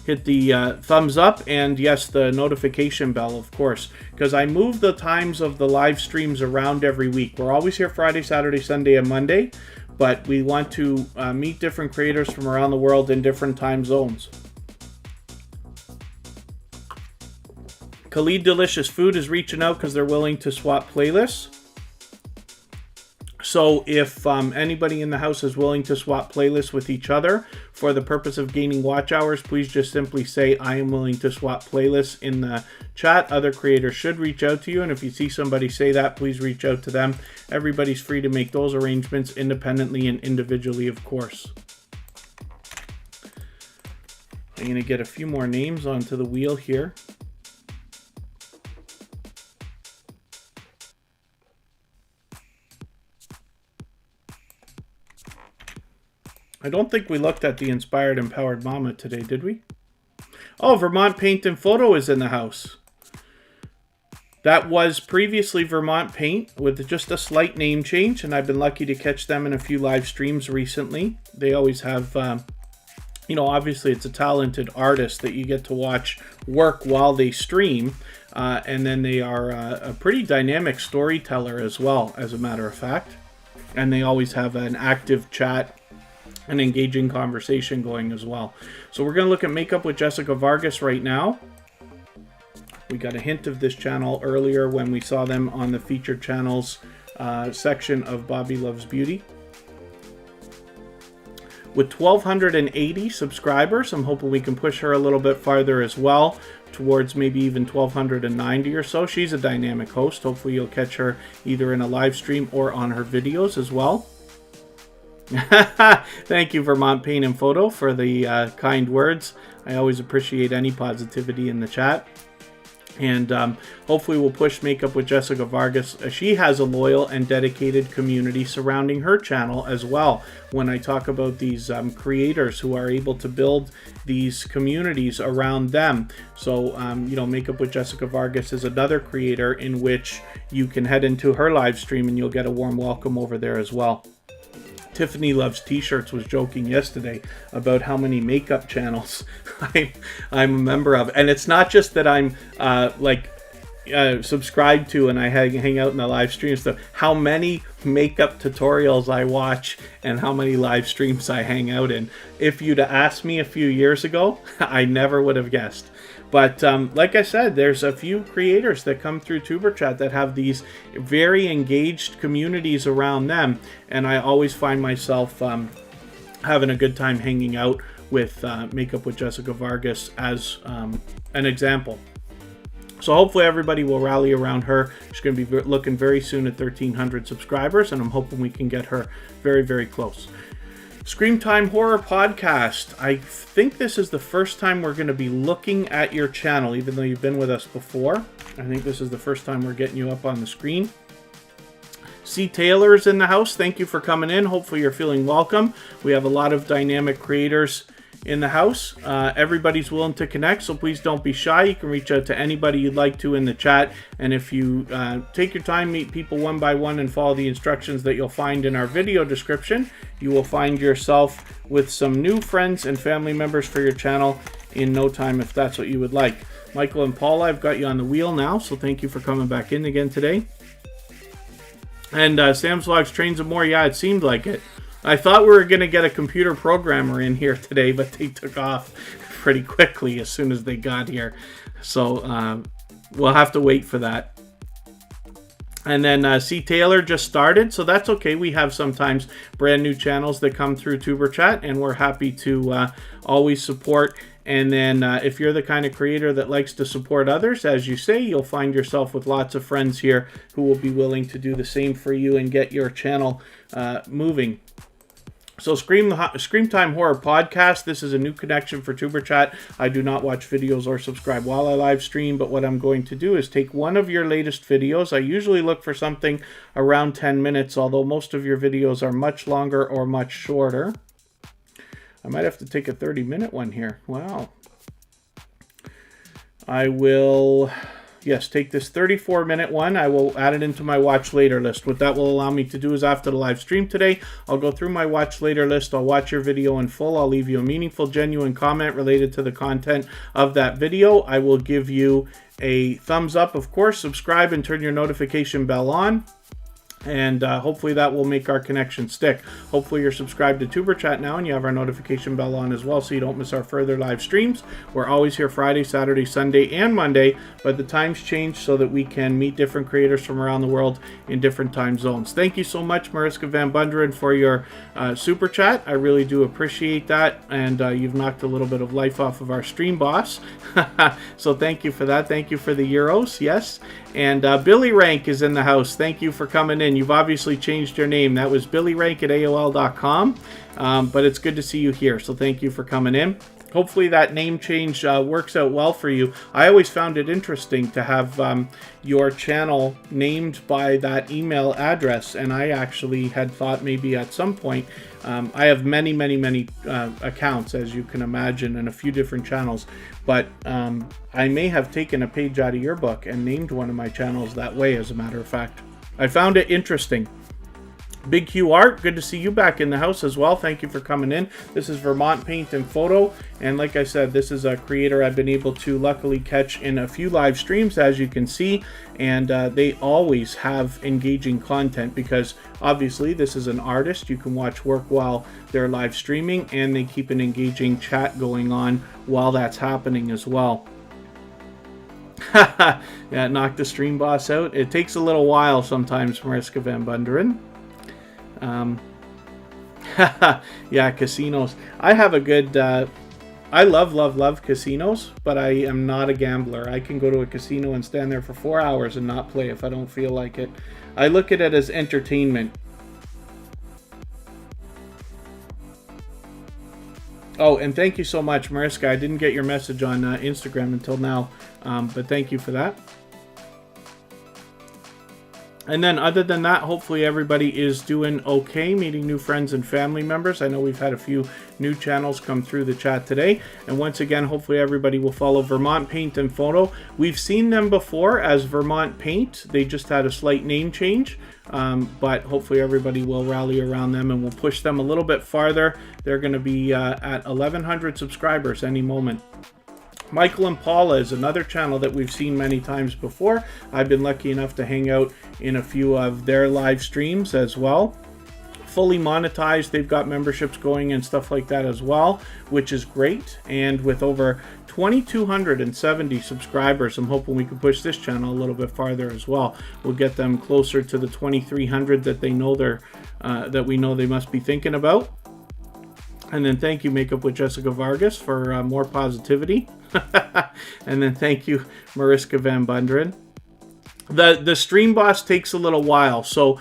[SPEAKER 1] hit the thumbs up and, yes, the notification bell, of course, because I move the times of the live streams around every week. We're always here Friday, Saturday, Sunday, and Monday, but we want to meet different creators from around the world in different time zones. Khalid Delicious Food is reaching out because they're willing to swap playlists. So if anybody in the house is willing to swap playlists with each other for the purpose of gaining watch hours, please just simply say, I am willing to swap playlists in the chat. Other creators should reach out to you, and if you see somebody say that, please reach out to them. Everybody's free to make those arrangements independently and individually, of course. I'm going to get a few more names onto the wheel here. I don't think we looked at the Inspired Empowered Mama today, did we? Oh, Vermont Paint and Photo is in the house. That was previously Vermont Paint with just a slight name change, and I've been lucky to catch them in a few live streams recently. They always have, you know, obviously it's a talented artist that you get to watch work while they stream, and then they are a pretty dynamic storyteller as well, as a matter of fact. And they always have an active chat, an engaging conversation going as well. So we're going to look at Makeup with Jessica Vargas right now. We got a hint of this channel earlier when we saw them on the featured channels section of Bobby Loves Beauty. With 1,280 subscribers, I'm hoping we can push her a little bit farther as well, towards maybe even 1,290 or so. She's a dynamic host. Hopefully you'll catch her either in a live stream or on her videos as well. Thank you, Vermont Paint and Photo, for the kind words. I always appreciate any positivity in the chat. And hopefully we'll push Makeup with Jessica Vargas. She has a loyal and dedicated community surrounding her channel as well. When I talk about these creators who are able to build these communities around them. So, you know, Makeup with Jessica Vargas is another creator in which you can head into her live stream and you'll get a warm welcome over there as well. Tiffany Loves T-Shirts was joking yesterday about how many makeup channels I'm a member of. And it's not just that I'm subscribed to and I hang out in the live stream stuff. How many makeup tutorials I watch and how many live streams I hang out in. If you'd asked me a few years ago, I never would have guessed. But like I said, there's a few creators that come through Tuberchat that have these very engaged communities around them. And I always find myself having a good time hanging out with Makeup with Jessica Vargas as an example. So hopefully everybody will rally around her. She's going to be looking very soon at 1,300 subscribers, and I'm hoping we can get her very, very close. Scream Time Horror Podcast. I think this is the first time we're going to be looking at your channel, even though you've been with us before. I think this is the first time we're getting you up on the screen. C. Taylor's in the house. Thank you for coming in. Hopefully you're feeling welcome. We have a lot of dynamic creators in the house. Everybody's willing to connect, so please don't be shy. You can reach out to anybody you'd like to in the chat, and if you take your time, meet people one by one, and follow the instructions that you'll find in our video description, you will find yourself with some new friends and family members for your channel in no time, if that's what you would like. Michael and Paula, I've got you on the wheel now, so thank you for coming back in again today. And Sam's Vlogs, Trains and More, yeah, it seemed like it. I thought we were going to get a computer programmer in here today, but they took off pretty quickly as soon as they got here. So we'll have to wait for that. And then C. Taylor just started, so that's okay. We have sometimes brand new channels that come through Tuberchat, and we're happy to always support. And then if you're the kind of creator that likes to support others, as you say, you'll find yourself with lots of friends here who will be willing to do the same for you and get your channel moving. So Scream Time Horror Podcast, this is a new connection for Tuberchat. I do not watch videos or subscribe while I live stream, but what I'm going to do is take one of your latest videos. I usually look for something around 10 minutes, although most of your videos are much longer or much shorter. I might have to take a 30-minute one here. Wow. I will... Yes, take this 34-minute one. I will add it into my watch later list. What that will allow me to do is after the live stream today, I'll go through my watch later list. I'll watch your video in full. I'll leave you a meaningful, genuine comment related to the content of that video. I will give you a thumbs up, of course. Subscribe and turn your notification bell on. And hopefully that will make our connection stick. Hopefully you're subscribed to Tuberchat now and you have our notification bell on as well so you don't miss our further live streams. We're always here Friday, Saturday, Sunday, and Monday, but the times change so that we can meet different creators from around the world in different time zones. Thank you so much, Mariska Van Bunderen, for your super chat. I really do appreciate that, and you've knocked a little bit of life off of our stream boss. So thank you for that. Thank you for the euros, yes. And Billy Rank is in the house. Thank you for coming in. You've obviously changed your name. That was billyrank@aol.com, but it's good to see you here, so thank you for coming in. Hopefully that name change works out well for you. I always found it interesting to have your channel named by that email address, and I actually had thought maybe at some point, I have many accounts, as you can imagine, and a few different channels, but I may have taken a page out of your book and named one of my channels that way, as a matter of fact. I found it interesting. Big Q Art, good to see you back in the house as well. Thank you for coming in. This is Vermont Paint and Photo, and like I said, this is a creator I've been able to luckily catch in a few live streams, as you can see, and they always have engaging content because obviously this is an artist. You can watch work while they're live streaming, and they keep an engaging chat going on while that's happening as well. Yeah, knock the stream boss out. It takes a little while sometimes, Mariska Van Bunderen. Yeah, casinos. I have a good... I love casinos, but I am not a gambler. I can go to a casino and stand there for 4 hours and not play if I don't feel like it. I look at it as entertainment. Oh, and thank you so much, Mariska. I didn't get your message on Instagram until now, but thank you for that. And then other than that, hopefully everybody is doing okay, meeting new friends and family members. I know we've had a few new channels come through the chat today. And once again, hopefully everybody will follow Vermont Paint and Photo. We've seen them before as Vermont Paint. They just had a slight name change. But hopefully everybody will rally around them and we'll push them a little bit farther. They're going to be at 1,100 subscribers any moment. Michael and Paula is another channel that we've seen many times before. I've been lucky enough to hang out in a few of their live streams as well. Fully monetized, they've got memberships going and stuff like that as well, which is great. And with over 2,270 subscribers, I'm hoping we can push this channel a little bit farther as well. We'll get them closer to the 2,300 that they know that we know they must be thinking about. And then thank you, Makeup with Jessica Vargas, for more positivity. And then thank you, Mariska Van Bunderen. The Stream Boss takes a little while, so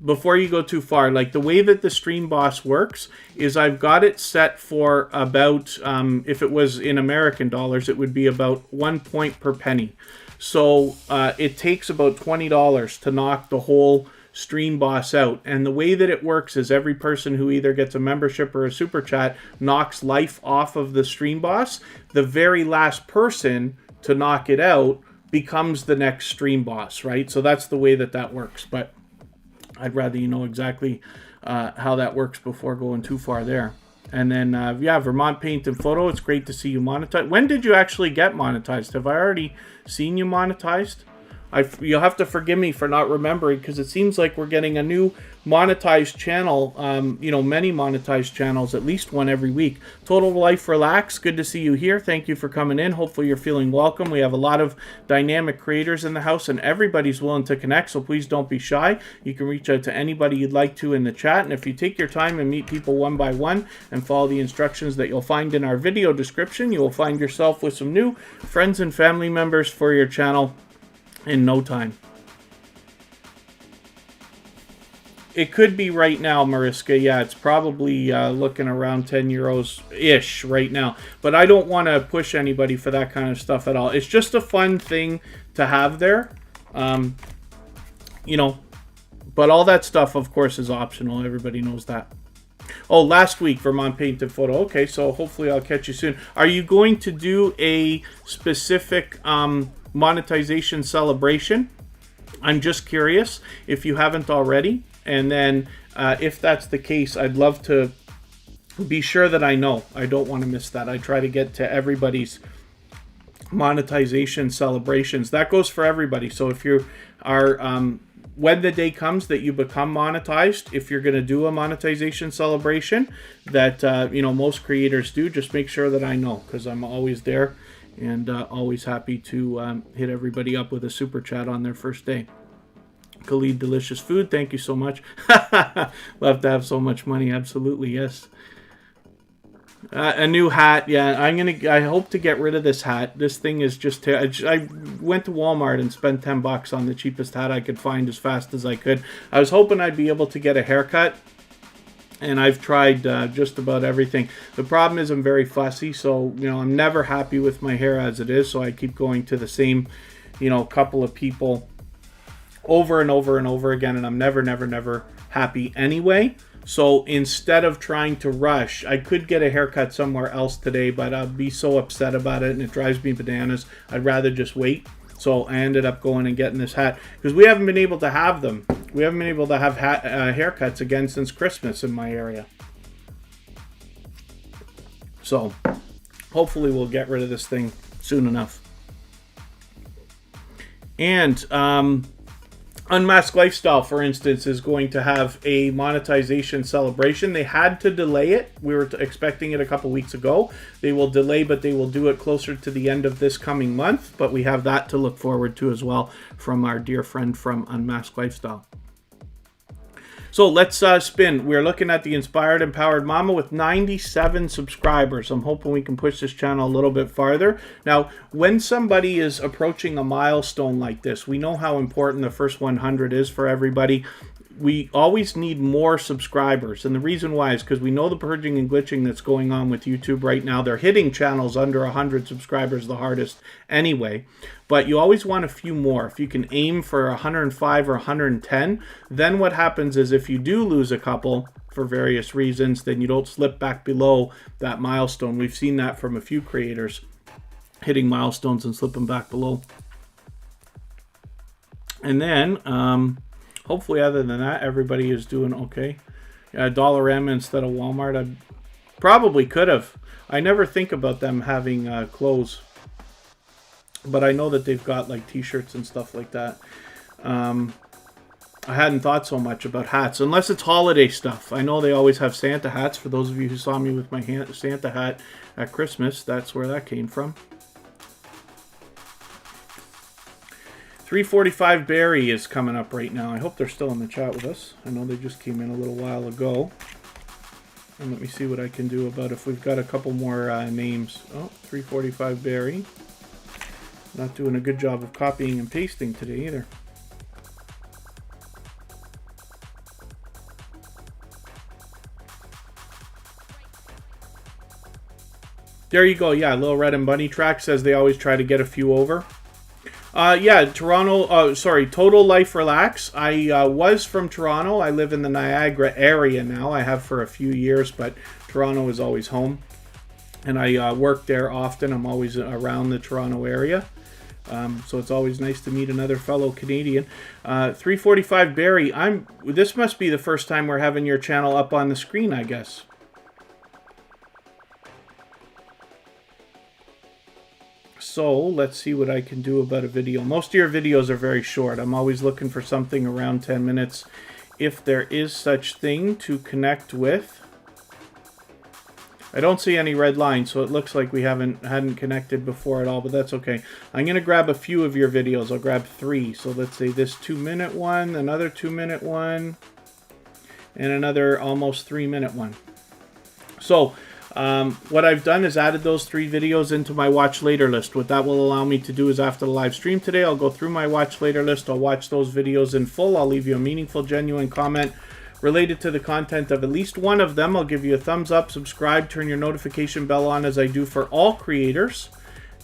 [SPEAKER 1] before you go too far, like the way that the Stream Boss works is I've got it set for about, if it was in American dollars, it would be about 1 point per penny. So it takes about $20 to knock the whole Stream Boss out. And the way that it works is every person who either gets a membership or a super chat knocks life off of the Stream Boss. The very last person to knock it out becomes the next Stream Boss, right? So that's the way that that works. But I'd rather you know exactly how that works before going too far there. And then, yeah, Vermont Paint and Photo, it's great to see you monetized. When did you actually get monetized? Have I already seen you monetized? You'll have to forgive me for not remembering, because it seems like we're getting a new monetized channel, you know, many monetized channels, at least one every week. Total Life Relax, good to see you here. Thank you for coming in. Hopefully you're feeling welcome. We have a lot of dynamic creators in the house, and everybody's willing to connect, so please don't be shy. You can reach out to anybody you'd like to in the chat, and if you take your time and meet people one by one and follow the instructions that you'll find in our video description, you will find yourself with some new friends and family members for your channel in no time. It could be right now, Mariska. Yeah, it's probably looking around 10 euros-ish right now. But I don't want to push anybody for that kind of stuff at all. It's just a fun thing to have there. You know, but all that stuff, of course, is optional. Everybody knows that. Oh, last week, Vermont Paint and Photo. Okay, so hopefully I'll catch you soon. Are you going to do a specific monetization celebration? I'm just curious if you haven't already. And then if that's the case, I'd love to be sure that I know. I don't want to miss that. I try to get to everybody's monetization celebrations. That goes for everybody. So if you are, when the day comes that you become monetized, if you're going to do a monetization celebration that, you know, most creators do, just make sure that I know, because I'm always there and always happy to hit everybody up with a super chat on their first day. Khalid, delicious food. Thank you so much. Love to have so much money. Absolutely, yes. A new hat. Yeah, I hope to get rid of this hat. This thing is just... I went to Walmart and spent $10 on the cheapest hat I could find as fast as I could. I was hoping I'd be able to get a haircut, and I've tried just about everything. The problem is I'm very fussy, so, you know, I'm never happy with my hair as it is, so I keep going to the same, you know, couple of people over and over and over again, and I'm never happy anyway. So instead of trying to rush, I could get a haircut somewhere else today, but I'll be so upset about it and it drives me bananas. I'd rather just wait. So I ended up going and getting this hat because we haven't been able to have them. We haven't been able to have haircuts again since Christmas in my area. So hopefully we'll get rid of this thing soon enough. And Unmasked Lifestyle, for instance, is going to have a monetization celebration. They had to delay it. We were expecting it a couple weeks ago. They will delay, but they will do it closer to the end of this coming month. But we have that to look forward to as well from our dear friend from Unmasked Lifestyle. So let's spin. We're looking at the Inspired Empowered Mama with 97 subscribers. I'm hoping we can push this channel a little bit farther. Now, when somebody is approaching a milestone like this, we know how important the first 100 is for everybody. We always need more subscribers, and the reason why is because we know the purging and glitching that's going on with YouTube right now. They're hitting channels under 100 subscribers the hardest anyway, but you always want a few more. If you can aim for 105 or 110, then what happens is if you do lose a couple for various reasons, then you don't slip back below that milestone. We've seen that from a few creators hitting milestones and slipping back below. And then hopefully, other than that, everybody is doing okay. Dollarama instead of Walmart. I probably could have. I never think about them having clothes. But I know that they've got like t-shirts and stuff like that. I hadn't thought so much about hats. Unless it's holiday stuff. I know they always have Santa hats. For those of you who saw me with my Santa hat at Christmas, that's where that came from. 345 Barry is coming up right now. I hope they're still in the chat with us. I know they just came in a little while ago. And let me see what I can do about if we've got a couple more names. Oh, 345 Barry. Not doing a good job of copying and pasting today either. There you go. Yeah, Little Red and Bunny Track says they always try to get a few over. Yeah, Toronto, sorry, Total Life Relax. I was from Toronto. I live in the Niagara area now. I have for a few years, but Toronto is always home. And I work there often. I'm always around the Toronto area. So it's always nice to meet another fellow Canadian. 345 Barry, this must be the first time we're having your channel up on the screen, I guess. So let's see what I can do about a video. Most of your videos are very short. I'm always looking for something around 10 minutes if there is such thing to connect with. I don't see any red lines, so it looks like we hadn't connected before at all, but that's okay. I'm going to grab a few of your videos. I'll grab 3. So let's say this 2-minute one, another 2-minute one, and another almost 3-minute one. So what I've done is added those 3 videos into my watch later list. What that will allow me to do is after the live stream today, I'll go through my watch later list. I'll watch those videos in full. I'll leave you a meaningful, genuine comment related to the content of at least one of them. I'll give you a thumbs up, subscribe, turn your notification bell on as I do for all creators.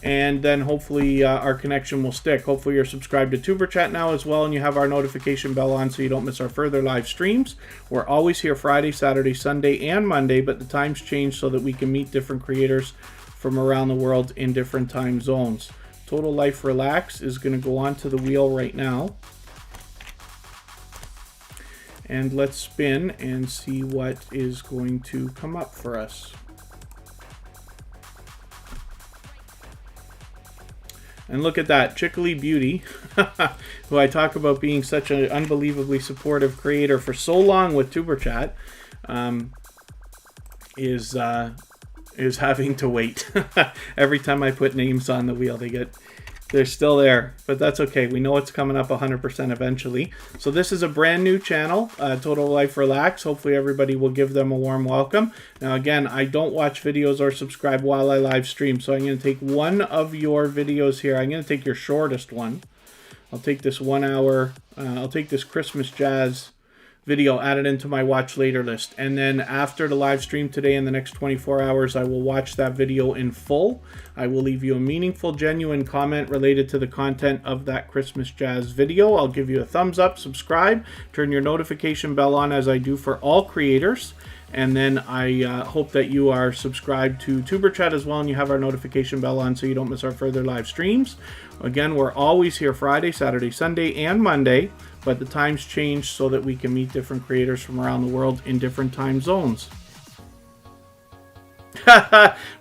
[SPEAKER 1] And then hopefully our connection will stick. Hopefully you're subscribed to Tuberchat now as well, and you have our notification bell on so you don't miss our further live streams. We're always here Friday, Saturday, Sunday, and Monday, but the times change so that we can meet different creators from around the world in different time zones. Total Life Relax is going to go onto the wheel right now. And let's spin and see what is going to come up for us. And look at that, Chickly Beauty, who I talk about being such an unbelievably supportive creator for so long with Tuberchat, is having to wait. Every time I put names on the wheel, they're still there, but that's okay. We know it's coming up 100% eventually. So this is a brand new channel, Total Life Relax. Hopefully everybody will give them a warm welcome. Now again, I don't watch videos or subscribe while I live stream, so I'm going to take one of your videos here. I'm going to take your shortest one. I'll take this 1 hour, I'll take this Christmas Jazz video, add it into my watch later list, and then after the live stream today in the next 24 hours I will watch that video in full. I will leave you a meaningful, genuine comment related to the content of that Christmas Jazz video. I'll give you a thumbs up, subscribe, turn your notification bell on as I do for all creators, and then I hope that you are subscribed to Tuberchat as well and you have our notification bell on so you don't miss our further live streams. Again, we're always here Friday, Saturday, Sunday, and Monday, but the times change so that we can meet different creators from around the world in different time zones.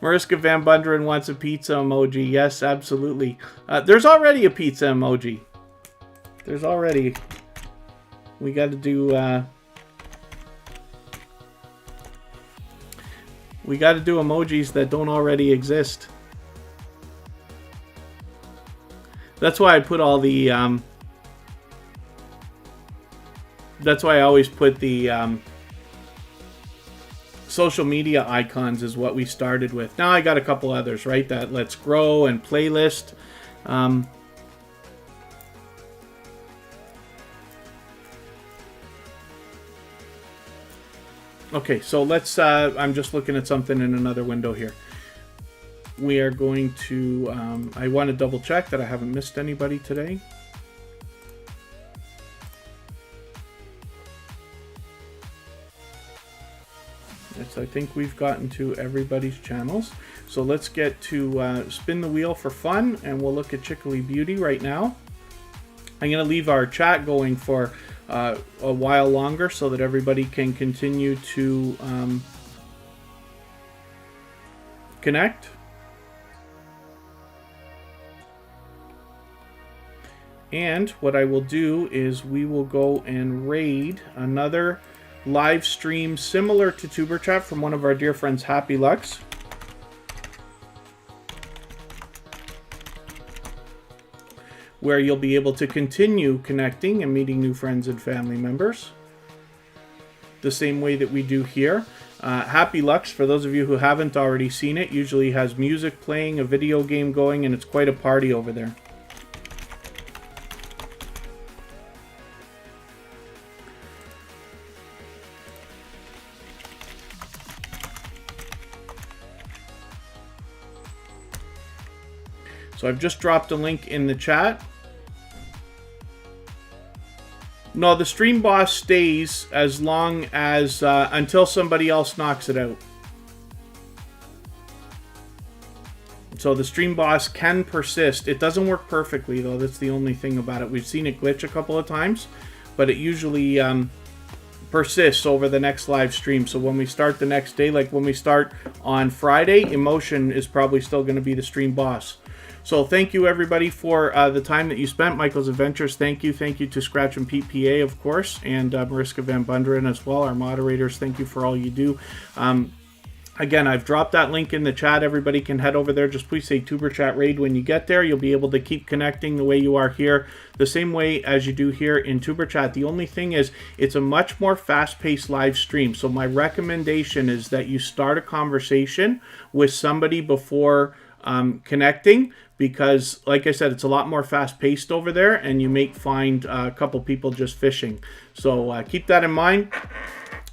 [SPEAKER 1] Mariska Van Bunderen wants a pizza emoji. Yes, absolutely. There's already a pizza emoji. There's already... We got to do... We got to do emojis that don't already exist. That's why I put all the... That's why I always put the social media icons is what we started with. Now I got a couple others, right? That Let's Grow and Playlist. Okay, so let's, I'm just looking at something in another window here. We are going to, I want to double check that I haven't missed anybody today. Yes, I think we've gotten to everybody's channels. So let's get to spin the wheel for fun, and we'll look at Chickly Beauty right now. I'm going to leave our chat going for a while longer so that everybody can continue to connect. And what I will do is we will go and raid another live stream similar to Tuberchat from one of our dear friends, Happy Lux. Where you'll be able to continue connecting and meeting new friends and family members the same way that we do here. Happy Lux, for those of you who haven't already seen it, usually has music playing, a video game going, and it's quite a party over there. So I've just dropped a link in the chat. No, the stream boss stays as long as until somebody else knocks it out. So the stream boss can persist. It doesn't work perfectly though. That's the only thing about it. We've seen it glitch a couple of times, but it usually persists over the next live stream. So when we start the next day, like when we start on Friday, Emotion is probably still going to be the stream boss. So thank you everybody for the time that you spent. Michael's Adventures, thank you. Thank you to Scratch and Pete PA, of course, and Mariska Van Bunderen as well, our moderators. Thank you for all you do. Again, I've dropped that link in the chat. Everybody can head over there. Just please say Tuberchat Raid when you get there. You'll be able to keep connecting the way you are here, the same way as you do here in Tuberchat. The only thing is, it's a much more fast-paced live stream. So my recommendation is that you start a conversation with somebody before connecting, because like I said, it's a lot more fast-paced over there, and you may find a couple people just fishing. So keep that in mind.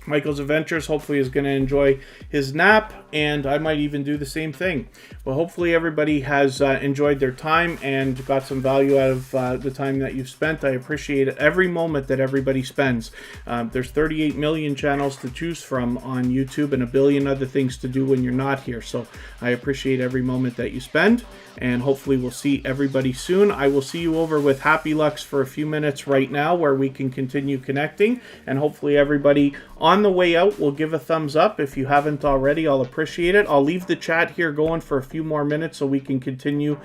[SPEAKER 1] Michael's Adventures hopefully is going to enjoy his nap, and I might even do the same thing. Well, hopefully everybody has enjoyed their time and got some value out of the time that you've spent. I appreciate every moment that everybody spends. There's 38 million channels to choose from on YouTube and a billion other things to do when you're not here. So I appreciate every moment that you spend, and hopefully we'll see everybody soon. I will see you over with Happy Lux for a few minutes right now where we can continue connecting, and hopefully everybody on the way out will give a thumbs up. If you haven't already, I'll appreciate it. I'll leave the chat here going for a few more minutes so we can continue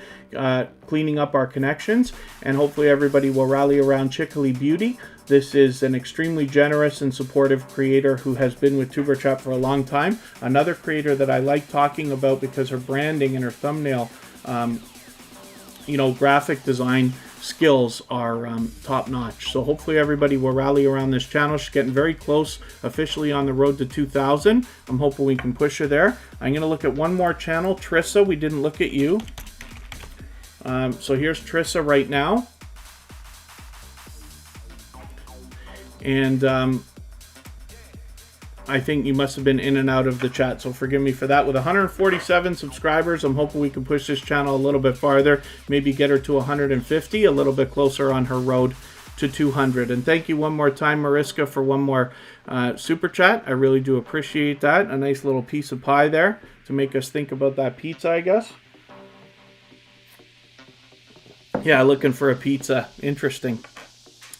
[SPEAKER 1] cleaning up our connections, and hopefully everybody will rally around Chickly Beauty. This is an extremely generous and supportive creator who has been with Tuberchat for a long time. Another creator that I like talking about because her branding and her thumbnail graphic design skills are top-notch. So hopefully everybody will rally around this channel. She's getting very close, officially on the road to 2,000. I'm hoping we can push her there. I'm going to look at one more channel. Trissa, we didn't look at you. So here's Trissa right now. And I think you must have been in and out of the chat, so forgive me for that. With 147 subscribers, I'm hoping we can push this channel a little bit farther, maybe get her to 150, a little bit closer on her road to 200. And thank you one more time, Mariska, for one more super chat. I really do appreciate that. A nice little piece of pie there to make us think about that pizza, I guess. Yeah, looking for a pizza. Interesting.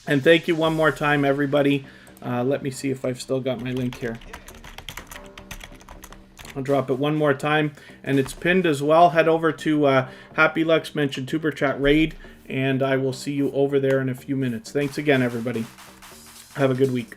[SPEAKER 1] And thank you one more time, everybody. Let me see if I've still got my link here. I'll drop it one more time, and it's pinned as well. Head over to Happy Lux, mention Tuberchat Raid, and I will see you over there in a few minutes. Thanks again, everybody. Have a good week.